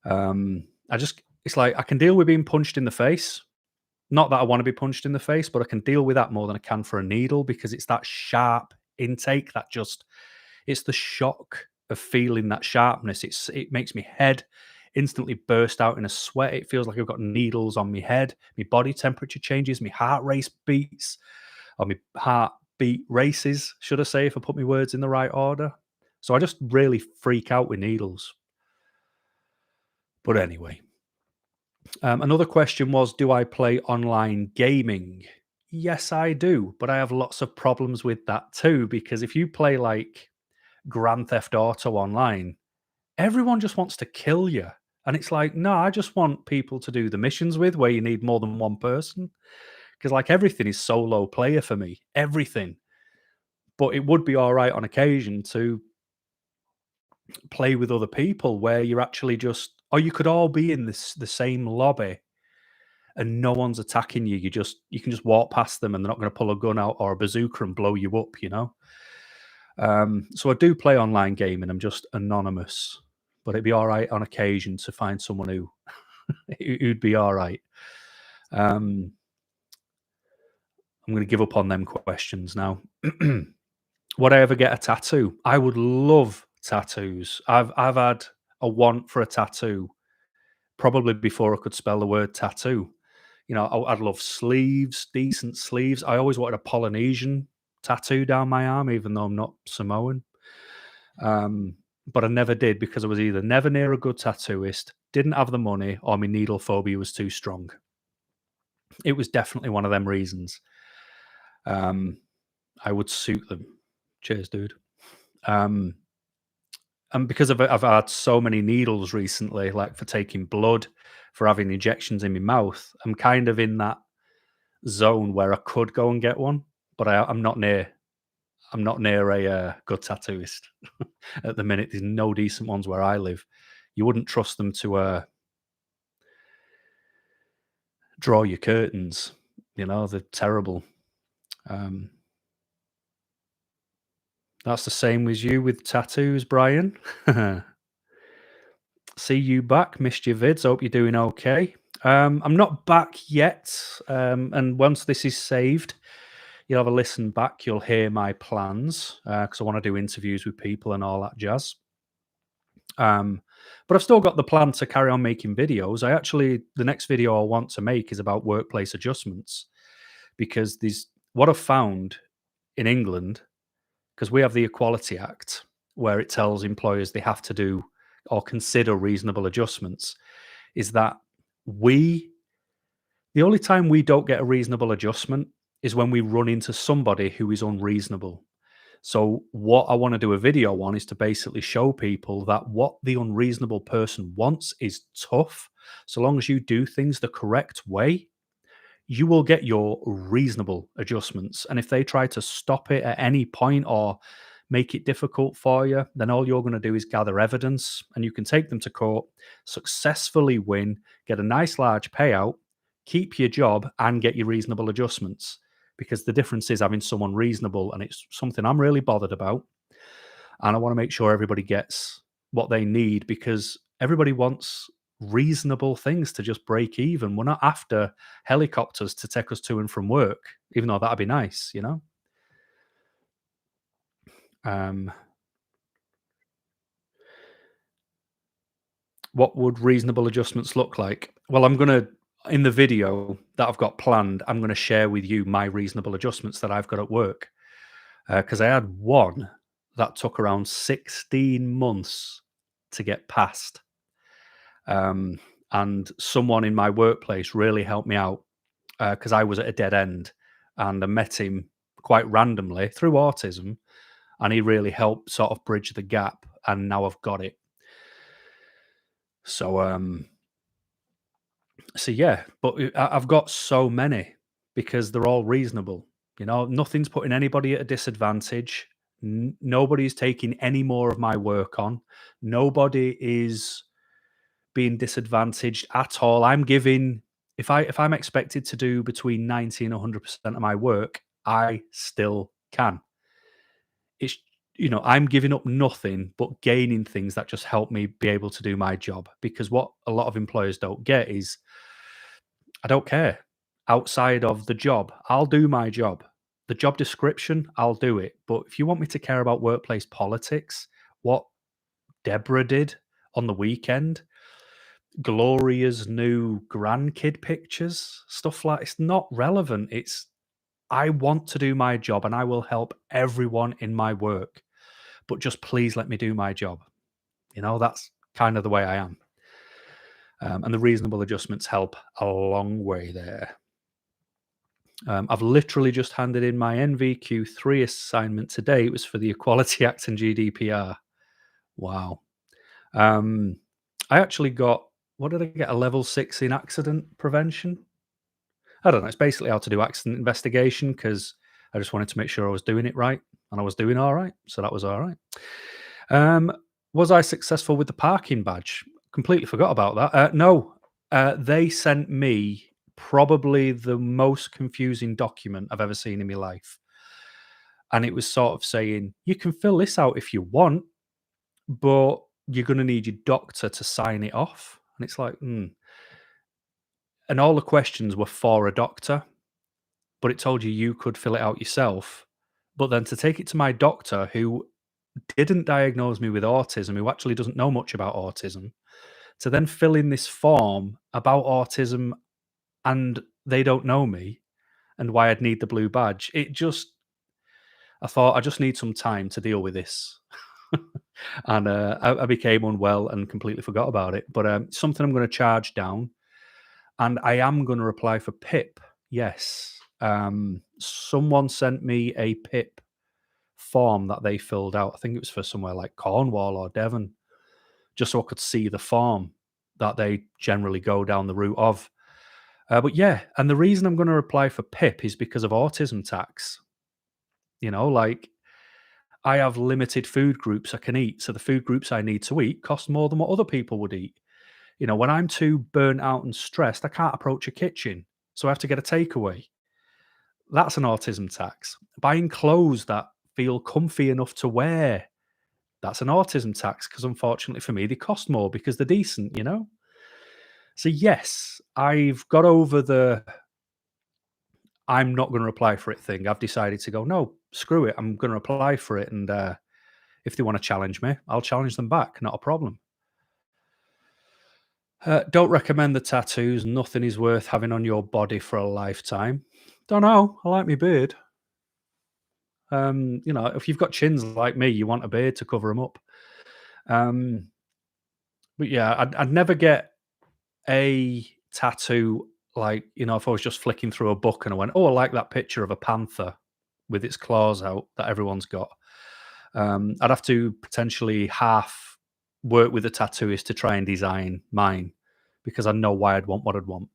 Speaker 1: It's like I can deal with being punched in the face. Not that I want to be punched in the face, but I can deal with that more than I can for a needle, because it's that sharp intake that it's the shock of feeling that sharpness. It makes me head instantly burst out in a sweat. It feels like I've got needles on my head. My body temperature changes, my heart rate beats, or my heart beat races, should I say, if I put my words in the right order. So I just really freak out with needles. But anyway, another question was, do I play online gaming? Yes, I do, but I have lots of problems with that too, because if you play like Grand Theft Auto online, everyone just wants to kill you. And it's like, no, I just want people to do the missions with where you need more than one person. Because like everything is solo player for me, everything. But it would be all right on occasion to play with other people where you're actually just, or you could all be in the same lobby and no one's attacking you. You can just walk past them and they're not going to pull a gun out or a bazooka and blow you up, you know. So I do play online gaming. I'm just anonymous, but it'd be all right on occasion to find someone who'd be all right. I'm going to give up on them questions now. Would I ever get a tattoo? I would love tattoos. I've had a want for a tattoo probably before I could spell the word tattoo. You know, I'd love sleeves, decent sleeves. I always wanted a Polynesian tattoo down my arm, even though I'm not Samoan. But I never did because I was either never near a good tattooist, didn't have the money, or my needle phobia was too strong. It was definitely one of them reasons. I would suit them. Cheers, dude. And because I've had so many needles recently, like for taking blood, for having injections in my mouth, I'm kind of in that zone where I could go and get one, but I'm not near. I'm not near a good tattooist at the minute. There's no decent ones where I live. You wouldn't trust them to draw your curtains. You know, they're terrible. That's the same with you with tattoos, Brian. See you back. Missed your vids. Hope you're doing okay. I'm not back yet. And once this is saved, you'll have a listen back. You'll hear my plans because I want to do interviews with people and all that jazz. But I've still got the plan to carry on making videos. The next video I want to make is about workplace adjustments because what I've found in England, because we have the Equality Act where it tells employers they have to do or consider reasonable adjustments, is that the only time we don't get a reasonable adjustment is when we run into somebody who is unreasonable. So what I want to do a video on is to basically show people that what the unreasonable person wants is tough. So long as you do things the correct way, you will get your reasonable adjustments. And if they try to stop it at any point or make it difficult for you, then all you're going to do is gather evidence and you can take them to court, successfully win, get a nice large payout, keep your job, and get your reasonable adjustments. Because the difference is having someone reasonable, and it's something I'm really bothered about. And I want to make sure everybody gets what they need because everybody wants reasonable things to just break even. We're not after helicopters to take us to and from work, even though that'd be nice, you know? What would reasonable adjustments look like? Well, in the video that I've got planned, I'm going to share with you my reasonable adjustments that I've got at work. Because I had one that took around 16 months to get past. And someone in my workplace really helped me out because I was at a dead end and I met him quite randomly through autism and he really helped sort of bridge the gap and now I've got it. So yeah, but I've got so many because they're all reasonable. You know, nothing's putting anybody at a disadvantage. Nobody's taking any more of my work on. Nobody is being disadvantaged at all. I'm giving if I'm expected to do between 90 and 100% of my work, I still can. It's I'm giving up nothing but gaining things that just help me be able to do my job because what a lot of employers don't get is I don't care. Outside of the job, I'll do my job. The job description, I'll do it. But if you want me to care about workplace politics, what Deborah did on the weekend, Gloria's new grandkid pictures, stuff like it's not relevant. I want to do my job and I will help everyone in my work, but just please let me do my job. That's kind of the way I am. And the reasonable adjustments help a long way there. I've literally just handed in my NVQ3 assignment today. It was for the Equality Act and GDPR. Wow. Um, I actually got, what did I get? A level 6 in accident prevention. I don't know. It's basically how to do accident investigation because I just wanted to make sure I was doing it right, and I was doing all right. So that was all right. Um, was I successful with the parking badge? Completely forgot about that. No, they sent me probably the most confusing document I've ever seen in my life. And it was sort of saying, you can fill this out if you want, but you're going to need your doctor to sign it off. And it's like, And all the questions were for a doctor, but it told you could fill it out yourself. But then to take it to my doctor, who didn't diagnose me with autism, who actually doesn't know much about autism, to then fill in this form about autism and they don't know me and why I'd need the blue badge. I thought I just need some time to deal with this. And I became unwell and completely forgot about it. But something I'm going to charge down, and I am going to apply for PIP. Yes. Someone sent me a PIP form that they filled out. I think it was for somewhere like Cornwall or Devon, just so I could see the form that they generally go down the route of. But yeah, and the reason I'm going to apply for PIP is because of autism tax. Like I have limited food groups I can eat, so the food groups I need to eat cost more than what other people would eat. When I'm too burnt out and stressed, I can't approach a kitchen, so I have to get a takeaway. That's an autism tax. Buying clothes that feel comfy enough to wear, that's an autism tax because unfortunately for me, they cost more because they're decent. So yes, I've got over the I'm not going to apply for it thing. I've decided to go, no, screw it. I'm going to apply for it. And if they want to challenge me, I'll challenge them back. Not a problem. Don't recommend the tattoos. Nothing is worth having on your body for a lifetime. Don't know. I like my beard. If you've got chins like me, you want a beard to cover them up. Um, but yeah, I'd never get a tattoo like, if I was just flicking through a book and I went, oh, I like that picture of a panther with its claws out that everyone's got. I'd have to potentially half work with a tattooist to try and design mine because I know why I'd want what I'd want.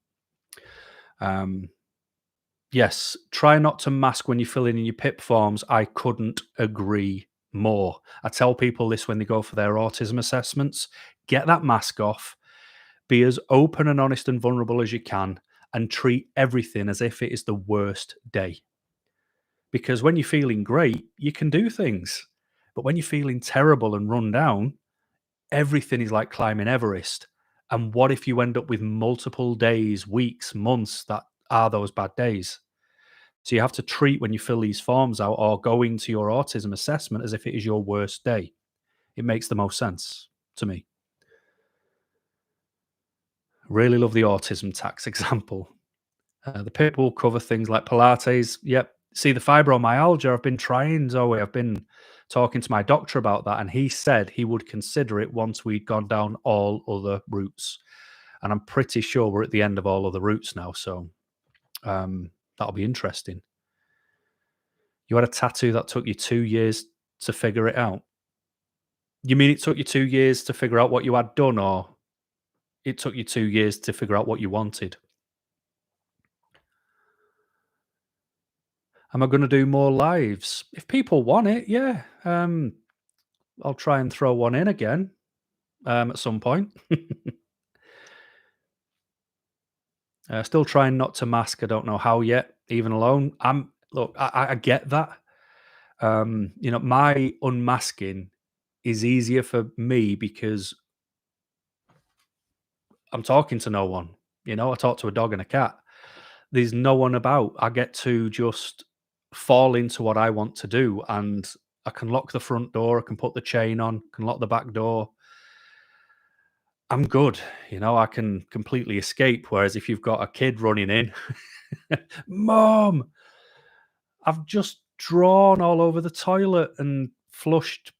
Speaker 1: Yes, try not to mask when you fill in your PIP forms. I couldn't agree more. I tell people this when they go for their autism assessments. Get that mask off. Be as open and honest and vulnerable as you can and treat everything as if it is the worst day. Because when you're feeling great, you can do things. But when you're feeling terrible and run down, everything is like climbing Everest. And what if you end up with multiple days, weeks, months that are those bad days? So you have to treat when you fill these forms out or go into your autism assessment as if it is your worst day. It makes the most sense to me. Really love the autism tax example. The PIP will cover things like Pilates. Yep. See, the fibromyalgia, I've been trying, Zoe. I've been talking to my doctor about that, and he said he would consider it once we'd gone down all other routes. And I'm pretty sure we're at the end of all other routes now. So that'll be interesting. You had a tattoo that took you 2 years to figure it out. You mean it took you 2 years to figure out what you had done, or it took you 2 years to figure out what you wanted? Am I going to do more lives? If people want it, yeah. I'll try and throw one in again at some point. Still trying not to mask. I don't know how yet, even alone. Look. I get that. My unmasking is easier for me because I'm talking to no one. I talk to a dog and a cat. There's no one about. I get to just fall into what I want to do, and I can lock the front door. I can put the chain on. Can lock the back door. I'm good. I can completely escape. Whereas if you've got a kid running in, mom, I've just drawn all over the toilet and flushed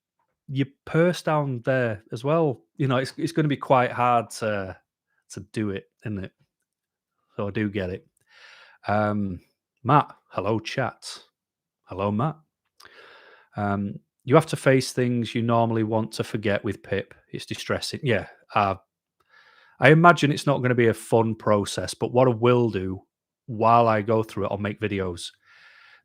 Speaker 1: your purse down there as well. You know, it's going to be quite hard to do it, isn't it? So I do get it. Um, Matt, hello, chat. Hello, Matt. You have to face things you normally want to forget with Pip. It's distressing. Yeah, I imagine it's not going to be a fun process, but what I will do while I go through it, I'll make videos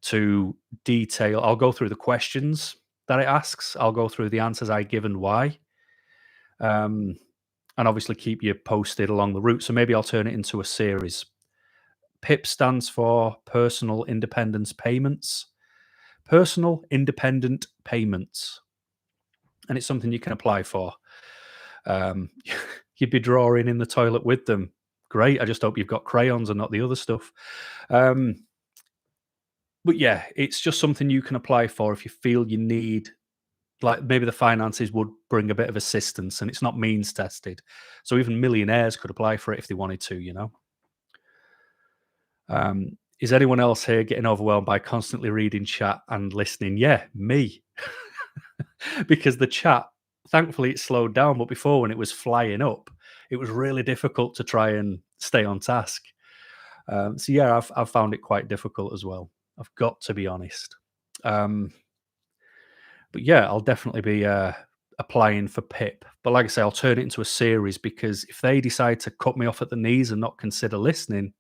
Speaker 1: to detail. I'll go through the questions that it asks. I'll go through the answers I give and why. And obviously keep you posted along the route. So maybe I'll turn it into a series. PIP stands for Personal Independence Payments. Personal Independent Payments. And it's something you can apply for. You'd be drawing in the toilet with them. Great. I just hope you've got crayons and not the other stuff. But yeah, it's just something you can apply for if you feel you need, like maybe the finances would bring a bit of assistance and it's not means tested. So even millionaires could apply for it if they wanted to, you know. Is anyone else here getting overwhelmed by constantly reading chat and listening? Yeah, me. Because the chat, thankfully, it slowed down. But before, when it was flying up, it was really difficult to try and stay on task. So yeah, I've found it quite difficult as well. I've got to be honest. But yeah, I'll definitely be applying for PIP. But like I say, I'll turn it into a series because if they decide to cut me off at the knees and not consider listening,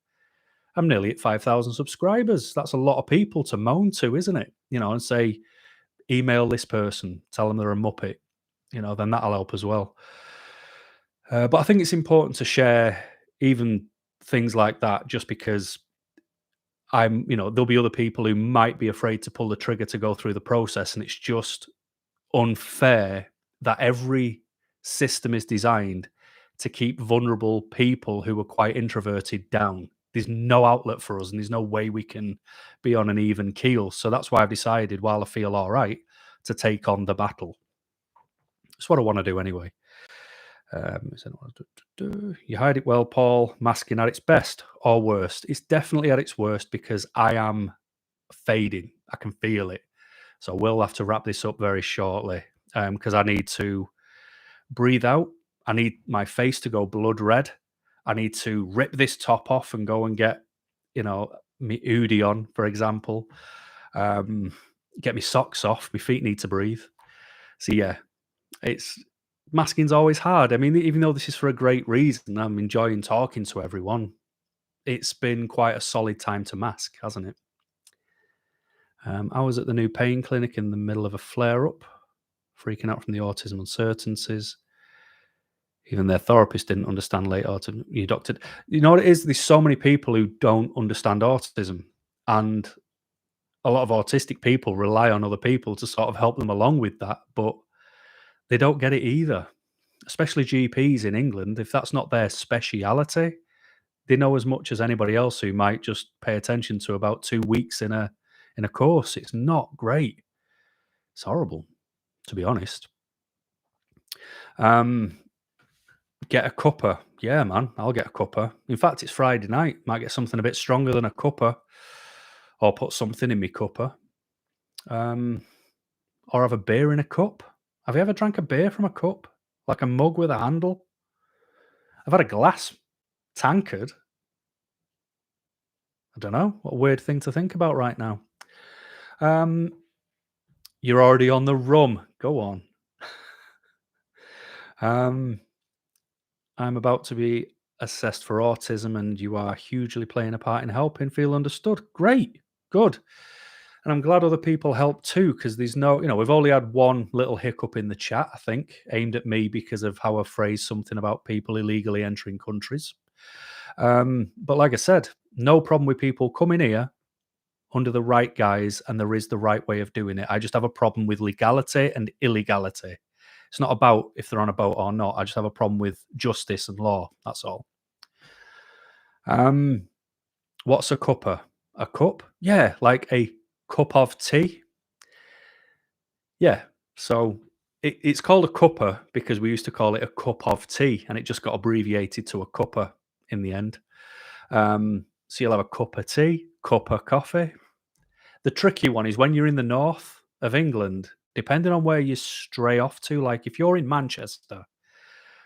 Speaker 1: I'm nearly at 5,000 subscribers. That's a lot of people to moan to, isn't it? You know, and say, email this person, tell them they're a muppet. You know, then that'll help as well. But I think it's important to share even things like that just because there'll be other people who might be afraid to pull the trigger to go through the process. And it's just unfair that every system is designed to keep vulnerable people who are quite introverted down. There's no outlet for us and there's no way we can be on an even keel. So that's why I've decided, while I feel all right, to take on the battle. It's what I want to do anyway. You hide it well, Paul. Masking at its best or worst. It's definitely at its worst because I am fading. I can feel it. So we'll have to wrap this up very shortly because I need to breathe out. I need my face to go blood red. I need to rip this top off and go and get, me Udi on, for example. Get my socks off. My feet need to breathe. So yeah, masking's always hard. I mean, even though this is for a great reason, I'm enjoying talking to everyone. It's been quite a solid time to mask, hasn't it? I was at the new pain clinic in the middle of a flare-up, freaking out from the autism uncertainties. Even their therapist didn't understand late autism. You doctor, you know what it is? There's so many people who don't understand autism, and a lot of autistic people rely on other people to sort of help them along with that, but they don't get it either. Especially GPs in England, if that's not their speciality, they know as much as anybody else who might just pay attention to about 2 weeks in a course. It's not great. It's horrible, to be honest. Get a cuppa. Yeah, man, I'll get a cuppa. In fact, it's Friday night. Might get something a bit stronger than a cuppa, or put something in my cuppa. Or have a beer in a cup. Have you ever drank a beer from a cup? Like a mug with a handle? I've had a glass tankard. I don't know. What a weird thing to think about right now. You're already on the rum. Go on. I'm about to be assessed for autism, and you are hugely playing a part in helping feel understood. Great. Good. And I'm glad other people help too, because there's we've only had one little hiccup in the chat, I think, aimed at me because of how I phrased something about people illegally entering countries. But like I said, no problem with people coming here under the right guise, and there is the right way of doing it. I just have a problem with legality and illegality. It's not about if they're on a boat or not. I just have a problem with justice and law. That's all. What's a cuppa? A cup? Yeah, like a cup of tea. Yeah. So it's called a cuppa because we used to call it a cup of tea, and it just got abbreviated to a cuppa in the end. So you'll have a cup of tea, cup of coffee. The tricky one is when you're in the north of England, depending on where you stray off to, like if you're in Manchester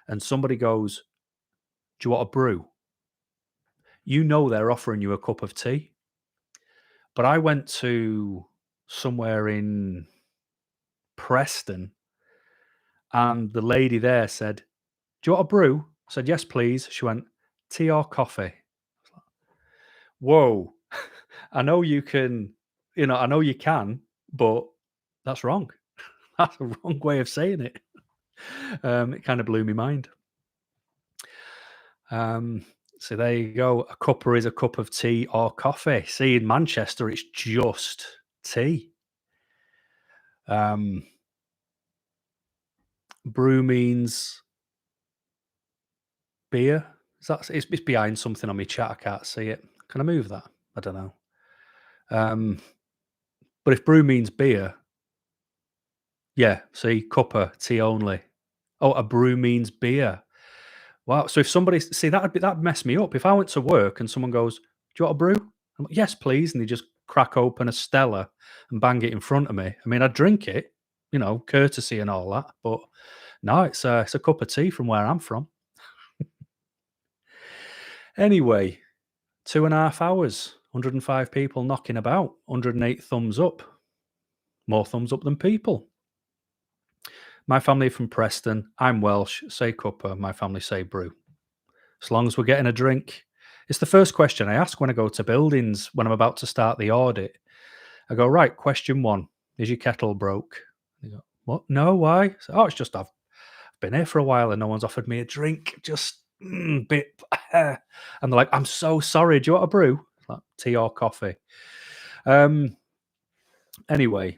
Speaker 1: and somebody goes, "Do you want a brew?" You know they're offering you a cup of tea. But I went to somewhere in Preston and the lady there said, "Do you want a brew?" I said, "Yes, please." She went, "Tea or coffee?" Whoa. I know you can, I know you can, but that's wrong. That's a wrong way of saying it. It kind of blew my mind. Um, so there you go. A cuppa is a cup of tea or coffee. See, in Manchester, it's just tea. Um, brew means beer. It's behind something on my chat. I can't see it. Can I move that? I don't know. Um, but if brew means beer, yeah. See, cuppa, tea only. Oh, a brew means beer. Wow. So if somebody see that'd mess me up. If I went to work and someone goes, "Do you want a brew?" I'm like, "Yes, please," and they just crack open a Stella and bang it in front of me. I mean, I'd drink it, courtesy and all that. But no, it's a cup of tea from where I'm from. Anyway, 2.5 hours, 105 people knocking about, 108 thumbs up, more thumbs up than people. My family from Preston. I'm Welsh. Say cuppa. My family say brew. As long as we're getting a drink. It's the first question I ask when I go to buildings when I'm about to start the audit. I go, right, question one, is your kettle broke? They go, what? No, why? So, oh, it's just I've been here for a while and no one's offered me a drink. Just bit. And they're like, I'm so sorry. Do you want a brew? Like, tea or coffee? Anyway,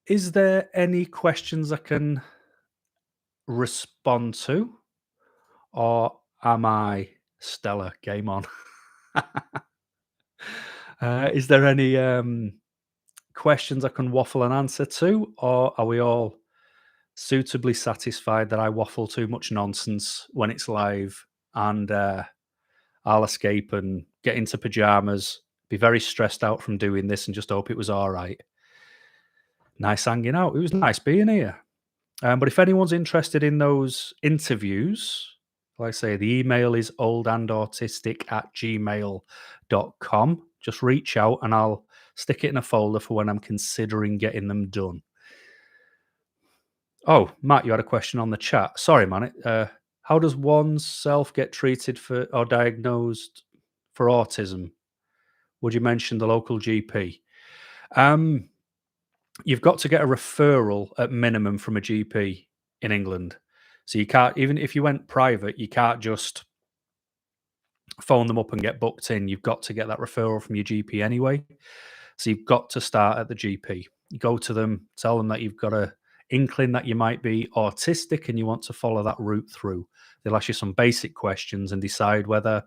Speaker 1: is there any questions I can respond to? Or am I Stella? Game on. Is there any questions I can waffle an answer to, or are we all suitably satisfied that I waffle too much nonsense when it's live and I'll escape and get into pajamas, be very stressed out from doing this and just hope it was all right? Nice hanging out. It was nice being here. But if anyone's interested in those interviews, like I say, the email is oldandautistic@gmail.com. Just reach out and I'll stick it in a folder for when I'm considering getting them done. Oh, Matt, you had a question on the chat. Sorry, man. How does one's self get treated for or diagnosed for autism? Would you mention the local GP? You've got to get a referral at minimum from a GP in England. So you can't, even if you went private, you can't just phone them up and get booked in. You've got to get that referral from your GP anyway. So you've got to start at the GP. You go to them, tell them that you've got a inkling that you might be autistic and you want to follow that route through. They'll ask you some basic questions and decide whether,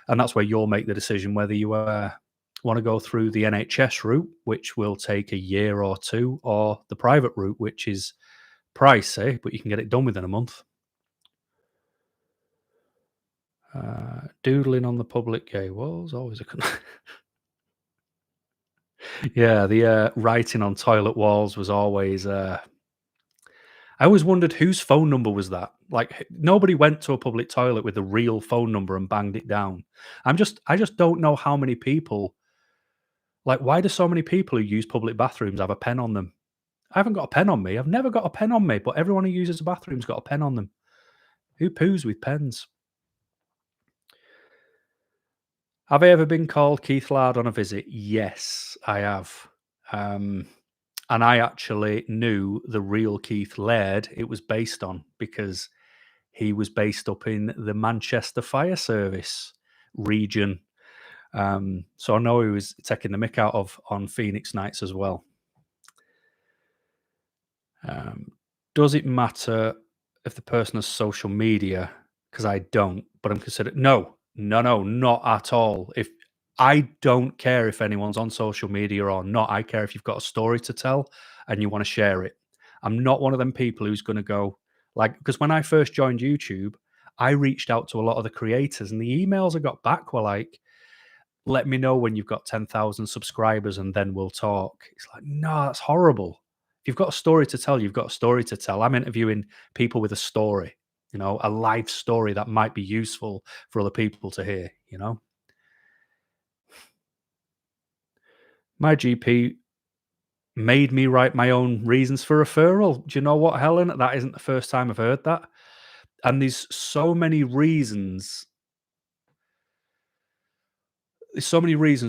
Speaker 1: and that's where you'll make the decision whether you want to go through the NHS route, which will take a year or two, or the private route, which is pricey, but you can get it done within a month. Doodling on the public gay walls, always a yeah, the writing on toilet walls was always. I always wondered whose phone number was that. Like nobody went to a public toilet with a real phone number and banged it down. I just don't know how many people. Like, why do so many people who use public bathrooms have a pen on them? I haven't got a pen on me. I've never got a pen on me, but everyone who uses a bathroom's got a pen on them. Who poos with pens? Have I ever been called Keith Lard on a visit? Yes, I have. And I actually knew the real Keith Laird it was based on because he was based up in the Manchester Fire Service region. So I know he was taking the mick out of on Phoenix nights as well. Does it matter if the person has social media? Because I don't, but I'm considered. No, not at all. If I don't care if anyone's on social media or not, I care if you've got a story to tell and you want to share it. I'm not one of them people who's going to go because when I first joined YouTube, I reached out to a lot of the creators and the emails I got back were like, let me know when you've got 10,000 subscribers and then we'll talk. It's like, no, that's horrible. If you've got a story to tell, you've got a story to tell. I'm interviewing people with a story, a life story that might be useful for other people to hear. My GP made me write my own reasons for referral. Do you know what, Helen? That isn't the first time I've heard that. And there's so many reasons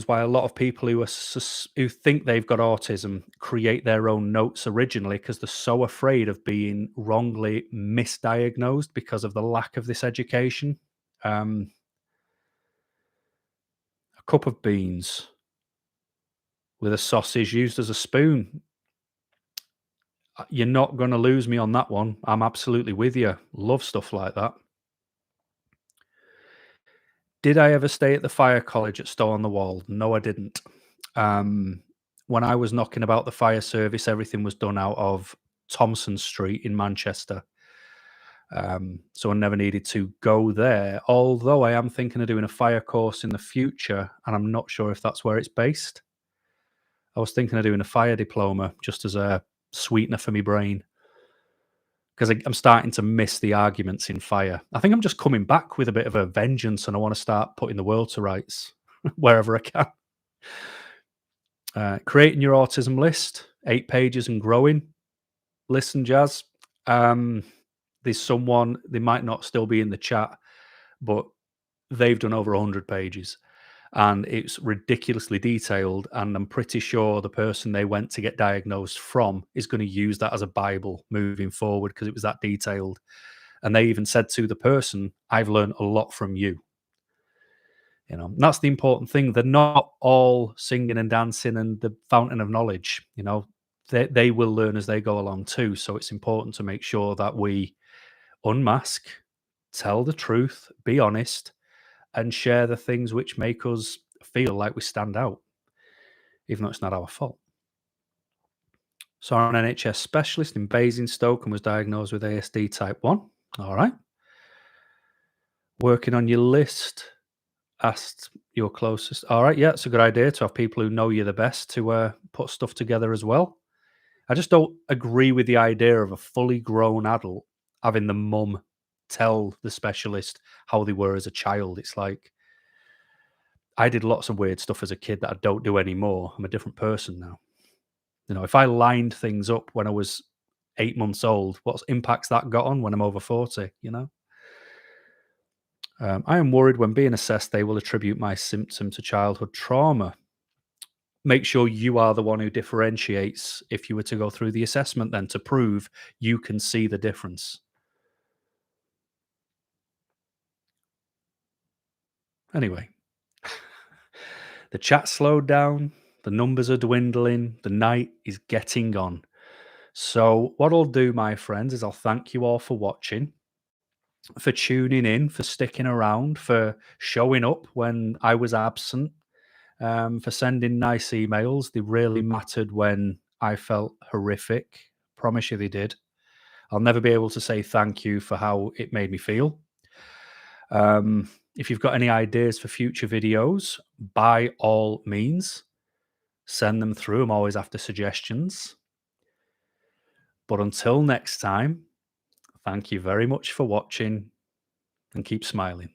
Speaker 1: why a lot of people who think they've got autism create their own notes originally because they're so afraid of being wrongly misdiagnosed because of the lack of this education. Um, a cup of beans with a sausage used as a spoon. You're not going to lose me on that one. I'm absolutely with you. Love stuff like that. Did I ever stay at the fire college at Stow on the Wall? No, I didn't. Um, when I was knocking about the fire service, everything was done out of Thompson Street in Manchester. So I never needed to go there. Although I am thinking of doing a fire course in the future, and I'm not sure if that's where it's based. I was thinking of doing a fire diploma just as a sweetener for my brain because I'm starting to miss the arguments in fire. I think I'm just coming back with a bit of a vengeance, and I want to start putting the world to rights wherever I can. Creating your autism list, 8 pages and growing. Listen, Jazz, there's someone, they might not still be in the chat, but they've done over 100 pages and it's ridiculously detailed. And I'm pretty sure the person they went to get diagnosed from is going to use that as a Bible moving forward because it was that detailed. And they even said to the person, I've learned a lot from you. That's the important thing. They're not all singing and dancing and the fountain of knowledge. They will learn as they go along too. So it's important to make sure that we unmask, tell the truth, be honest, and share the things which make us feel like we stand out, even though it's not our fault. So I'm an NHS specialist in Basingstoke and was diagnosed with ASD type 1. All right. Working on your list. Asked your closest. All right, yeah, it's a good idea to have people who know you the best to put stuff together as well. I just don't agree with the idea of a fully grown adult having the mum tell the specialist how they were as a child. It's like I did lots of weird stuff as a kid that I don't do anymore. I'm a different person now. If I lined things up when I was 8 months old, what impacts that got on when I'm over 40? I am worried when being assessed, they will attribute my symptom to childhood trauma. Make sure you are the one who differentiates if you were to go through the assessment then to prove you can see the difference. Anyway, the chat slowed down, the numbers are dwindling, the night is getting on. So what I'll do, my friends, is I'll thank you all for watching, for tuning in, for sticking around, for showing up when I was absent, for sending nice emails. They really mattered when I felt horrific. Promise you they did. I'll never be able to say thank you for how it made me feel. If you've got any ideas for future videos, by all means, send them through. I'm always after suggestions. But until next time, thank you very much for watching and keep smiling.